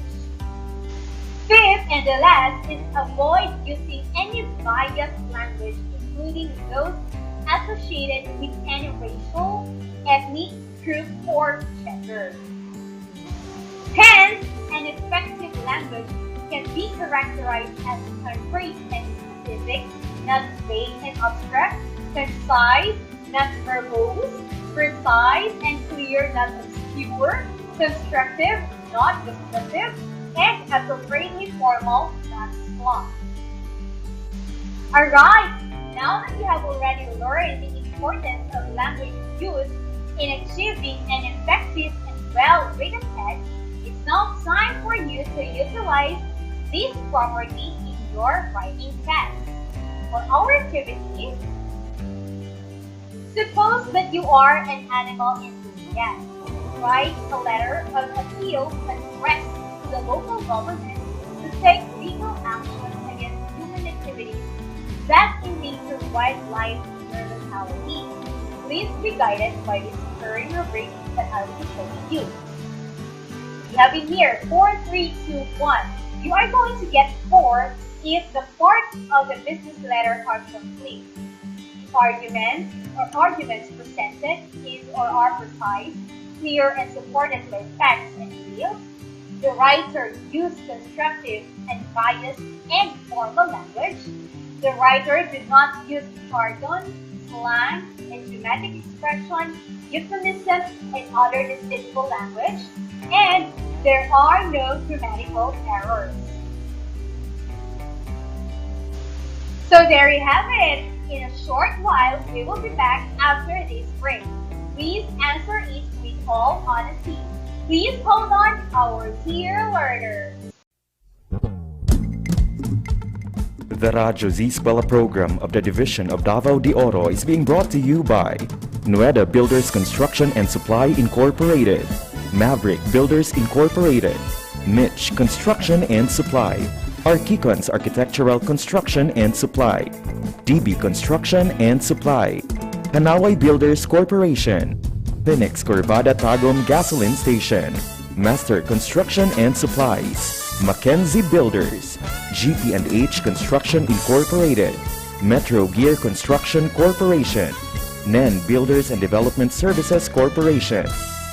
Fifth and the last is avoid using any biased language, including those associated with any racial, ethnic group, or gender. Hence, an effective language can be characterized as concrete and specific, not vague and abstract, concise, not verbose, precise and clear, not obscure, constructive, not destructive, and appropriately formal, not sloth. Alright, now that you have already learned the importance of language use in achieving an effective and well-written text, it's now time for you to utilize these properties in your writing text. For our activity, suppose that you are an animal enthusiast. Write a letter of appeal addressed to the local government to take legal action against human activities that endanger wildlife in their locality. Please be guided by this recurring rubric that I will be showing you. We have in here 4, 3, 2, 1. You are going to get 4 if the parts of the business letter are complete. Arguments or arguments presented is or are precise, clear, and supported by facts and real. The writer used constructive and biased and formal language. The writer did not use jargon, slang, idiomatic expression, euphemisms, and other deceitful language. And there are no grammatical errors. So there you have it. In a short while, we will be back after this break. Please answer it with all honesty. Please hold on, our dear learners. The Radyo Z-Eskwela program of the Division of Davao de Oro is being brought to you by Nueda Builders Construction and Supply Incorporated, Maverick Builders Incorporated, Mitch Construction and Supply, Archicons Architectural Construction and Supply, DB Construction and Supply, Hanaway Builders Corporation, Phoenix Corvada Tagum Gasoline Station, Master Construction and Supplies, Mackenzie Builders, GP&H Construction Incorporated, Metro Gear Construction Corporation, NEN Builders and Development Services Corporation,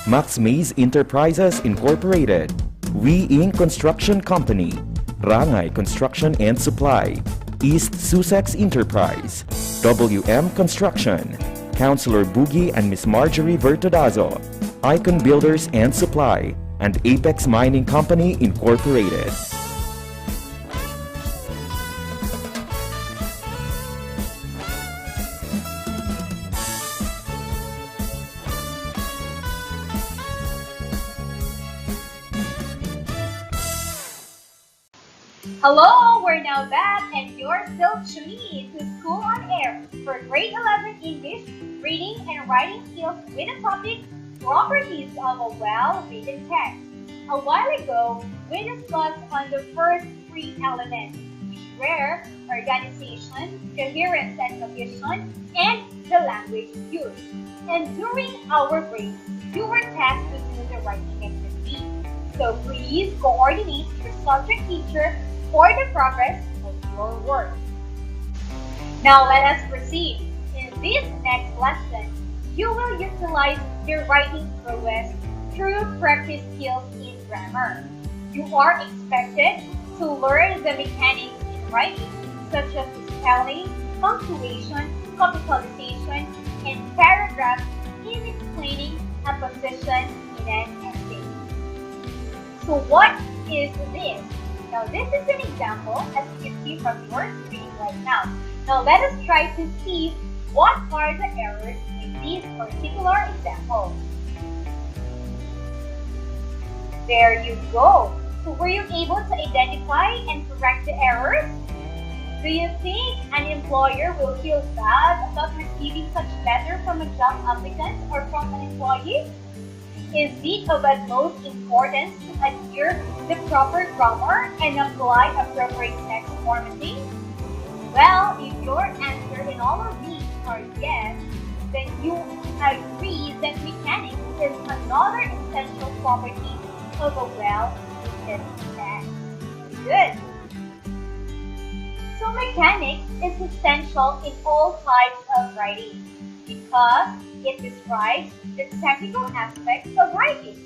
Max Mays Enterprises Incorporated, We Inc. Construction Company, Rangay Construction and Supply, East Sussex Enterprise, WM Construction, Councilor Boogie and Miss Marjorie Vertodazo, Icon Builders and Supply, and Apex Mining Company Incorporated. Hello, we're now back and you're still tuned to School on Air for Grade 11 English, Reading and and writing skills with the topic Properties of a Well-Written Text. A while ago, we discussed on the first three elements, which were organization, coherence and cohesion, and the language used. And during our break, you were tasked to do the writing activity. So please coordinate your subject teacher for the progress of your work. Now let us proceed. In this next lesson, you will utilize your writing prowess through practice skills in grammar. You are expected to learn the mechanics in writing, such as spelling, punctuation, capitalization, and paragraphs in explaining a position in an essay. So what is this? Now this is an example, as you can see from your screen right now. Now let us try to see what are the errors in this particular example. There you go. So were you able to identify and correct the errors? Do you think an employer will feel bad about receiving such letter from a job applicant or from an employee? Is it of utmost importance to adhere the proper grammar and apply appropriate text formatting? Well, if your answer in all of these are yes, then you agree that mechanics is another essential property of a well-written text. Good. So mechanics is essential in all types of writing because it describes the technical aspects of writing.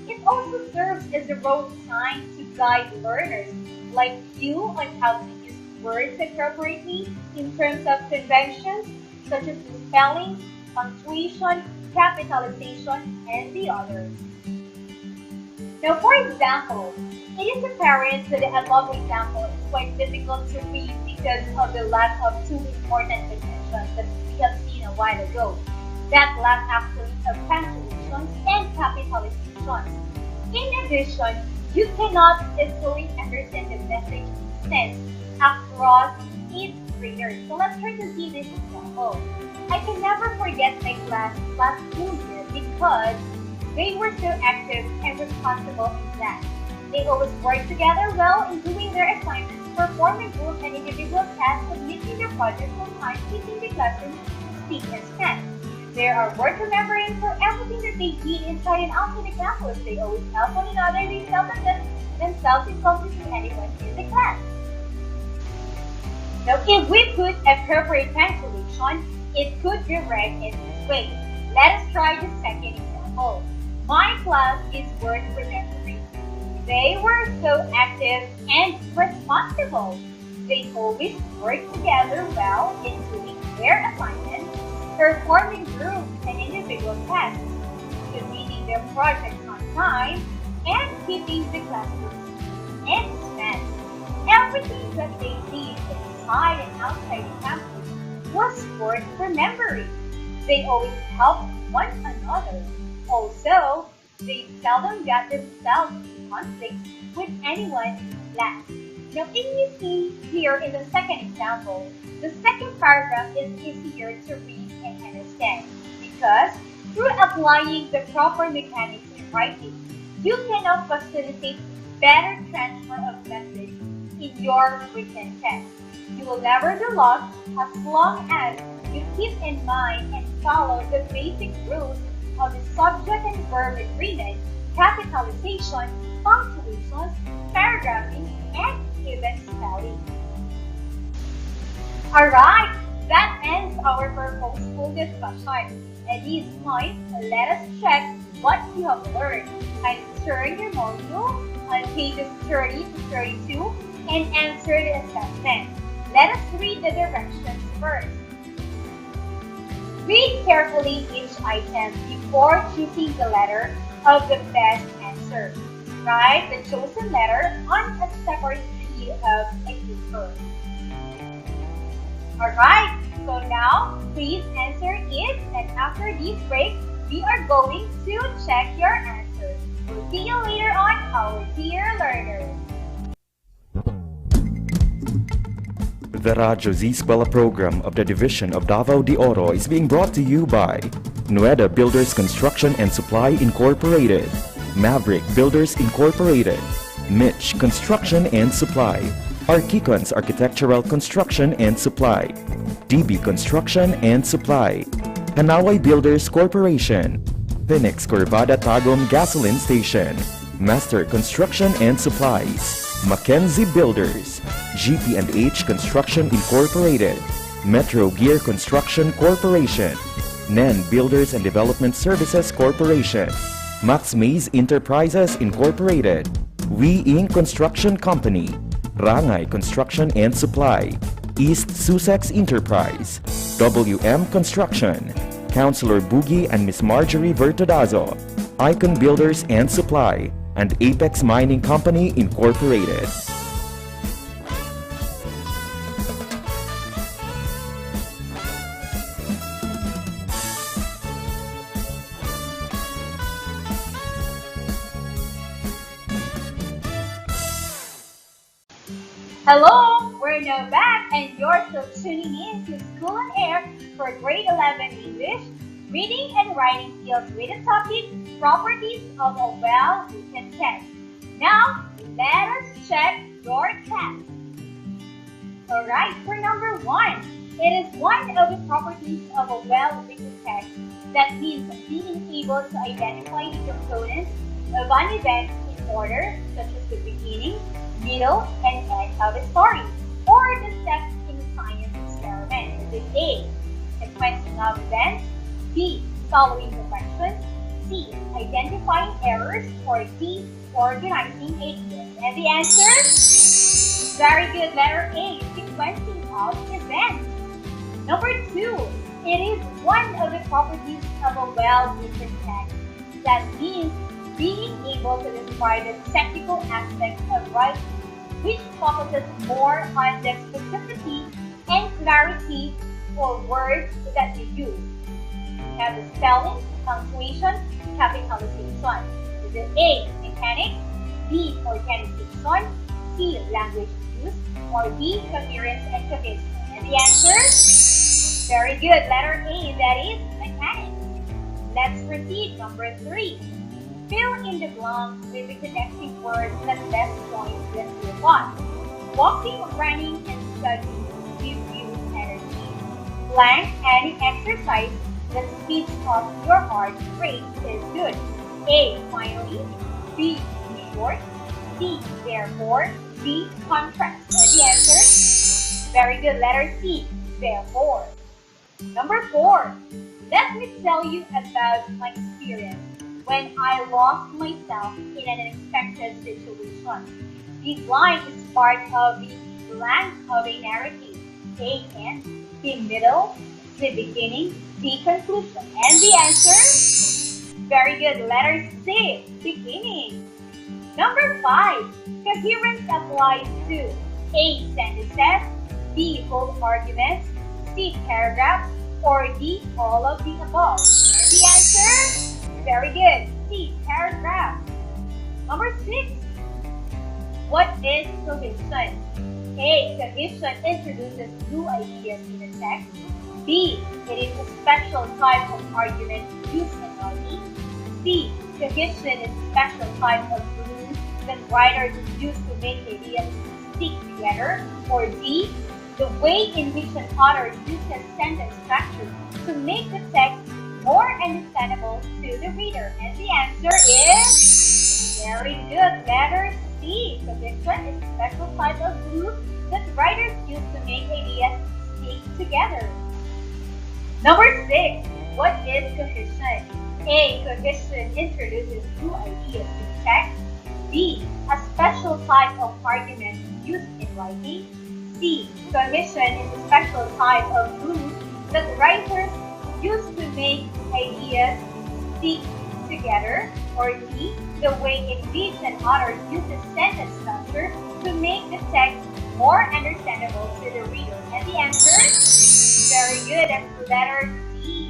It also serves as a road sign to guide learners like you on how to use words appropriately in terms of conventions such as spelling, punctuation, capitalization, and the others. Now, for example, it is apparent that the above example is quite difficult to read because of the lack of two important conventions that we have seen a while ago. That lack actually of punctuations and capitalizations. In addition, you cannot easily understand the message sent across each reader. So let's try to see this example. I can never forget my class last school year because they were so active and responsible in class. They always worked together well in doing their assignments, performing group and individual tasks, submitting their projects on time, keeping the classroom speak and stand. They are worth remembering for everything that they did inside and outside the campus. They always help one another. They seldom get themselves involved with anyone in the class. Now, if we put appropriate punctuation, it could be read in this way. Let us try the second example. My class is worth remembering. They were so active and responsible. They always worked together well in doing their assignments, performing group and individual tasks, submitting their projects on time, and keeping the classroom and stand. Everything that they did inside and outside the campus was worth remembering. They always helped one another. Also, they seldom got themselves in conflicts with anyone in class. Now, if you see here in the second example, the second paragraph is easier to read and understand because through applying the proper mechanics in writing, you can now facilitate better transfer of message in your written text. You will never be lost as long as you keep in mind and follow the basic rules of the subject and verb agreement, capitalization, punctuations, paragraphing, and even spelling. Alright, that ends our purposeful discussion. At this point, let us check what you have learned. Turn your module on pages 30 to 32 and answer the assessment. Let us read the directions first. Read carefully each item before choosing the letter of the best answer. Write the chosen letter on a separate sheet of a paper. Alright, so now please answer it, and after this break, we are going to check your answers. We'll see you later on, our dear learners. The Radyo Z-Eskwela program of the Division of Davao de Oro is being brought to you by Nueda Builders Construction and Supply Incorporated, Maverick Builders Incorporated, Mitch Construction and Supply, Archicons Architectural Construction and Supply, DB Construction and Supply, Hanaway Builders Corporation, Phoenix Corvada Tagum Gasoline Station, Master Construction and Supplies, Mackenzie Builders, GP&H Construction Incorporated, Metro Gear Construction Corporation, NEN Builders and Development Services Corporation, Max Mays Enterprises Incorporated, We Inc. Construction Company, Rangay Construction and Supply, East Sussex Enterprise, WM Construction, Councilor Boogie and Miss Marjorie Vertodazo, Icon Builders and Supply, and Apex Mining Company Incorporated. Hello, we're now back and you're still tuning in to School on Air for Grade 11 English, Reading and Writing Skills with the topic, Properties of a Well-Written Text. Now, let us check your text. Alright, for number 1, it is one of the properties of a well-written text that means being able to identify the components of an event in order, such as the beginning, middle, and end of a story, or the steps in a science experiment. Is it A, sequencing of events, B, following directions, C, identifying errors, or D, organizing ideas? And the answer? Very good, letter A, sequencing of events. Number 2, it is one of the properties of a well-written text that means being able to describe the technical aspects of writing, which focuses more on the specificity and clarity for words that you use. We have the spelling, punctuation, capitalization. Is it A, mechanics, B, organization, C, language use, or D, coherence and cohesion? And the answer? Very good, letter A, that is mechanics. Let's proceed, number 3. Fill in the blank with the connecting words that best join with your thought. Walking, running, and studying give you energy. Blank any exercise that speeds up your heart rate is good. A, finally, B, short, C, therefore, D, contrast. And the answer? Very good, letter C, therefore. Number 4, let me tell you about my experience when I lost myself in an unexpected situation. This line is part of the blank of a narrative. A, end, B, middle, C, beginning, D, conclusion. And the answer? Very good, letter C, beginning. Number 5, coherence applies to A, sentences, B, whole arguments, C, paragraphs, or D, all of the above. And the answer? Very good. C, paragraph. Number 6. What is cohesion? A, cohesion introduces new ideas in the text. B, it is a special type of argument used in writing. C, cohesion is a special type of glue that writers use to make ideas stick together. Or D, the way in which an author uses sentence structure to make the text more understandable to the reader. And the answer is very good, letter C. Cohesion is a special type of glue that writers use to make ideas stick together. Number 6, what is cohesion? A, cohesion introduces new ideas to the text. B, a special type of argument used in writing. C, cohesion is a special type of glue that writers use to make ideas stick together. Or D, the way in which an author uses sentence structure to make the text more understandable to the reader. And the answer? Very good, that's letter D.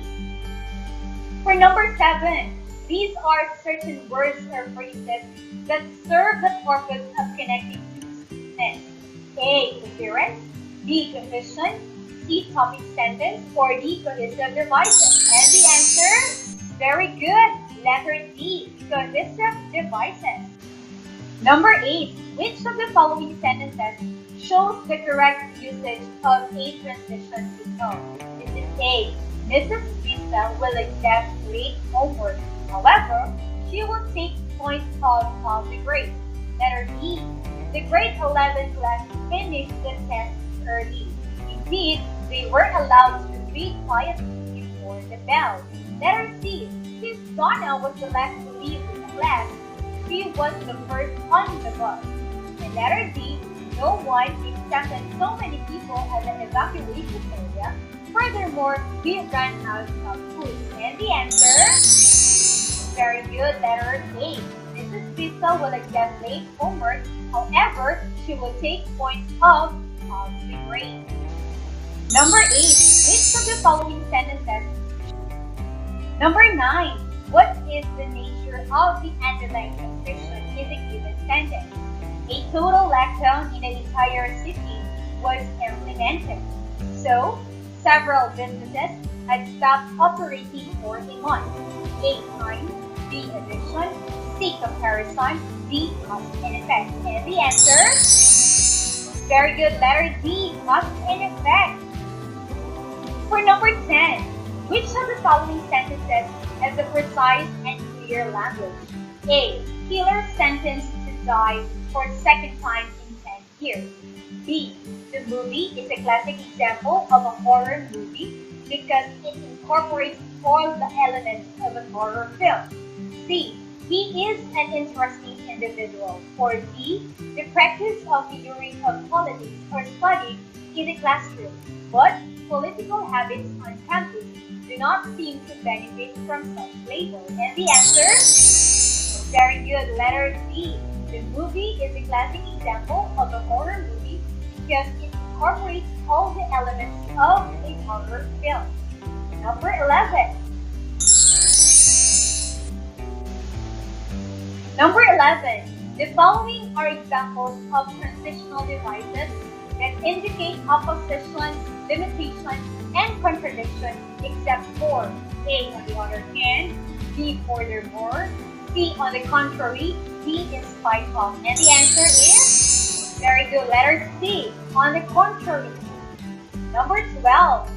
For number 7, these are certain words or phrases that serve the purpose of connecting two statements. A, coherence, B. Cohesion, C. Topic sentence, or D. Cohesive devices? And the answer, very good, letter D. Cohesive devices. Number 8. Which of the following sentences shows the correct usage of a transition signal? Is it A. Mrs. Vista will accept late homework. However, she will take points off of the grade. Letter B. The grade 11 class finished the test early. Indeed, they were allowed to read quietly before the bell. Letter C. Since Donna was the last to leave the class, she was the first on the bus. And letter D. No one accepted so many people at the evacuation area. Furthermore, we ran out of food. And the answer, very good, letter A. Mrs. Vista will accept late homework. However, she will take points off of the grade. Number 8. Which of the following sentences? Number 9. What is the nature of the underlying transition in the given sentence? A total lockdown in the entire city was implemented. So, several businesses had stopped operating for a month. A. Time, B. Addition, C. Comparison, D. Cause and effect. And the answer, very good, letter D. Cause and effect. For number 10, which of the following sentences has a precise and clear language? A. Killer sentenced to die for second time in 10 years. B. The movie is a classic example of a horror movie because it incorporates all the elements of a horror film. C. He is an interesting individual. Or D. The practice of figuring of politics or study in the classroom, but political habits on campus do not seem to benefit from such labor. And the answer, very good, letter D. The movie is a classic example of a horror movie because it incorporates all the elements of a horror film. Number 11. Number 11. The following are examples of transitional devices that indicate opposition, limitation, and contradiction except for A. On the other hand, B. Furthermore, C. On the contrary, D. In spite of. And the answer is, very good, letter C. On the contrary. Number 12.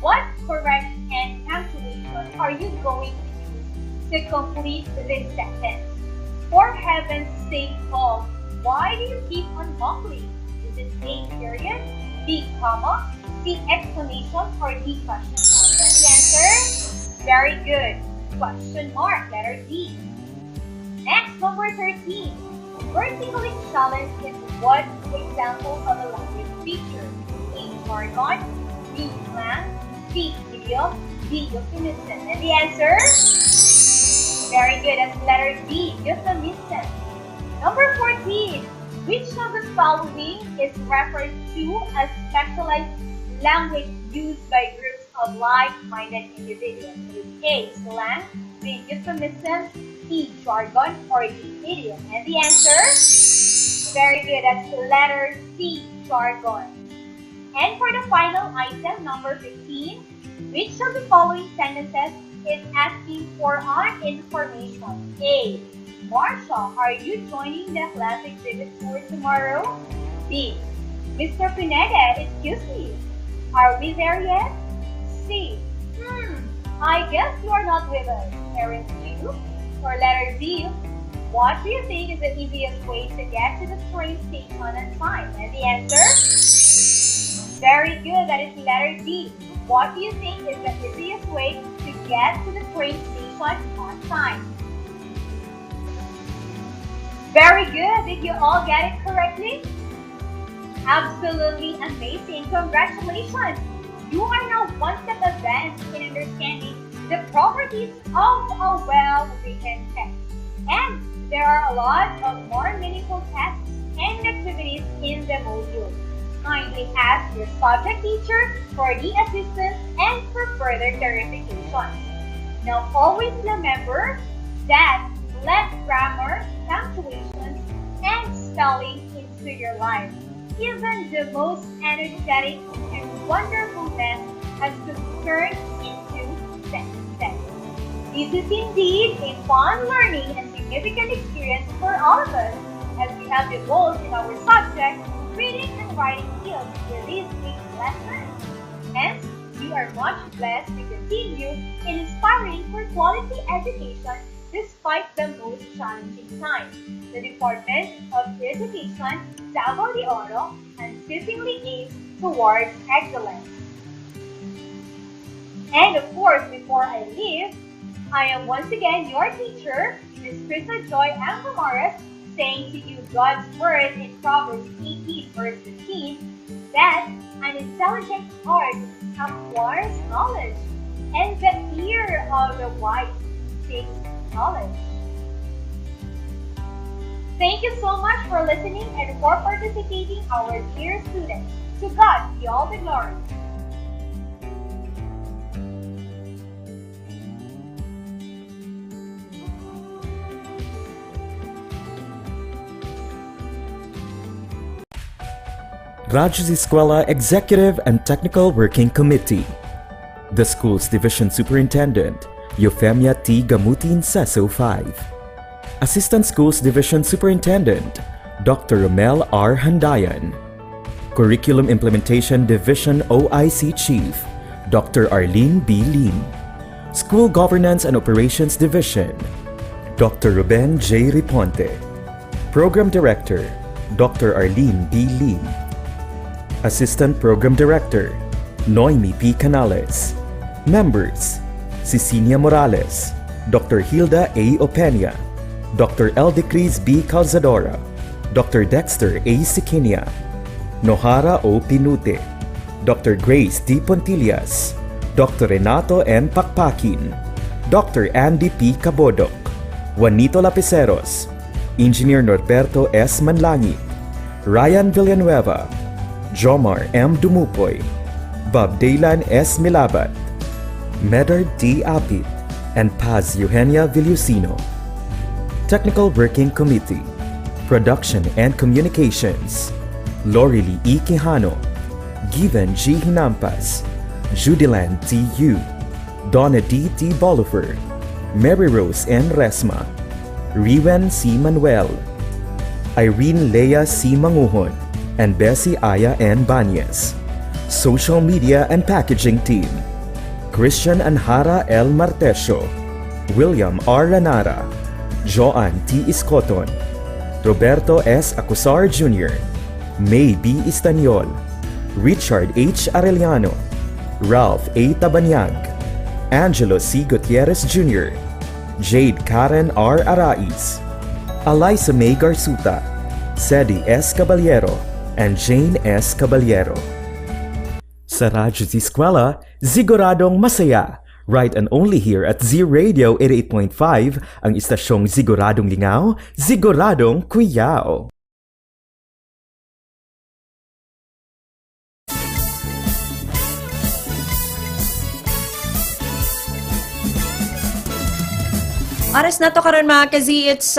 What correct and punctuation are you going to use to complete this sentence? For heaven's sake, Paul, why do you keep on mumbling? Is it A. period, B. comma, C. exclamation, or D. question mark? And the answer, very good, question mark, letter D. Next, number 13. Vertically challenged is what example of a language feature? A. jargon, B. slang, C. idiom, D. euphemism. And the answer, very good, that's letter D, euphemism. Number 14. Which of the following is referred to as specialized language used by groups of like-minded individuals? Is A. slang, B. euphemism, C. jargon, or D. idiom? And the answer, very good, that's letter C. jargon. And for the final item, number 15, which of the following sentences is asking for an information? A. Marsha, are you joining the class exhibit tour tomorrow? B. Mr. Pineda, excuse me, are we there yet? C. I guess you are not with us, aren't you? Or letter D. What do you think is the easiest way to get to the train station on time? And the answer? Very good, that is letter D. What do you think is the easiest way to get to the train station on time? Very good. Did you all get it correctly? Absolutely amazing. Congratulations. You are now one step advanced in understanding the properties of a well-written text. And there are a lot of more meaningful tasks and activities in the module. Kindly ask your subject teacher for the assistance and for further clarification. Now always remember that let grammar, punctuation, and spelling into your life. Even the most energetic and wonderful mess has to turn into success. This is indeed a fun learning and significant experience for all of us as we have evolved in our subject, reading and writing skills with these 8 lessons. Hence, we are much blessed to continue in inspiring for quality education despite the most challenging times. The Department of Education, Davao de Oro, unceasingly aims towards excellence. And of course, before I leave, I am once again your teacher, Ms. Krista Joy Ambramares, saying to you God's word in Proverbs 18 verse 15, that an intelligent heart acquires knowledge, and the ear of the wise takes knowledge. Thank you so much for listening and for participating, our dear students. To God be all the glory. Radyo Z-Eskwela Executive and Technical Working Committee. The school's Division Superintendent, Eufemia T. Gamutin Seso 5. Assistant Schools Division Superintendent, Dr. Romel R. Handayan. Curriculum Implementation Division OIC Chief, Dr. Arlene B. Lim. School Governance and Operations Division, Dr. Ruben J. Riponte. Program Director, Dr. Arlene B. Lim. Assistant Program Director, Noemi P. Canales. Members, Cecilia Morales, Dr. Hilda A. Opena, Dr. Eldecris B. Calzadora, Dr. Dexter A. Sikinia, Nohara O. Pinute, Dr. Grace D. Pontillas, Dr. Renato N. Pakpakin, Dr. Andy P. Cabodok, Juanito Lapiceros, Engineer Norberto S. Manlangi, Ryan Villanueva, Jomar M. Dumupoy, Bob Daylan S. Milabat, Medard D. Apit, and Paz Eugenia Villusino. Technical Working Committee, Production and Communications, Lorely E. Quijano, Given G. Hinampas, Judilan T. Yu, Donna D. T. Bolifer, Mary Rose N. Resma, Riwen C. Manuel, Irene Lea C. Manguhon, and Bessie Aya N. Banyes. Social Media and Packaging Team, Christian Anhara L. Martesio, William R. Lanara, Joan T. Iscoton, Roberto S. Acusar Jr., May B. Istaniol, Richard H. Arellano, Ralph A. Tabanyag, Angelo C. Gutierrez Jr., Jade Karen R. Arais, Eliza May Garsuta, Sedi S. Caballero, and Jane S. Caballero. Sa Radyo Z-Eskwela, siguradong masaya. Right and only here at Z Radio 88.5, ang istasyong siguradong lingaw, siguradong kuyaw. Oras na to karon mga kazi, it's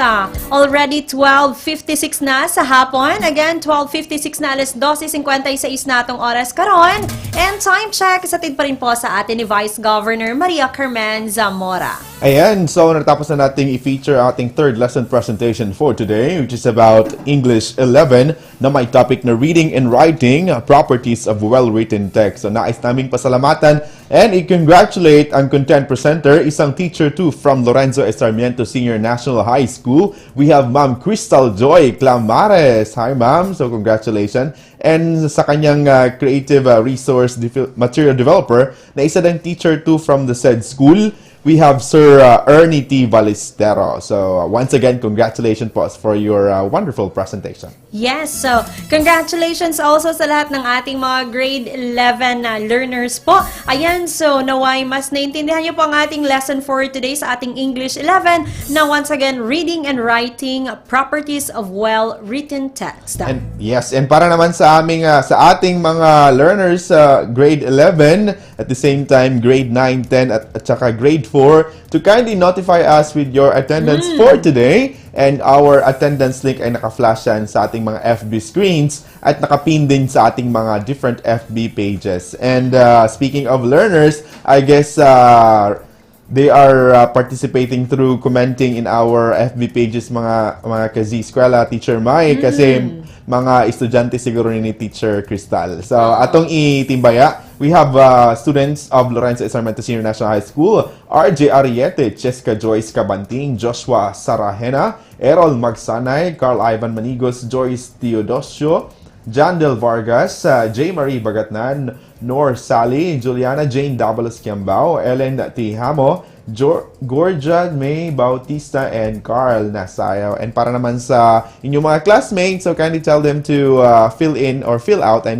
already 12:56 na sa hapon. Again, 12:56 na, alas 12:56 na itong oras karon. And time check, satid pa rin po sa atin ni Vice Governor Maria Carmen Zamora. Ayan, so natapos na nating i-feature ating third lesson presentation for today, which is about English 11 na may topic na reading and writing, properties of well-written text. So nais naming pasalamatan and i-congratulate ang content presenter, isang teacher too from Lorenzo Sarmiento Senior National High School. We have Ma'am Crystal Joy Clamares. Hi ma'am, so congratulations. And sa kanyang creative resource material developer na isa din teacher too from the said school, we have Sir Ernie T. Balestero. So once again, congratulations po for your wonderful presentation. Yes, so congratulations also sa lahat ng ating mga grade 11 learners po. Ayan, so naway mas naintindihan niyo po ang ating lesson for today sa ating English 11 na once again, reading and writing, properties of well-written text. And yes, and para naman sa aming sa ating mga learners grade 11, at the same time grade 9, 10 at saka grade 4, before to kindly notify us with your attendance for today. And our attendance link ay naka-flash yan sa ating mga FB screens at nakapin din sa ating mga different FB pages. And speaking of learners, I guess they are participating through commenting in our FB pages, mga ka-Z-Eskwela, Teacher Mai, kasi mga estudyante siguro ni Teacher Crystal. So, atong itimbaya, we have students of Lorenzo Sarmiento Senior National High School, RJ Ariete, Cheska Joyce Cabanting, Joshua Sarahena, Errol Magsanay, Carl Ivan Manigos, Joyce Teodosio, Jandel Vargas, J. Marie Bagatnan, Nor Sally, Juliana Jane Dabalos Kiambao, Ellen Tihamo, Gorgia May Bautista, and Carl Nasayaw. And para naman sa inyong mga classmates, so kindly tell them to fill out the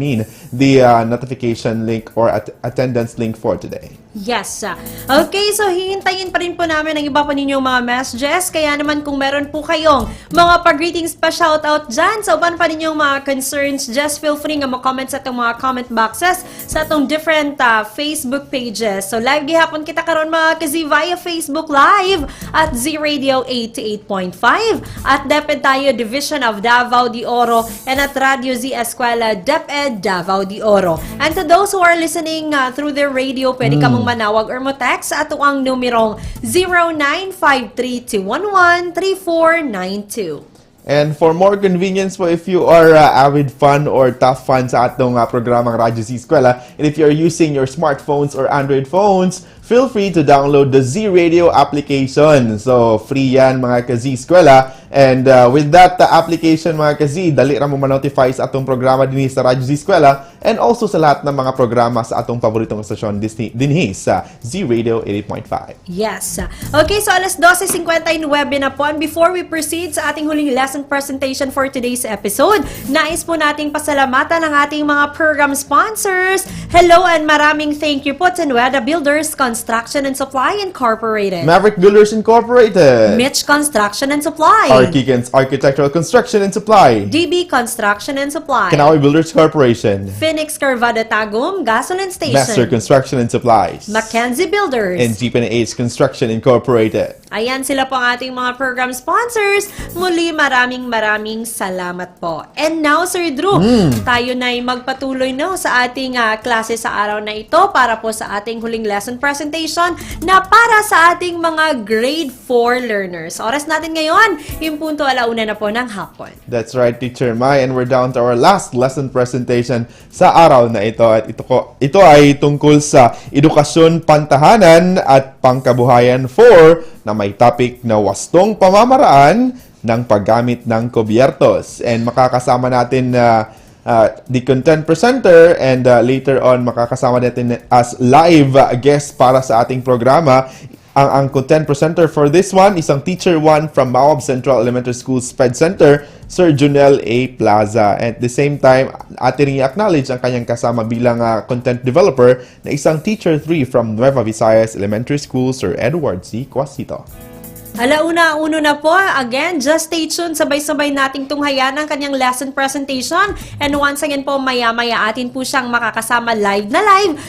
notification link or attendance link for today. Yes. Okay, so hihintayin pa rin po namin ang iba pa ninyong mga messages. Kaya naman kung meron po kayong mga pag-greetings pa shoutout dyan sa uban pa ninyong mga concerns, just feel free nga mag-comment sa itong mga comment boxes sa itong different Facebook pages. So live gihapon kita karon mga ka-Z via Facebook Live at Z Radio 88.5 at DepEd tayo Division of Davao de Oro and at Radyo Z-Eskwela DepEd Davao de Oro. And to those who are listening through their radio, pwede ka mong manawag or mo text sa ato ang numerong 0953-211-3492. And for more convenience po, if you are avid fan or tough fan sa atong programang Radyo Z-Eskwela, and if you're using your smartphones or Android phones, feel free to download the Z Radio application. So, free yan mga ka-Z-Eskwela. And with that application mga ka-Z, dali ra mo ma-notify sa atong programa din sa Radyo Z-Eskwela and also sa lahat ng mga programa sa atong paboritong stasyon din sa Z Radio 88.5. Yes. Okay, so alas 12:59 na po. And before we proceed sa ating huling lesson presentation for today's episode, nais po nating pasalamatan ang ating mga program sponsors. Hello and maraming thank you po to Nueda Builders Construction and Supply Incorporated, Maverick Builders Incorporated, Mitch Construction and Supply, Arkikens Architectural Construction and Supply, DB Construction and Supply, Kanawi Builders Corporation, Phoenix Carvada Tagum Gasoline Station, Master Construction and Supplies, Mackenzie Builders, and G&H Construction Incorporated. Ayan sila po ang ating mga program sponsors. Muli maraming salamat po. And now Sir Drew, tayo na'y magpatuloy sa ating klase sa araw na ito para po sa ating huling lesson presentation na para sa ating mga grade 4 learners. Oras natin ngayon, yung punto 1:00 na po ng hapon. That's right, Teacher Mai, and we're down to our last lesson presentation sa araw na ito. At ito ay tungkol sa edukasyon pantahanan at pangkabuhayan 4 na may topic na wastong pamamaraan ng paggamit ng kubyertos. And makakasama natin the content presenter and later on makakasama natin as live guest para sa ating programa. Ang content presenter for this one, isang Teacher 1 from Mawab Central Elementary School SPED Center, Sir Junel A. Plaza. At the same time, atin i-acknowledge ang kanyang kasama bilang content developer na isang Teacher 3 from Nueva Vizcayas Elementary School, Sir Edward C. Quasito. 1:01 na po. Again, just stay tuned. Sabay-sabay nating tunghayan ang kanyang lesson presentation. And once again po, maya-maya atin po siyang makakasama live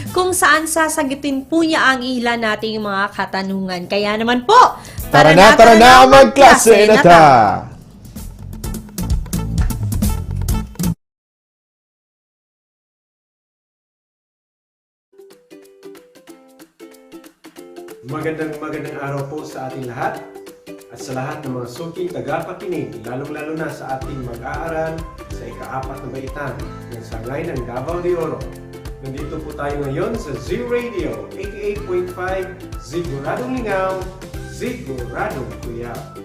kung saan sasagutin po niya ang ilan nating mga katanungan. Kaya naman po, tara na, magklase na ta! Magandang araw po sa ating lahat at sa lahat ng mga suking tagapakinig, lalong-lalo na sa ating mag-aaral sa ika-4 na baitan ng Sangay ng Davao de Oro. Nandito po tayo ngayon sa Z Radio 88.5, Siguradong Lingaw, Siguradong Kuyaw.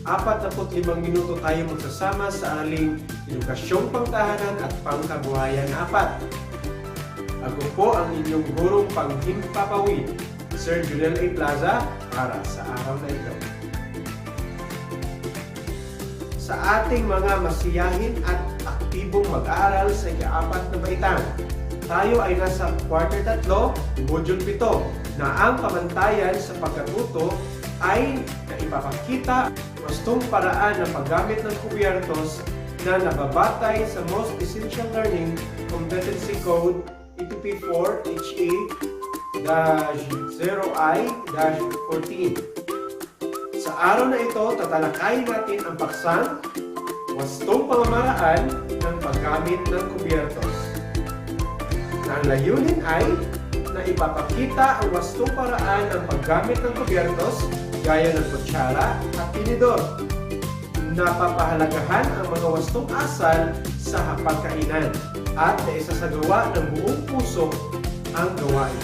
45 minuto tayo magsasama sa aling edukasyong pangtahanan at pangkabuhayan 4. Ako po ang inyong gurong panghimpapawid, Sir Junel A. Plaza, para sa araw na ito. Sa ating mga masiyahin at aktibong mag-aaral sa ika-4 na baitan, tayo ay nasa quarter 3, module 7, na ang pamantayan sa pagkatuto ay naipapakita wastong paraan ng paggamit ng kubyertos na nababatay sa Most Essential Learning Competency Code EPP4 HA 1-0I-14. Sa araw na ito, tatalakayin natin ang paksang wastong pamamaraan ng paggamit ng kubyertos. Na ang layunin ay na ipapakita ang wastong paraan ng paggamit ng kubyertos gaya ng kutsara at tinidor. Napapahalagahan ang mga wastong asal sa hapagkainan at naisasagawa ng buong puso ang gawain.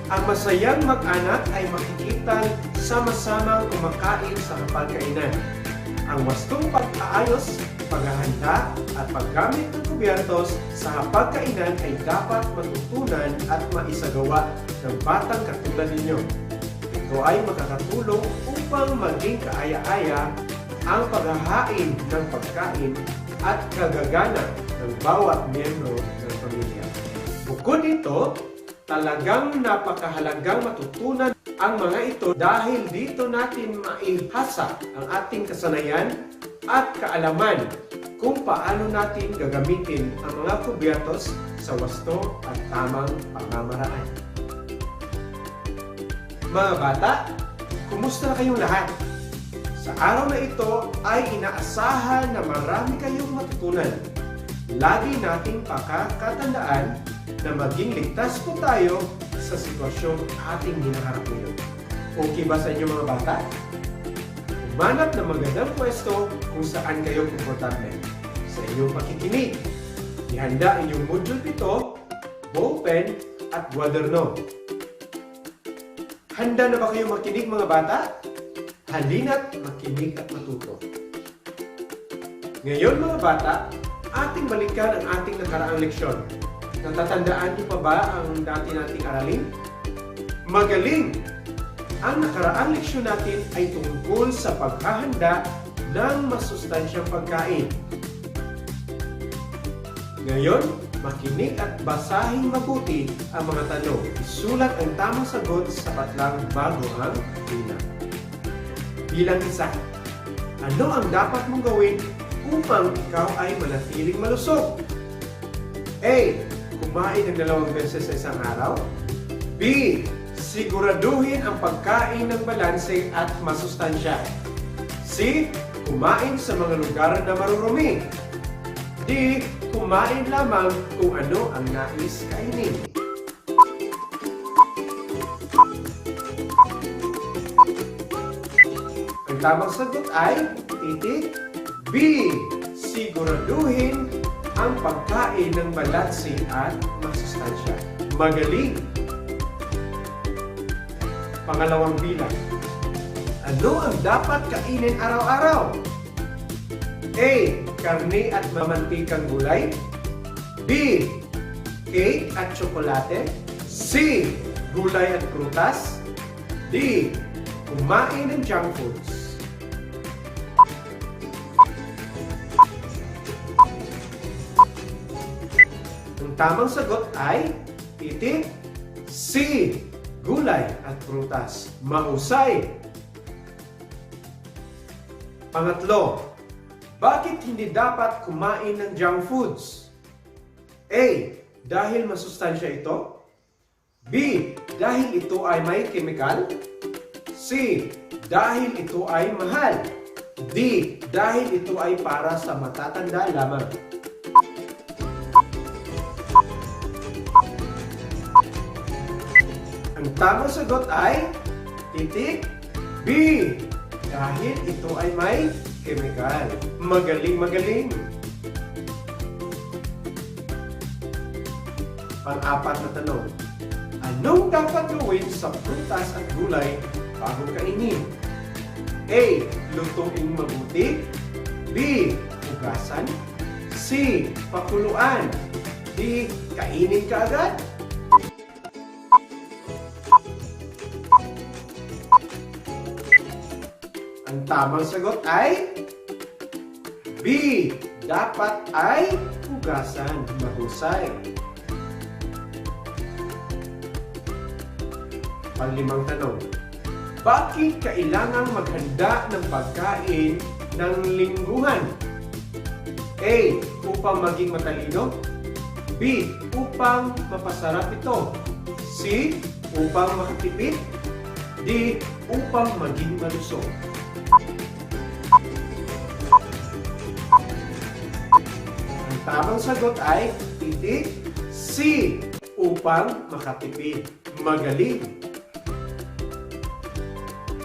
Ang masayang mag-anak ay makikitang sama-samang kumakain sa hapagkainan. Ang wastong pag-aayos, paghahanda at paggamit ng kubyertos sa hapagkainan ay dapat matutunan at maisagawa ng batang katulad ninyo. Ito ay makakatulong upang maging kaaya-aya ang paghahain ng pagkain at kagagana ng bawat miyembro ng pamilya. Bukod dito, talagang napakahalagang matutunan ang mga ito dahil dito natin maihasa ang ating kasanayan at kaalaman kung paano natin gagamitin ang mga kubyertos sa wasto at tamang pamamaraan. Mga bata, kumusta na kayong lahat? Sa araw na ito ay inaasahan na marami kayong matutunan. Lagi nating pakakatandaan na maging ligtas po tayo sa sitwasyong ating hinaharap ngayon. Okay ba sa inyo mga bata? Humanap ng magandang pwesto kung saan kayo komportable. Sa inyong pakikinig, ihanda inyong module 7, ballpen at kwaderno. Handa na ba kayo makinig mga bata? Halina't makinig at matuto. Ngayon mga bata, ating balikan ang ating nakaraang leksyon. Natatandaan niyo pa ba ang dati nating aralin? Magaling! Ang nakaraang leksyon natin ay tungkol sa paghahanda ng masustansyang pagkain. Ngayon, makinig at basahin mabuti ang mga tanong. Isulat ang tamang sagot sapat lang bago ang bilang. Bilang 1. Ano ang dapat mong gawin upang ikaw ay manatiling malusog? A. Kumain ng 2 beses sa isang araw. B. Siguraduhin ang pagkain ng balanse at masustansya. C. Kumain sa mga lugar na marurumi. D. Kumain lamang kung ano ang nais kainin. Ang tamang sagot ay titik B. Siguraduhin ang pagkain ng balanse at masustansya. Magaling! Pangalawang bilang. Ano ang dapat kainin araw-araw? A. Karne at mamantikang gulay. B. Cake at tsokolate. C. Gulay at prutas. D. Kumain ng junk foods. Ang tamang sagot ay titik C. Gulay at prutas. Mahusay! Pangatlo, bakit hindi dapat kumain ng junk foods? A. Dahil masustansya ito. B. Dahil ito ay may chemical. C. Dahil ito ay mahal. D. Dahil ito ay para sa matatanda lamang. Ang tamang sagot ay titik B. Dahil ito ay may chemical. Magaling! Pang-apat na tanong. Anong dapat gawin sa prutas at gulay bago kainin? A. Lutuin mabuti. B. Hugasan. C. Pakuluan. D. Kainin kaagad. Ang tamang sagot ay B. Dapat ay hugasan. Mahusay. Panglimang tanong. Bakit kailangang maghanda ng pagkain ng lingguhan? A. Upang maging matalino. B. Upang mapasarap ito. C. Upang makatipid. D. Upang maging malusog. Ang tamang sagot ay titik C. Upang makatipid. Magaling.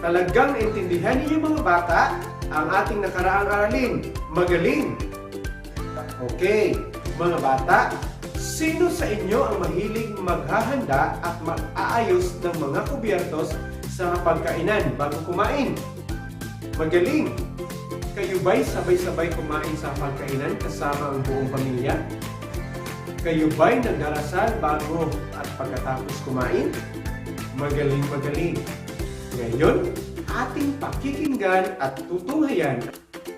Talagang naintindihan niyo mga bata ang ating nakaraang aralin. Magaling. Okay, mga bata, sino sa inyo ang mahilig maghahanda at mag-aayos ng mga kubyertos sa pagkainan bago kumain? Magaling! Kayo ba'y sabay-sabay kumain sa pagkainan kasama ang buong pamilya? Kayo ba'y nagdarasal bago at pagkatapos kumain? Magaling-magaling! Ngayon, ating pakikinggan at tutunghayan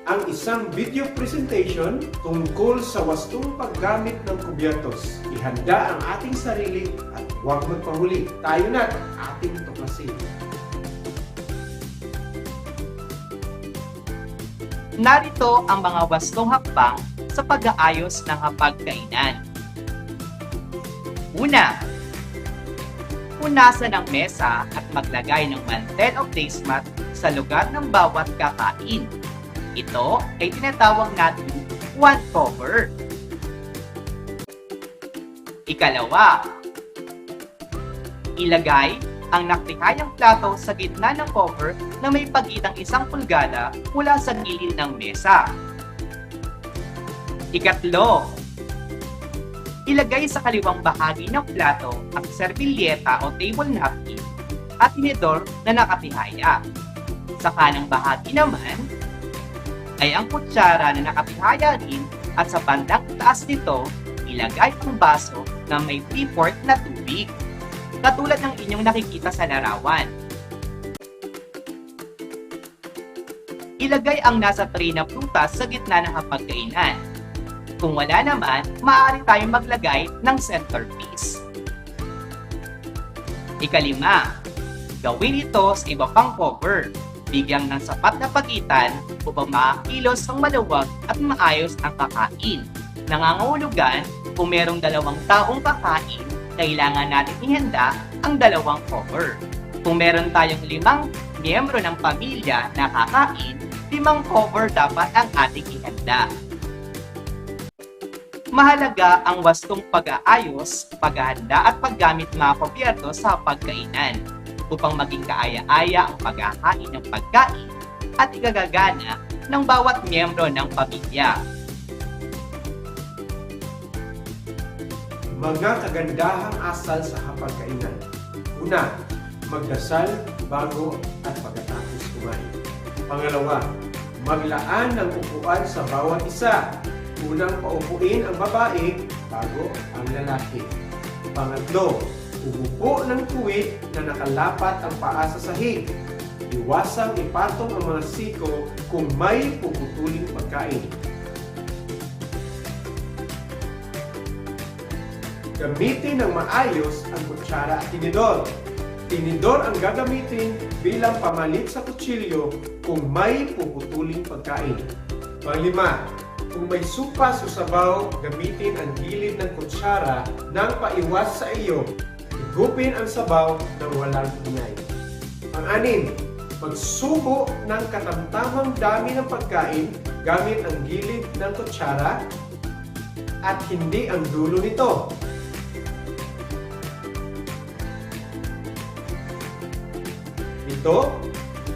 ang isang video presentation tungkol sa wastong paggamit ng kubyertos. Ihanda ang ating sarili at huwag magpahuli. Tayo na't ating tuklasin. Narito ang mga wastong hakbang sa pag-aayos ng hapagkainan. Una, punasan ang mesa at maglagay ng mantel o placemat sa lugar ng bawat kakain. Ito ay tinatawag natin one cover. Ikalawa, ilagay ang naktihayang plato sa gitna ng cover na may pagitang 1 pulgada mula sa gilid ng mesa. Ikatlo, ilagay sa kaliwang bahagi ng plato ang serbilyeta o table napkin at tinidor na nakatihaya. Sa kanang bahagi naman ay ang kutsara na nakatihaya rin at sa bandang taas nito, ilagay ang baso na may pre-poured na tubig, katulad ng inyong nakikita sa larawan. Ilagay ang nasa tray na prutas sa gitna ng hapagkainan. Kung wala naman, maaari tayong maglagay ng centerpiece. Ikalima, gawin ito sa iba pang cover. Bigyan ng sapat na pagitan upang makakilos ang maluwag at maayos ang kakain. Nangangahulugan, kung merong 2 taong kakain, kailangan natin ihanda ang 2 cover. Kung meron tayong 5 miyembro ng pamilya na kakain, 5 cover dapat ang ating ihanda. Mahalaga ang wastong pag-aayos, paghahanda at paggamit mga kubyertos sa pagkainan upang maging kaaya-aya ang paghahain ng pagkain at ikagagana ng bawat miyembro ng pamilya. Mga kagandahang asal sa hapagkainan. Una, magdasal bago at pagkatapos kumain. Pangalawa, maglaan ng upuan sa bawat isa. Unang paupuin ang babae bago ang lalaki. Pangatlo, umupo ng tuwid na nakalapat ang paa sa sahig. Iwasang ipatong ang mga siko kung may puputuling pagkain. Gamitin ng maayos ang kutsara at tinidor. Tinidor ang gagamitin bilang pamalit sa kutsilyo kung may puputuling pagkain. Panglima, kung may supas o sabaw, gamitin ang gilid ng kutsara nang paiwas sa iyo. Higupin ang sabaw ng walang ingay. Pang-anim, magsubo ng katamtamang dami ng pagkain gamit ang gilid ng kutsara at hindi ang dulo nito. Ito,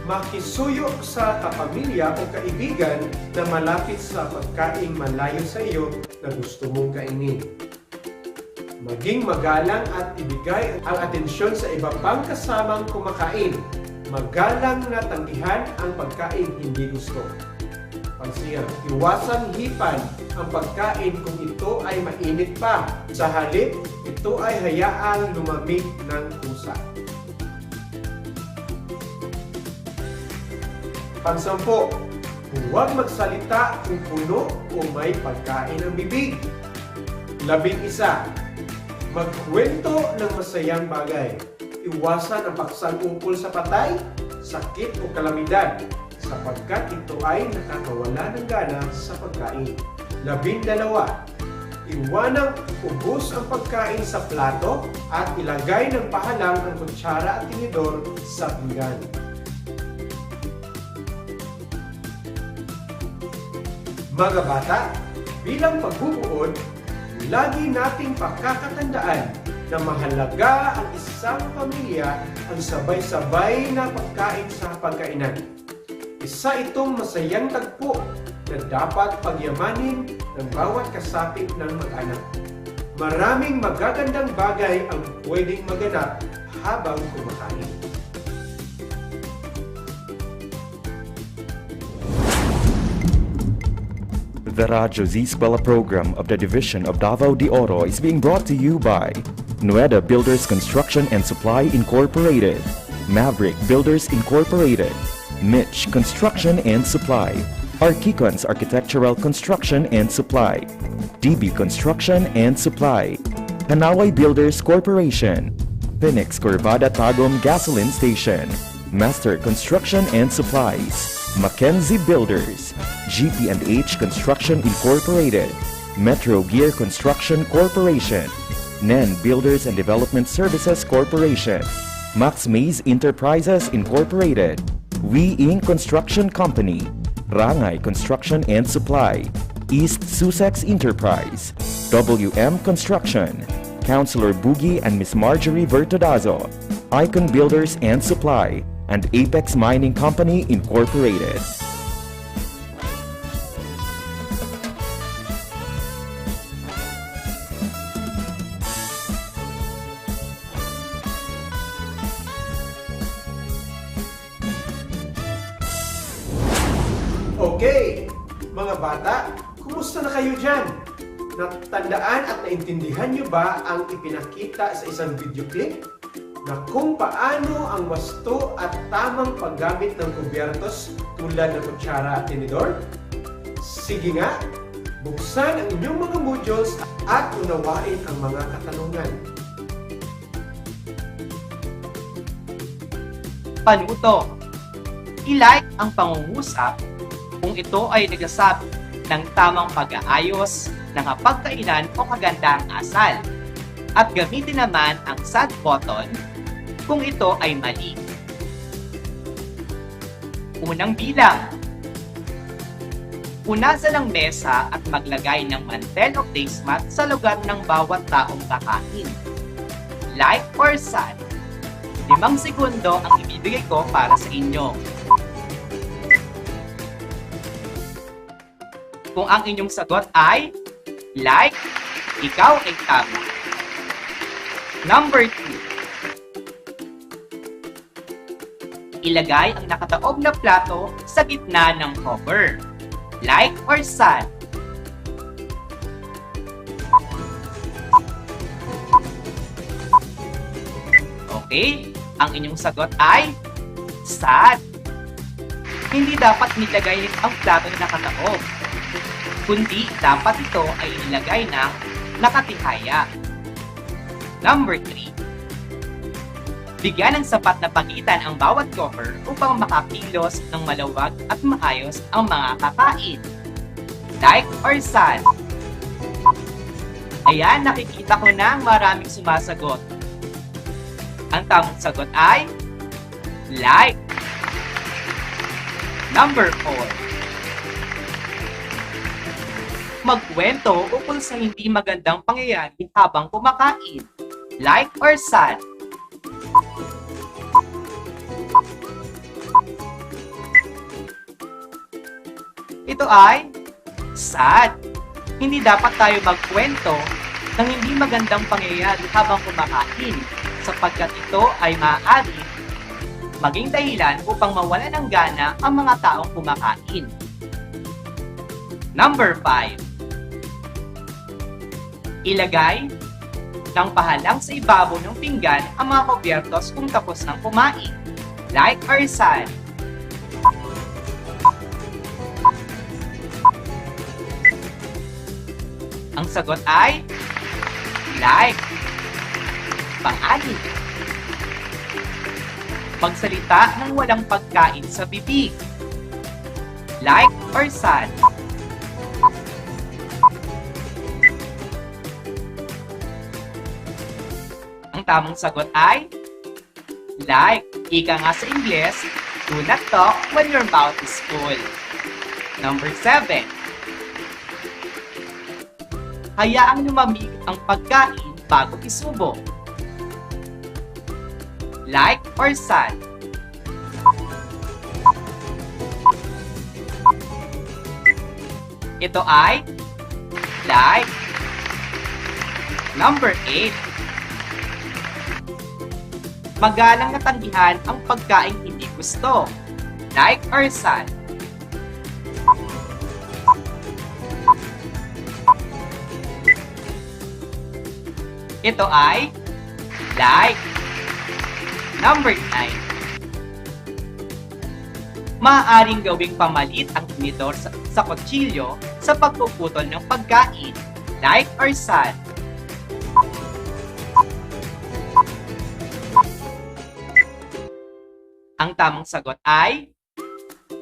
makisuyo sa kapamilya o kaibigan na malapit sa pagkain malayo sa iyo na gusto mong kainin. Maging magalang at ibigay ang atensyon sa iba pang kasamang kumakain. Magalang na tanggihan ang pagkain hindi gusto. Pansiyang, iwasang hipan ang pagkain kung ito ay mainit pa. Sa halip, ito ay hayaang lumamig ng kusa. Pangsampo, huwag magsalita kung puno o may pagkain ang bibig. 11, magkwento ng masayang bagay. Iwasan ang paksang ukol sa patay, sakit o kalamidad, sapagkat ito ay nakakawala ng gana sa pagkain. 12, Iwanang ubos ang pagkain sa plato at ilagay ng pahalang ang kutsara at tinidor sa pinggan. Mga bata, bilang pagbubuod, lagi nating pagkakatandaan na mahalaga ang isang pamilya ang sabay-sabay na pagkain sa pagkainan. Isa itong masayang tagpo na dapat pagyamanin ng bawat kasapit ng mag-anak. Maraming magagandang bagay ang pwedeng maganap habang kumakain. The Radyo Z-Eskwela program of the Division of Davao de Oro is being brought to you by Nueda Builders Construction and Supply Incorporated, Maverick Builders Incorporated, Mitch Construction and Supply, Archicons Architectural Construction and Supply, DB Construction and Supply, Hanaway Builders Corporation, Phoenix Corvada Tagum Gasoline Station, Master Construction and Supplies, Mackenzie Builders, GP&H Construction Incorporated, Metro Gear Construction Corporation, NEN Builders and Development Services Corporation, Max Mays Enterprises Incorporated, We Inc. Construction Company, Rangay Construction and Supply, East Sussex Enterprise, WM Construction, Councilor Boogie and Miss Marjorie Vertodazo, Icon Builders and Supply, and Apex Mining Company Incorporated. Okay, mga bata, kumusta na kayo dyan? Natandaan at naintindihan nyo ba ang ipinakita sa isang video clip? Na kung paano ang wasto at tamang paggamit ng kubyertos tulad ng kutsara at tinidor? Sige nga, buksan ang inyong mga modules at unawain ang mga katanungan. Panuto. I-like ang pangungusap kung ito ay nagsasabi ng tamang pag-aayos ng pagkainan o kagandang asal. At gamitin naman ang sad button kung ito ay mali. Unang bilang. Punasan ang mesa at maglagay ng mantel o placemat sa lugar ng bawat taong kakain. Like or sad? 5 segundo ang ibibigay ko para sa inyo. Kung ang inyong sagot ay like, ikaw ay tama. Number 2. Ilagay ang nakataob na plato sa gitna ng cover. Like or sad? Okay, ang inyong sagot ay sad. Hindi dapat nilagay ang plato na nakataob, kundi dapat ito ay ilagay ng nakatihaya. Number 3. Bigyan ng sapat na pagitan ang bawat cover upang makakilos ng malawag at maayos ang mga kakain. Like or sad? Ayan, nakikita ko na maraming sumasagot. Ang tamang sagot ay like. Number 4. Magkwento ukol sa hindi magandang pangyayari habang kumakain. Like or sad? Ito ay sad. Hindi dapat tayo magkwento ng hindi magandang pangyayari habang kumakain sapagkat ito ay maaari maging dahilan upang mawalan ng gana ang mga taong kumakain. Number 5. Ilagay ng pahalang sa ibabaw ng pinggan ang mga kubyertos kung tapos ng kumain. Like or sad? Ang sagot ay like. Pang-anim. Magsalita ng walang pagkain sa bibig. Like or sad? Ang tamang sagot ay like. Ika nga sa Ingles, do not talk when your mouth is full. Number 7. Hayaang lumamig ang pagkain bago isubo. Like or sad? Ito ay like. Number 8. Magalang na tanggihan ang pagkain hindi gusto. Like or sad? Ito ay like. Number 9. Maaaring gawing pamalit ang tinidor sa kutsilyo sa pagpuputol ng pagkain. Like or sad? Ang tamang sagot ay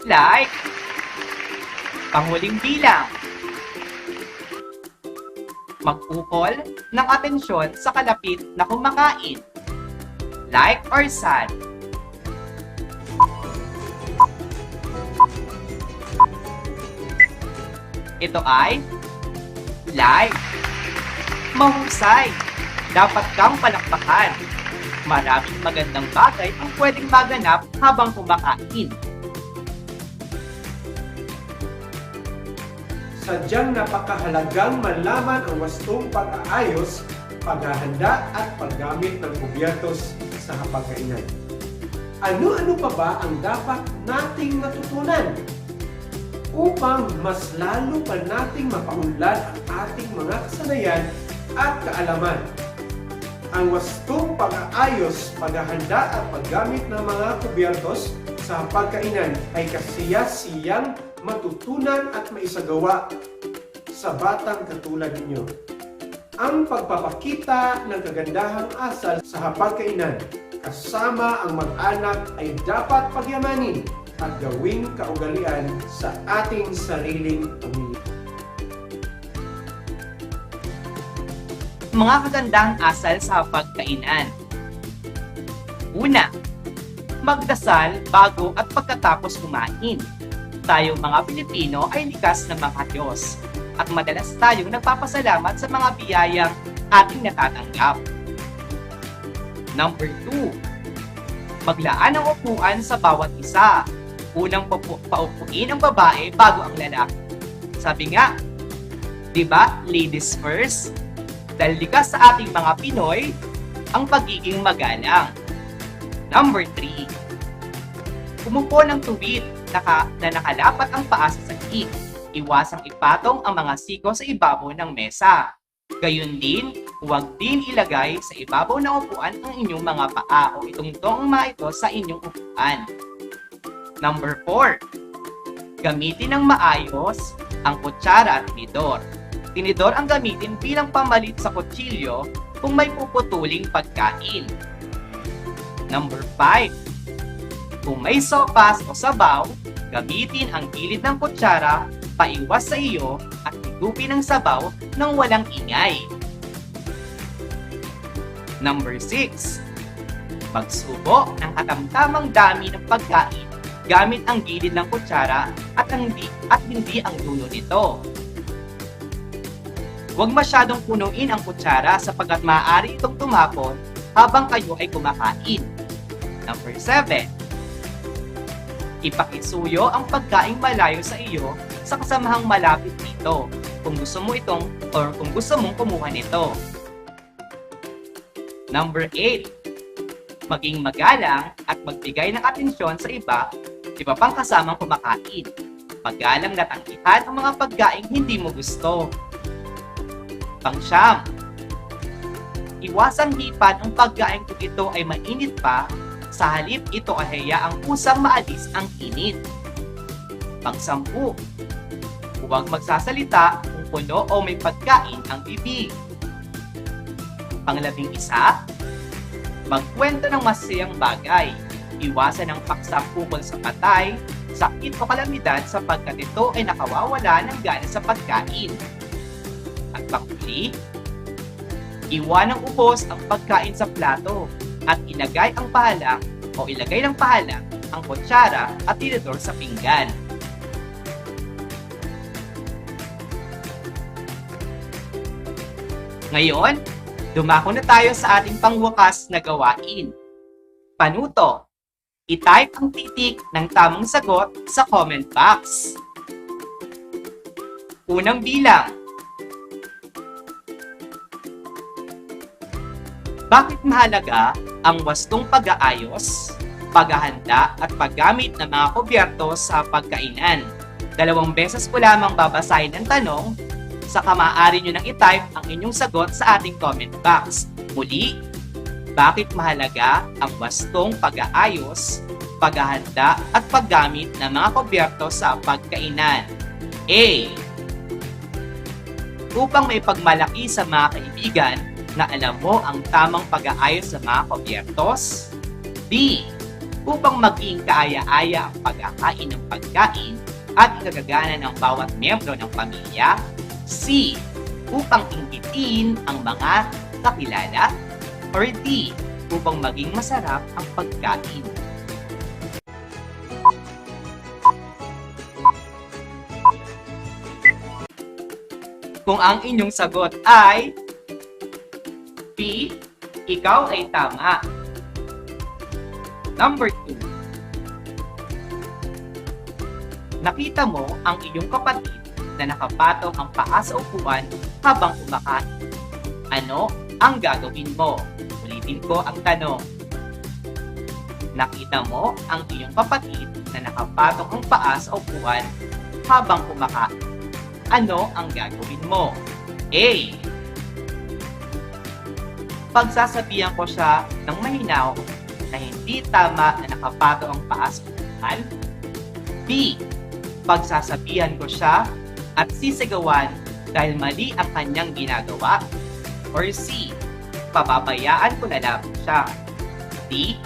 like. Panghuling bilang. Mag-ukol ng atensyon sa kalapit na kumakain. Like or sad? Ito ay like. Mahusay. Dapat kang palakpakan. Maraming magandang bagay ang pwedeng maganap habang kumakain. Sadyang napakahalagang malaman ang wastong pag-aayos, paghahanda at paggamit ng kubyertos sa hapagkainan. Ano-ano pa ba ang dapat nating matutunan? Upang mas lalo pa nating mapaunlad ang ating mga kasanayan at kaalaman. Ang wastong pag-aayos, paghahanda at paggamit ng mga kubyertos sa hapagkainan ay kasiya-siyang matutunan at maisagawa sa batang katulad ninyo. Ang pagpapakita ng kagandahang asal sa hapagkainan kasama ang mag-anak ay dapat pagyamanin at gawing kaugalian sa ating sariling pamilya. Mga kagandahang asal sa hapagkainan. Una, magdasal bago at pagkatapos kumain. Tayo mga Pilipino ay likas na mga Diyos at madalas tayong nagpapasalamat sa mga biyayang ating natatanggap. Number 2, maglaan ng upuan sa bawat isa. Unang paupuin ang babae bago ang lalaki. Sabi nga, di ba, ladies first? Dahil likas sa ating mga Pinoy, ang pagiging magalang. Number 3, umupo ng tuwid na nakalapat ang paa sa sahig. Iwasang ipatong ang mga siko sa ibabaw ng mesa. Gayun din, huwag din ilagay sa ibabaw ng upuan ang inyong mga paa o itungtong ang mga ito sa inyong upuan. Number 4, gamitin ng maayos ang kutsara at tinidor. Tinidor ang gamitin bilang pamalit sa kutsilyo kung may puputuling pagkain. Number 5, kung may sopas o sabaw, gamitin ang gilid ng kutsara paiwas sa iyo at higupin ang sabaw nang walang ingay. Number 6, magsubo ng katamtamang dami ng pagkain gamit ang gilid ng kutsara at hindi ang dulo nito. Huwag masyadong punuin ang kutsara sapagkat maaari itong tumapon habang kayo ay kumakain. Number 7, ipakisuyo ang pagkaing malayo sa iyo sa kasamahang malapit dito kung gusto mo kung gusto mong kumuha nito. Number 8, maging magalang at magbigay ng atensyon sa iba pang kasamang kumakain. Magalang na tanggihan ang mga pagkaing hindi mo gusto. Pang-siyam, iwasang hipan ang pagkain kung ito ay mainit pa, sa halip ito ay hayaang kusang maalis ang init. Pang-10, huwag magsasalita kung puno o may pagkain ang bibig. Pang-11, magkwento ng masayang bagay. Iwasan ang paksapukol sa patay, sakit o kalamidad sapagkat ito ay nakawawala ng gana sa pagkain. At pang-huli, Iwanang ubos ang pagkain sa plato at ilagay ng pahalang ang kutsara at tinidor sa pinggan. Ngayon, dumako na tayo sa ating pangwakas na gawain. Panuto. I-type ang titik ng tamang sagot sa comment box. Unang bilang. Bakit mahalaga ang wastong pag-aayos, paghahanda at paggamit ng mga kubyerto sa pagkainan? 2 beses ko lamang babasahin ang tanong, saka maaari nyo nang i-type ang inyong sagot sa ating comment box. Muli, bakit mahalaga ang wastong pag-aayos, paghahanda at paggamit ng mga kubyerto sa pagkainan? A. Upang may pagmalaki sa mga kaibigan na alam mo ang tamang pag-aayos sa mga kubyertos. B. Upang maging kaaya-aya ang pagkakain ng pagkain at ikagagana ng bawat miyembro ng pamilya. C. Upang inggitin ang mga kakilala. Or D. Upang maging masarap ang pagkain. Kung ang inyong sagot ay B. Ikaw ay tama. Number 2. Nakita mo ang iyong kapatid na nakapatong ang paa sa upuan habang kumakain. Ano ang gagawin mo? Ulitin ko ang tanong. Nakita mo ang iyong kapatid na nakapatong ang paa sa upuan habang kumakain. Ano ang gagawin mo? A. Pagsasabihan ko siya ng mahinaw na hindi tama na nakapato ang paa sa upuan. B. Pagsasabihan ko siya at sisigawan dahil mali ang kanyang ginagawa. Or C. Pababayaan ko na lamang siya. D.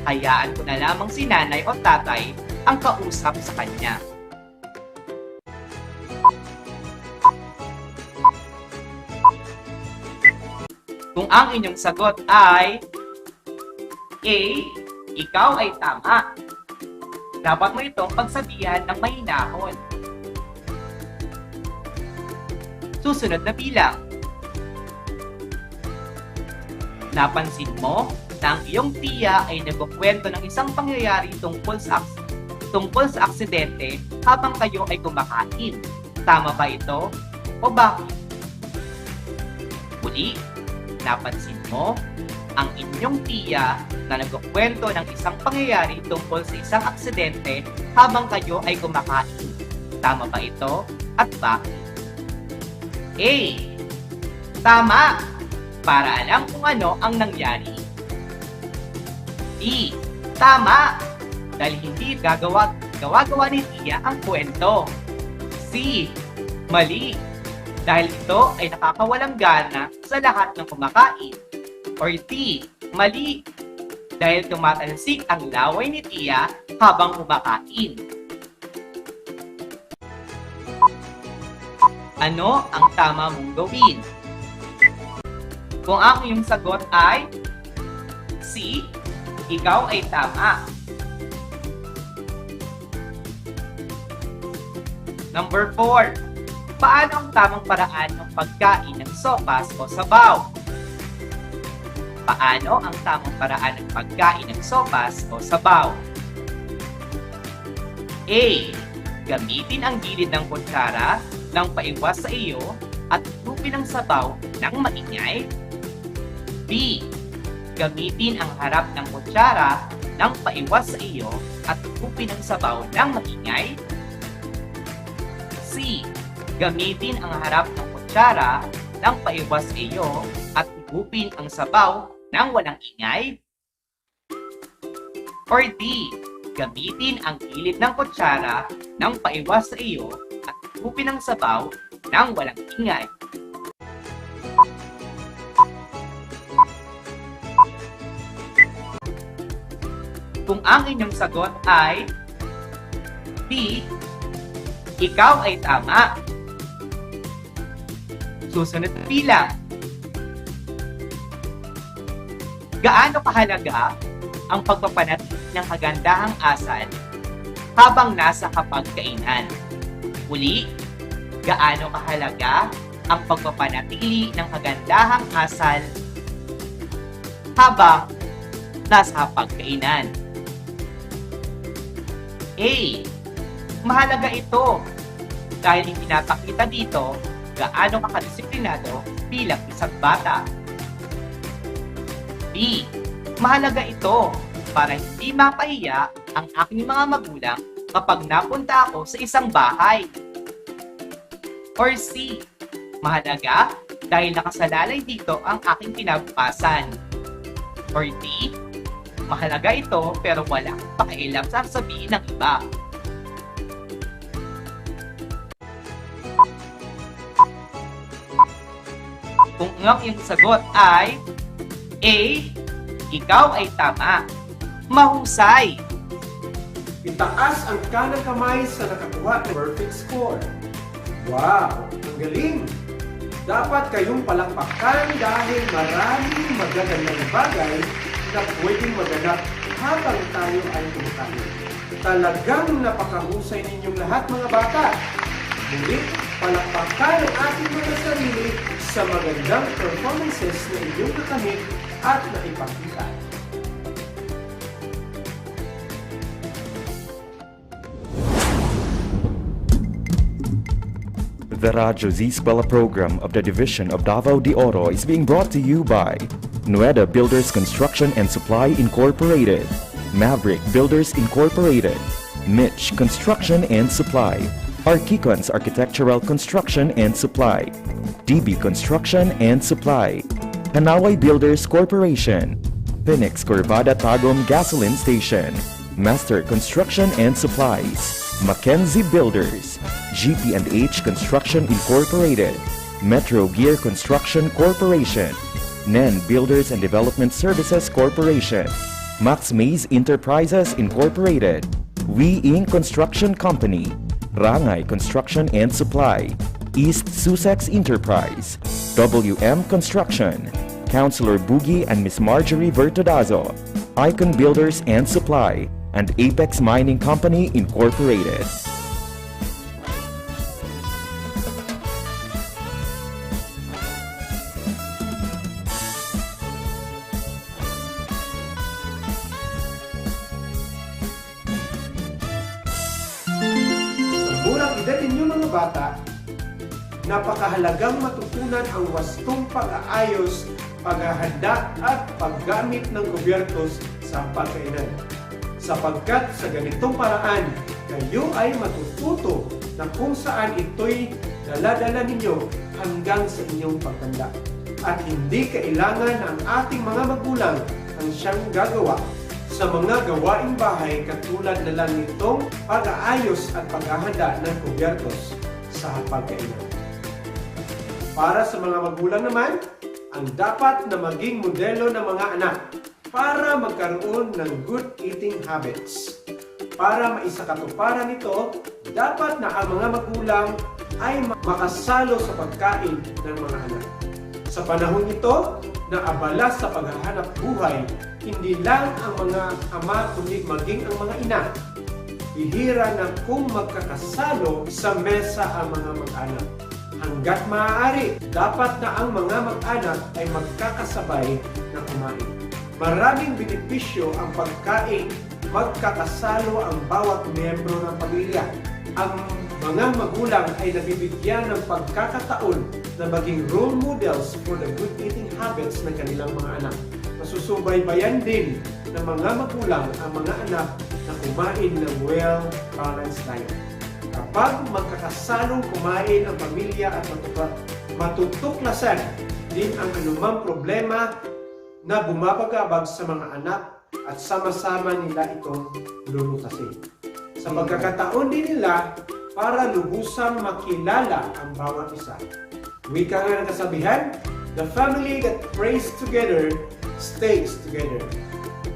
Hayaan ko na lamang si nanay o tatay ang kausap sa kanya. Kung ang inyong sagot ay A. Ikaw ay tama. Dapat mo itong pagsabihan ng mahinahon. Susunod na bilang. Napansin mo na ang iyong tiya ay nagkukwento ng isang pangyayari tungkol sa aksidente habang kayo ay kumakain. Tama ba ito? O bakit? Muli, napansin mo ang inyong tiya na nagkukwento ng isang pangyayari tungkol sa isang aksidente habang kayo ay kumakain. Tama ba ito? At bakit? A. Tama! Para alam kung ano ang nangyari. B. Tama! Dahil hindi gawa ni tiya ang kwento. C. Mali! Dahil ito ay nakakawalang gana sa lahat ng kumakain. Or D. Mali! Dahil tumatalsik ang laway ni tiya habang kumakain. Ano ang tama mong gawin? Kung ang iyong sagot ay C. Ikaw ay tama. Number 4. Paano ang tamang paraan ng pagkain ng sopas o sabaw? Paano ang tamang paraan ng pagkain ng sopas o sabaw? A. Gamitin ang gilid ng kutsara ng paiwas sa iyo at tupin ang sabaw ng maingay. B. Gamitin ang harap ng kutsara ng paiwas sa iyo at tupin ang sabaw ng maingay. C. Gamitin ang harap ng kutsara ng paiwas sa iyo at higupin ang sabaw ng walang ingay. Or D. Gamitin ang gilid ng kutsara ng paiwas sa iyo at higupin ang sabaw ng walang ingay. Kung ang inyong sagot ay D. Ikaw ay tama. Susunod na bilang. Gaano kahalaga ang pagpapanatili ng kagandahang asal habang nasa hapagkainan? Uli, gaano kahalaga ang pagpapanatili ng kagandahang asal habang nasa hapagkainan? A. Mahalaga ito dahil ipinapakita dito gaano ka kadisiplinado bilang isang bata. B. Mahalaga ito para hindi mapahiya ang aking mga magulang kapag napunta ako sa isang bahay. Or C. Mahalaga dahil nakasalalay dito ang aking kinabukasan. Or D. Mahalaga ito pero wala akong pakialam sa sasabihin ng iba. Kung ang iyong sagot ay A. Ikaw ay tama. Mahusay. Itaas ang kanang kamay sa nakakuha ng perfect score. Wow! Ang galing! Dapat kayong palakpakan dahil maraming magagandang bagay na pwedeng maganap habang tayo ay kumakain. Talagang napakahusay ninyong lahat mga bata. Muli, palakpakan ang ating mga sarili sa magandang performances na inyong nakamit at naipakita. The Radyo Z-Eskwela program of the Division of Davao de Oro is being brought to you by Nueda Builders Construction and Supply Incorporated, Maverick Builders Incorporated, Mitch Construction and Supply, Archicons Architectural Construction and Supply, DB Construction and Supply, Hanaway Builders Corporation, Phoenix Corvada Tagum Gasoline Station, Master Construction and Supplies, Mackenzie Builders, GP&H Construction Incorporated, Metro Gear Construction Corporation, NEN Builders and Development Services Corporation, Max Mays Enterprises Incorporated, We Inc. Construction Company, Rangay Construction and Supply, East Sussex Enterprise, WM Construction, Councilor Boogie and Miss Marjorie Vertodazo, Icon Builders and Supply, and Apex Mining Company Incorporated. Bata, napakahalagang matutunan ang wastong pag-aayos, paghahanda at paggamit ng gobyernos sa pagkainan. Sapagkat sa ganitong paraan, kayo ay matututo na kung saan ito'y dala-dala ninyo hanggang sa inyong pagtanda. At hindi kailangan ang ating mga magulang ang siyang gagawa sa mga gawaing bahay katulad na lang nitong pag-aayos at paghahanda ng gobyernos sa pagkainan. Para sa mga magulang naman, ang dapat na maging modelo ng mga anak para magkaroon ng good eating habits. Para maisakatuparan ito, dapat na ang mga magulang ay makasalo sa pagkain ng mga anak. Sa panahon ito, na abala sa paghahanap buhay, hindi lang ang mga ama kundi maging ang mga ina. Bihira na kung magkakasalo sa mesa ang mga mag-anak. Hanggat maaari, dapat na ang mga mag-anak ay magkakasabay na kumain. Maraming benepisyo ang pagkain, magkakasalo ang bawat miyembro ng pamilya. Ang mga magulang ay nabibigyan ng pagkakataon na maging role models for the good eating habits ng kanilang mga anak. Masusubaybayan din ng mga magulang ang mga anak na kumain ng well-balanced diet. Kapag magkakasalong kumain ang pamilya at matutuklasan din ang anumang problema na bumabagabag sa mga anak at sama-sama nila itong lulutasin. Sa pagkakataon din nila para lubusang makilala ang bawat isa. Wika nga ng kasabihan, the family that prays together stays together.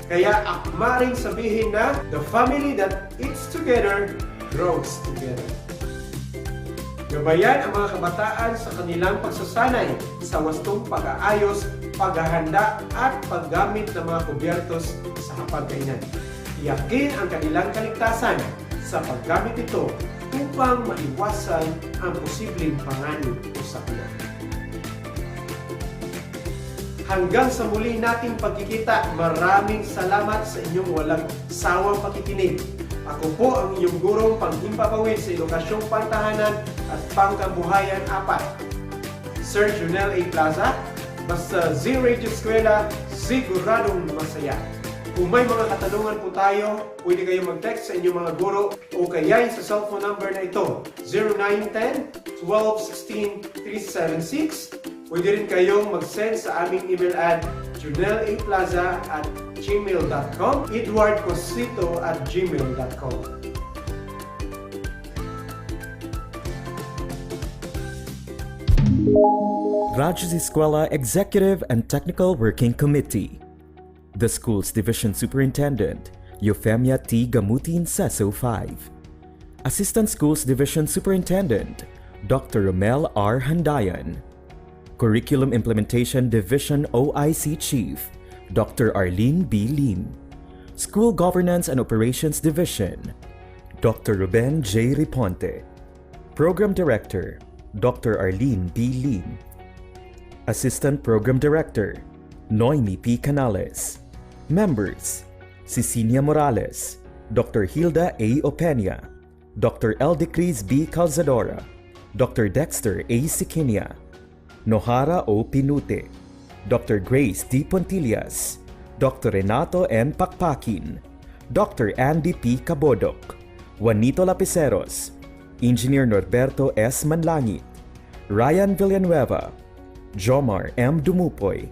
Kaya akma rin sabihin na the family that eats together grows together. Gabayan ang mga kabataan sa kanilang pagsasanay sa wastong pag-aayos paghahanda at paggamit ng mga kubyertos sa hapagkainan. Tiyakin ang kanilang kaligtasan sa paggamit ito upang maiwasan ang posibleng panganib o sakuna. Hanggang sa muli nating pagkikita, maraming salamat sa inyong walang sawang pakikinig. Ako po ang inyong gurong panghimpapawid sa Edukasyong Pantahanan at Pangkabuhayan 4. Sir Junel A. Plaza, basta Z-Eskwela, siguradong masaya. Kung may mga katanungan po tayo, pwede kayo mag-text sa inyong mga guro o kaya sa cellphone number na ito, 0910-1216-376. Pwede rin kayong mag-send sa aming email at junelaplaza@gmail.com, edwardcosito@gmail.com. Radyo Z-Eskwela Executive and Technical Working Committee. The school's Division Superintendent, Euphemia T. Gamutin, Seso 5. Assistant Schools Division Superintendent, Dr. Romel R. Handayan. Curriculum Implementation Division OIC Chief, Dr. Arlene B. Lim. School Governance and Operations Division, Dr. Ruben J. Riponte. Program Director, Dr. Arlene B. Lim. Assistant Program Director, Noemi P. Canales. Members, Cecilia Morales, Dr. Hilda A. Opeña, Dr. Eldecris B. Calzadora, Dr. Dexter A. Sikinia, Nohara O. Pinute, Dr. Grace D. Pontillas, Dr. Renato N. Pakpakin, Dr. Andy P. Cabodok, Juanito Lapiceros, Engineer Norberto S. Manlangit, Ryan Villanueva, Jomar M. Dumupoy,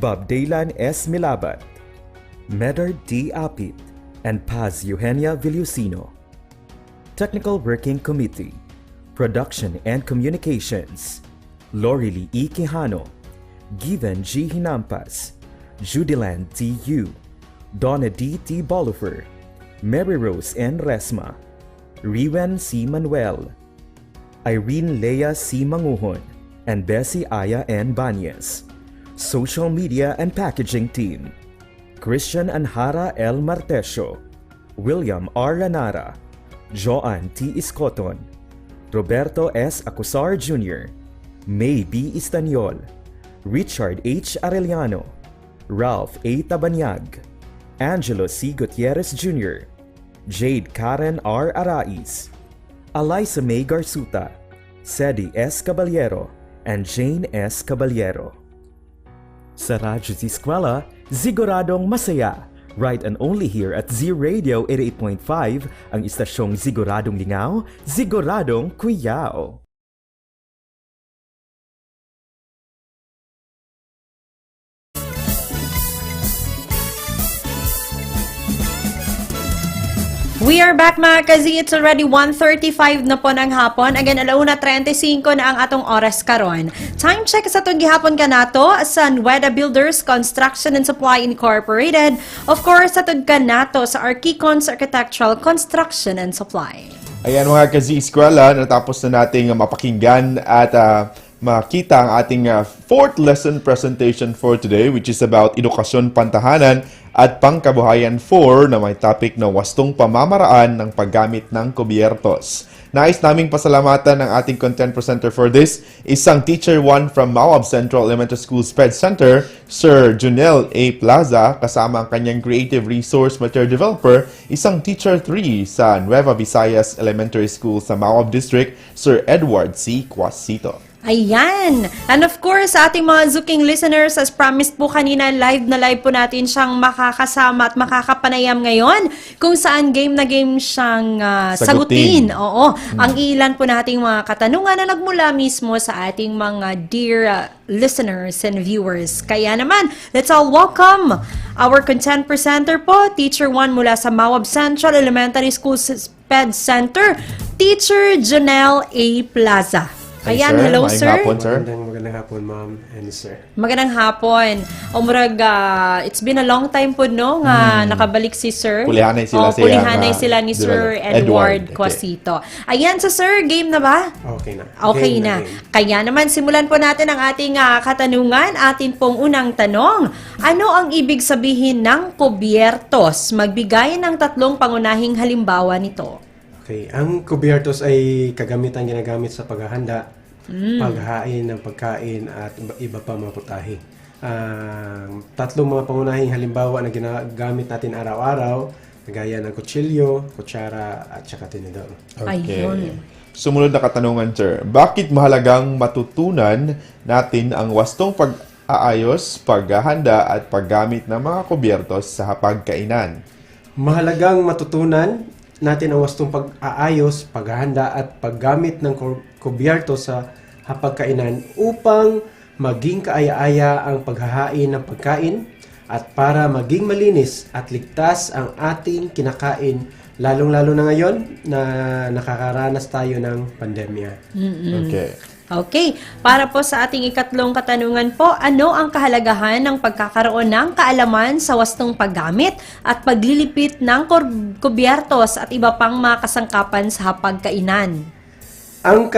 Bob Daylan S. Milabat, Medard D. Apit, and Paz Eugenia Villusino. Technical Working Committee, Production and Communications, Lorely E. Quijano, Given G. Hinampas, Judiland T. U, Donna D. T. Bolifer, Mary Rose N. Resma, Riwen C. Manuel, Irene Lea C. Manguhon, and Bessie Aya N. Banyes. Social Media and Packaging Team, Christian Anhara L. Martesio, William R. Lanara, Joan T. Iscoton, Roberto S. Acusar Jr., May B. Istaniol, Richard H. Arellano, Ralph A. Tabanyag, Angelo C. Gutierrez Jr., Jade Karen R. Arais, Eliza May Garsuta, Sedi S. Caballero, and Jane S. Caballero. Sa Radyo Z-Eskwela, siguradong masaya. Right and only here at Z Radio 88.5, ang istasyong siguradong lingaw, siguradong kuyaw. We are back mga kazi. It's already 1:35 na po ng hapon. Again, 1:35 na ang atong oras karon. Time check sa itong gihapon ka nato sa Nueda Builders Construction and Supply Incorporated. Of course, sa itong ka nato sa Archicons Architectural Construction and Supply. Ayan mga kazi-eskwela, natapos na nating mapakinggan at makita ang ating fourth lesson presentation for today, which is about Edukasyon Pantahanan at Pangkabuhayan 4 na may topic na wastong pamamaraan ng paggamit ng kubyertos. Nais naming pasalamatan ng ating content presenter for this, isang Teacher 1 from Mawab Central Elementary School SPED Center, Sir Junel A. Plaza, kasama ang kanyang Creative Resource Material Developer, isang Teacher 3 sa Nueva Visayas Elementary School sa Mawab District, Sir Edward C. Quasito. Ayan! And of course, sa ating mga Zuking listeners, as promised po kanina, live na live po natin siyang makakasama at makakapanayam ngayon kung saan game na game siyang sagutin. Oo. Ang ilan po nating mga katanungan na nagmula mismo sa ating mga dear listeners and viewers. Kaya naman, let's all welcome our content presenter po, Teacher 1 mula sa Mawab Central Elementary School SPED Center, Teacher Junel A. Plaza. Ayan, hello sir. Magandang magandang hapon, ma'am and sir. Magandang hapon. O murag, it's been a long time po no nga nakabalik si Sir. Pulihanay sila siya pulihanay nga, sila ni di ba, Sir Edward Okay. Quasito. Ayan sa Sir, game na ba? Okay na. Okay Game na. game. Kaya naman simulan po natin ang ating katanungan. Atin pong unang tanong. Ano ang ibig sabihin ng kubyertos? Magbigay ng 3 pangunahing halimbawa nito. Okay, ang kubyertos ay kagamitan ginagamit sa paghahanda, paghain ng pagkain at iba pa mga putahe. 3 mga pangunahing halimbawa na ginagamit natin araw-araw, gaya ng kutsilyo, kutsara at saka tinidor. Ayun. Sumunod na katanungan, sir. Bakit mahalagang matutunan natin ang wastong pag-aayos, paghahanda at paggamit ng mga kubyertos sa hapagkainan? Mahalagang matutunan natin ang wastong pag-aayos, paghahanda at paggamit ng kubyerto sa hapagkainan upang maging kaaya-aya ang paghahain ng pagkain at para maging malinis at ligtas ang ating kinakain, lalong-lalo na ngayon na nakakaranas tayo ng pandemya. Okay. Okay, para po sa ating ikatlong katanungan po, ano ang kahalagahan ng pagkakaroon ng kaalaman sa wastong paggamit at paglilipit ng kubyertos at iba pang mga kasangkapan sa hapagkainan? Ang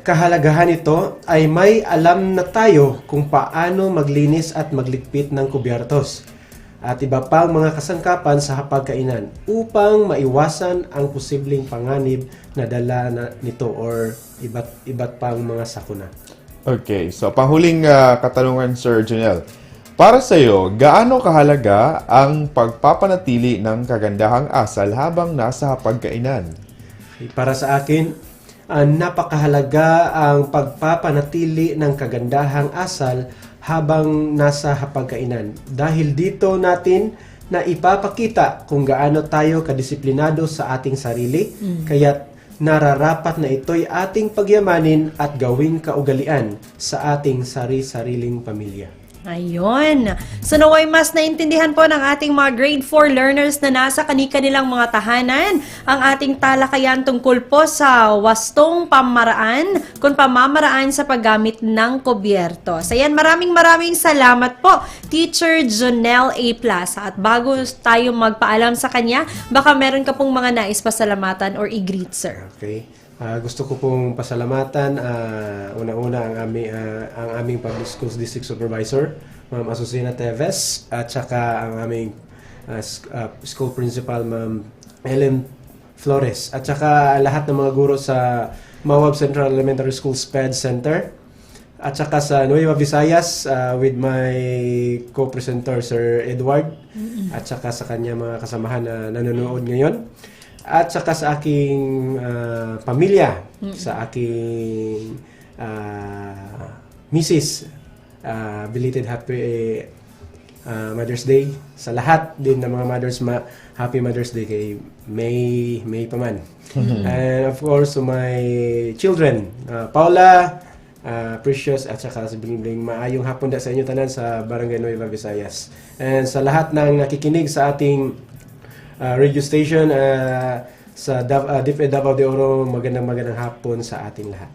kahalagahan nito ay may alam na tayo kung paano maglinis at magligpit ng kubyertos at iba pang mga kasangkapan sa hapagkainan upang maiwasan ang posibleng panganib na dala nito or iba't pang mga sakuna. Okay, so panghuling katanungan, Sir Janelle. Para sa iyo, gaano kahalaga ang pagpapanatili ng kagandahang asal habang nasa hapagkainan? Para sa akin, napakahalaga ang pagpapanatili ng kagandahang asal habang nasa hapagkainan. Dahil dito natin na ipapakita kung gaano tayo kadisiplinado sa ating sarili, kaya't nararapat na ito'y ating pagyamanin at gawing kaugalian sa ating sari-sariling pamilya. Ayun. So naway mas naintindihan po ng ating mga grade 4 learners na nasa kani-kanilang mga tahanan ang ating talakayan tungkol po sa wastong pamamaraan sa paggamit ng kubyertos. Ayan, maraming salamat po, Teacher Jonelle A. Plaza. At bago tayo magpaalam sa kanya, baka meron ka pong mga nais pasalamatan or i-greet, sir. Okay. Gusto ko pong pasalamatan una-una ang aming Public Schools District Supervisor, Ma'am Azucena Teves, at saka ang aming School Principal, Ma'am Ellen Flores, at saka lahat ng mga guro sa Mawab Central Elementary School SPED Center, at saka sa Nueva Visayas with my co-presenter Sir Edward, at saka sa kanya mga kasamahan na nanonood ngayon. At saka sa aking pamilya, sa aking Mrs. Belated Happy Mother's Day. Sa lahat din ng mga mothers, Happy Mother's Day kay May pa man. And of course, to my children, Paula, Precious, at saka si Bling Bling. Maayong hapon da sa inyo tanan sa Barangay Nueva Visayas. And sa lahat ng nakikinig sa ating radio station sa DIFE Davao de Oro, magandang hapon sa ating lahat.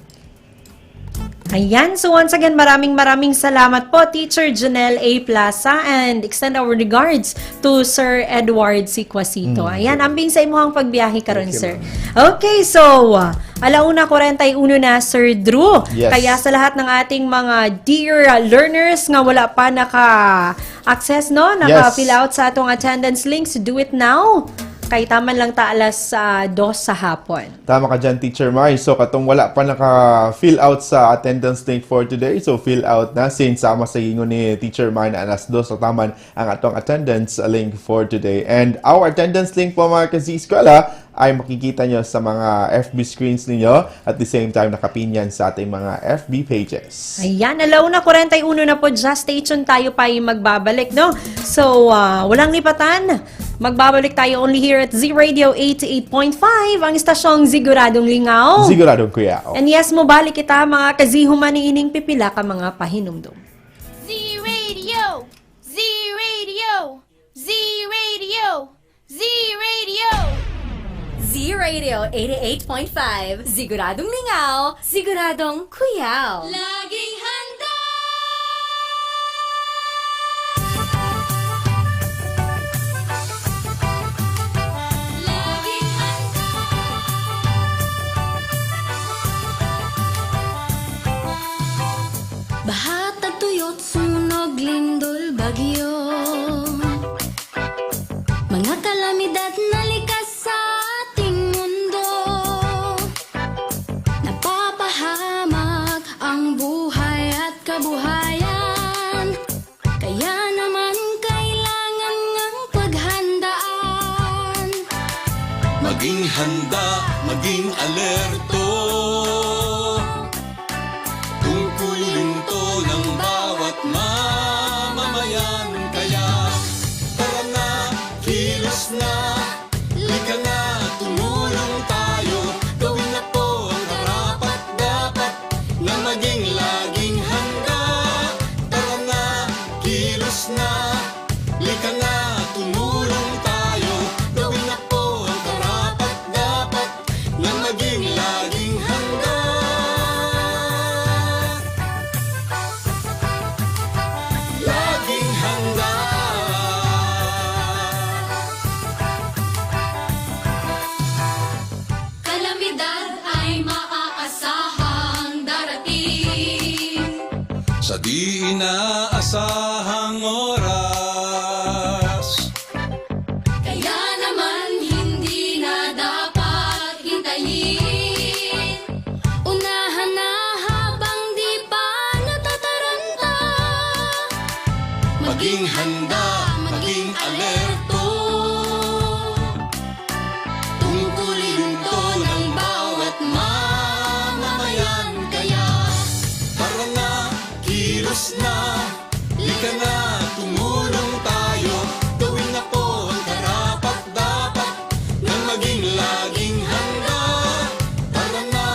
Ayan, so once again, maraming salamat po, Teacher Janelle A. Plaza, and extend our regards to Sir Edward C. Quasito. Ayan, ambing sa imuhang pagbiyahe karon, sir. Okay, so 1:41 na, Sir Drew. Yes. Kaya sa lahat ng ating mga dear learners nga wala pa naka-access, no? Naka-fill out sa atong attendance links, do it now. Kay taman lang ta alas 2 sa hapon. Tama ka dyan, Teacher Mai. So, katong wala pa naka-fill out sa attendance link for today, so fill out na since sama sa inyo ni Teacher Mai na alas 2 sa taman ang atong attendance link for today. And our attendance link po mga ka-Z-Eskwela ay makikita nyo sa mga FB screens ninyo at the same time nakapin yan sa ating mga FB pages. Ayan, 1:41 na po. Just stay tuned, tayo pa yung magbabalik, no? So, walang lipatan. Magbabalik tayo only here at Z Radio 88.5, ang istasyong Siguradong Lingaw. Siguradong Kuyaw. And yes, mobalik kita mga kazihuman ni ining pipila ka mga pahinumdum. Z Radio! Z Radio! Z Radio! Z Radio! Z Radio 88.5, Siguradong Lingaw, Siguradong Kuyaw. Laging handa! Maging handa, maging alerto. Tungkulin to ng bawat mamamayan. Kaya tara na, kilos na, lika na, tumulong tayo. Gawin na po ang karapat-dapat na maging laging handa. Tara na, kilos na, lika na, tumulong tayo. Gawin na po ang karapat-dapat na maging laging handa. Laging handa. Kalamidad ay maaasahang darating. Sa di inaasahang oras, Kaya naman hindi na dapat hintayin. Unahan na habang di pa natataranta. maging handa, maging alerto. Tungkulin to ng bawat mamamayan. Kaya tara na, kilos na, lika na, tumulong tayo. Gawin na po ang karapat-dapat na maging laging handa. Tara na,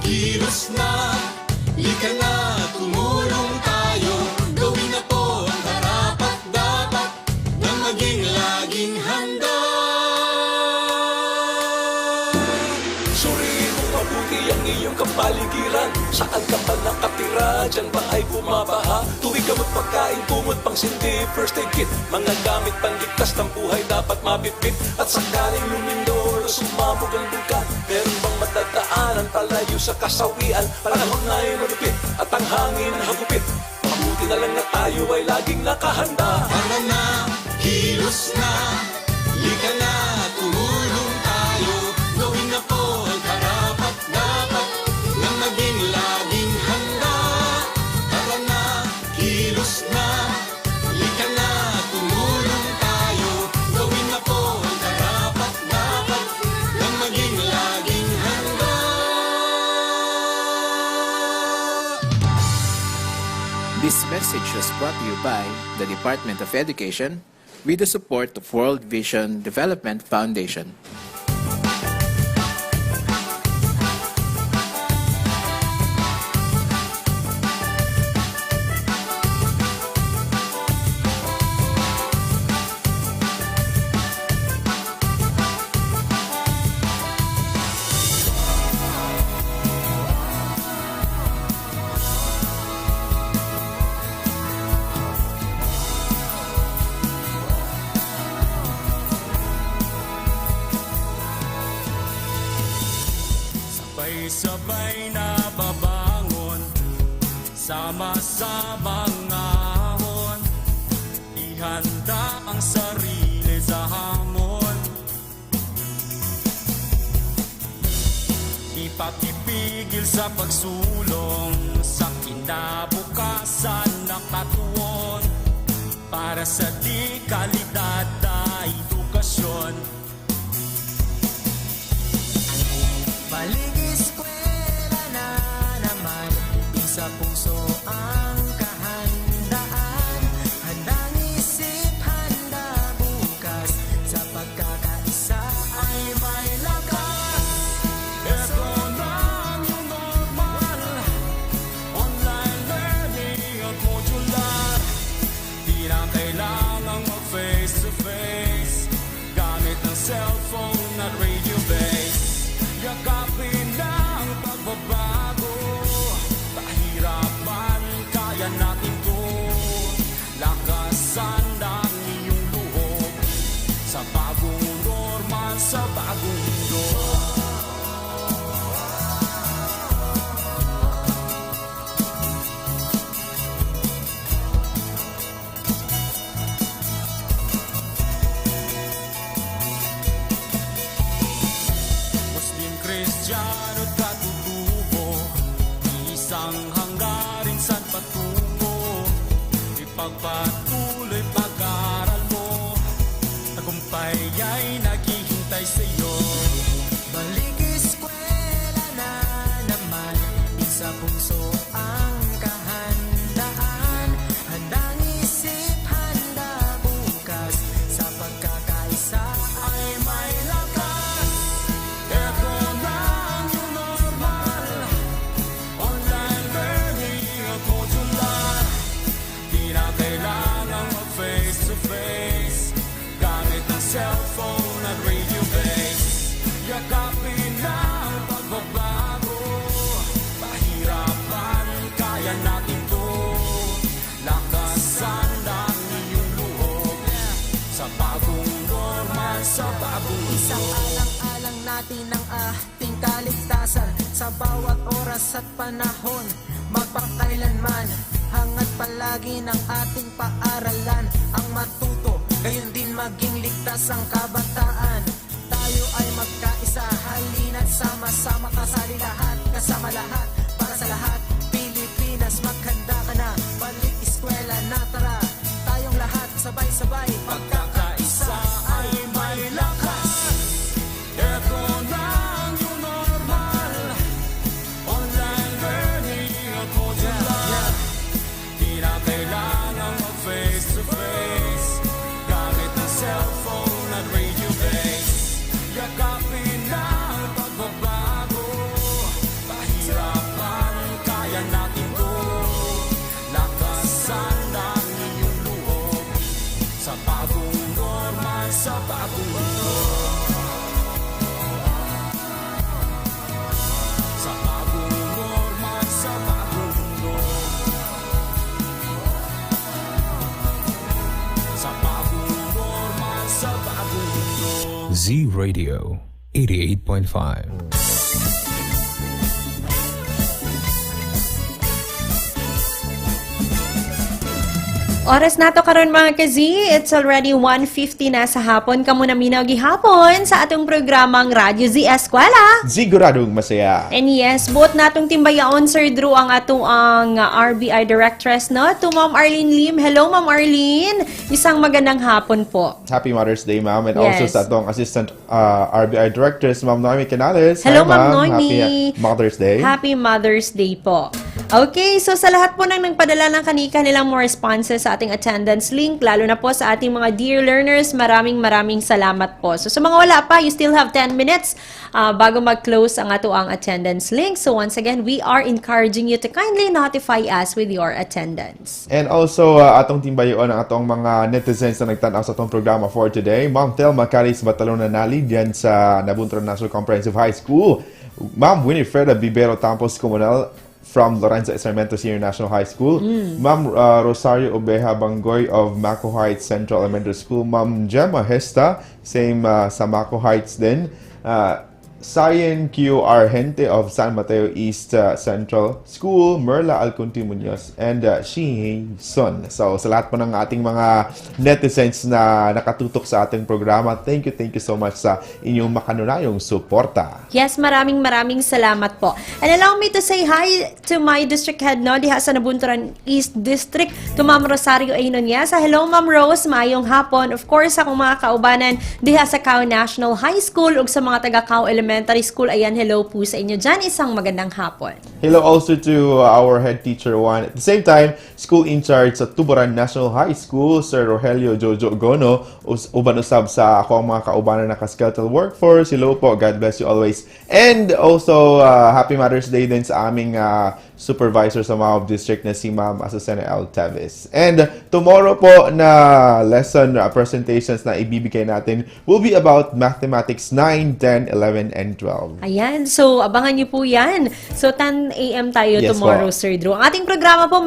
kilos na, lika na, tumulong tayo. Gawin na po ang karapat-dapat na maging laging handa. Suriin mo mabuti ang iyong kapaligiran. Saan ka pa nakatira? Diyan ba ay bumabaha? Tuwing gamot pagkain, kumot pang sindi, first aid kit. Mga gamit pangligtas ng buhay dapat mabitbit. At sakaling lumindol o sumabog ang bulkan, meron bang matadaanan palayo sa kasawian? Panahon na ay malupit at ang hangin hagupit. Mabuti na lang na tayo ay laging nakahanda. Tara na, kilos na, lika na, tumulong tayo. Gawin na po ang karapat-dapat na maging laging handa. Tara na, kilos na, lika na, tumulong tayo. Gawin na po ang karapat-dapat na maging laging handa. This message was brought to you by the Department of Education with the support of World Vision Development Foundation. Sabay-sabay na babangon, sama-samang ahon. Ihanda ang sarili sa hamon. Ipakipigil sa pagsulong sa kinabukasan na katuon. Para sa di kalidad na edukasyon. Eskwela na naman, isa puso ang kahandaan. Handang isip, handa bukas, sa pagkakaisa ay may lakas. Ito na ang normal, online learning at modular. Di na kailangang mag-face-to-face, gamit ng cellphone at radio base. Yakapin ang pagbabago, kahirapan, kaya natin to. Lakasan ang iyong loob, sa bagong normal, sa bagong mundo. Kristiyano at katutubo, isang hanggarin saan patungo. Ipagpatuloy pag-aaral mo, tagumpay ay naghihintay sa'yo. Isang-alang-alang natin ang ating kaligtasan sa bawat oras at panahon, magpakailanman. Hangat palagi ng ating paaralan ang matuto, gayon din maging ligtas ang kabataan. Tayo ay magkaisa, halina't sama-sama kasali lahat, kasama lahat, para sa lahat. Pilipinas, maghanda ka na, balik eskwela na, tara. Tayong lahat sabay-sabay, pagkakaisa ay may lakas. Ito na ang new normal, online learning at modular. Di na kailangan mag-face to face, gamit ng cellphone at radio base. Yakapin na ang pagbabago, pahirapan, kaya natin to. Lakasan ang inyong loob, sa bagong normal, sa bagong mundo. Sa bagong normal, sa bagong mundo. Sa bagong normal, sa bagong mundo. Z Radio 88.5. Oras nato karon mga ka-Z, it's already 1:50 na sa hapon. Kamo na minaw gihapon sa atong programang Radyo Z-Eskwela. Siguradong masaya. And yes, buot natong timbayaon, Sir Drew, ang atong RBI Directress, no? To Ma'am Arlene Lim. Hello, Ma'am Arlene. Isang magandang hapon po. Happy Mother's Day, ma'am. And Yes. also sa atong Assistant RBI Directors, Ma'am Noemi Canales. Hello, Hi, Ma'am Noemi. Happy Mother's Day. Happy Mother's Day po. Okay, so sa lahat po nang nagpadala ng kanilang mga responses sa ating attendance link, lalo na po sa ating mga dear learners, maraming salamat po. So sa mga wala pa, you still have 10 minutes bago mag-close ang ang attendance link. So once again, we are encouraging you to kindly notify us with your attendance. And also, atong timbayon ang atong mga netizens na nagtanaw sa atong programa for today. Ma'am Telma Caris Batalon Nanali diyan sa Nabuntron National Comprehensive High School. Ma'am Winifreda Bibero Tampos Comunal from Lorenzo Sarmiento Senior National High School. Ma'am Rosario Obeja Bangoy of Maco Heights Central Elementary School. Ma'am Gemma Hesta, same sa Maco Heights din. Cyan Q. Argente of San Mateo East Central School, Merla Alconti Munoz, and Shi Sun. So, sa lahat po ng ating mga netizens na nakatutok sa ating programa, thank you so much sa inyong makanunayong suporta. Yes, maraming salamat po. And allow me to say hi to my district head, no, diha sa Nabunturan East District, to Ma'am Rosario A. Nunez. Hello, Ma'am Rose, maayong hapon. Of course, akong mga kaubanan diha sa Cao National High School ug sa mga taga Cao Elementary School. Ayan, hello po sa inyo dyan. Isang magandang hapon. Hello also to our head teacher one. At the same time, school in charge sa Tuburan National High School, Sir Rogelio Jojo Gono, uban usab sa ako ang mga kaubanan na ka-skeletal workforce. Hello po, God bless you always. And also, Happy Mother's Day din sa aming supervisor sa Mao District na si Ma'am Azucena L. Teves. And tomorrow po na lesson presentations na ibibigay natin will be about mathematics 9, 10, 11, and 12. Ayan, so abangan niyo po yan. So 10 a.m. tayo Yes tomorrow, po. Sir Drew. Ang ating programa po,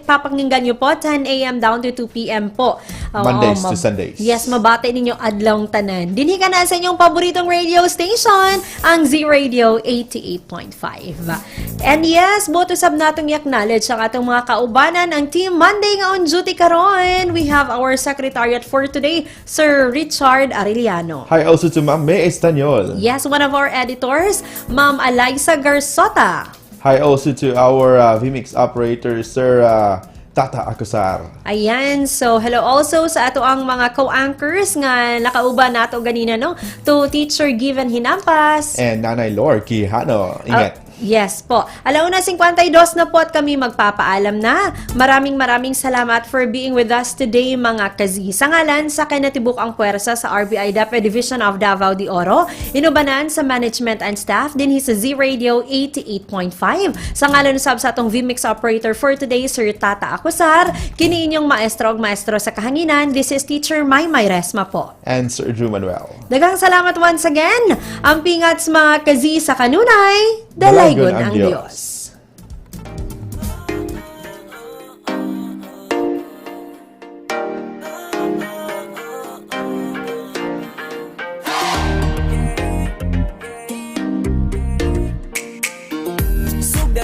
papakinggan niyo po 10 a.m. down to 2 p.m. po. Mondays to Sundays. Yes, mabati ninyo adlong tanan. Dinhi ka na sa inyong paboritong radio station, ang Z Radio 88.5. And yes, boto sab natong i-acknowledge ang atong mga kaubanan, ang Team Monday nga on duty karon. We have our secretariat for today, Sir Richard Arellano. Hi also to Ma'am May Estanyol. Yes, one of our editors, Ma'am Eliza Garsota. Hi also to our VMix operator, Sir Tata Acosar. Ayan, so hello also sa ato ang mga co-anchors nga nakauban nato ganina, no? To Teacher Given Hinampas. And Nanay Lor Quijano. Ingat. Yes po. 1:52 na po at kami magpapaalam na. Maraming salamat for being with us today, mga kazi. Sa ngalan sa kinatibuk ang puwersa sa RBI DepEd Division of Davao de Oro, inubanan sa management and staff din sa Z Radio 88.5. Sa ngalan usab sa atong VMix operator for today, Sir Tata Acosar, kini inyong maestro ug maestro sa kahanginan, this is Teacher Maymay Resma po. And Sir Drew Manuel. Daghang salamat once again. Ang pingats mga kazi sa kanunay, dalaygon ang Diyos.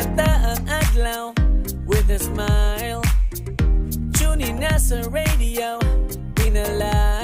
Bata ang adlaw with a smile. Tune in na sa radio, pinala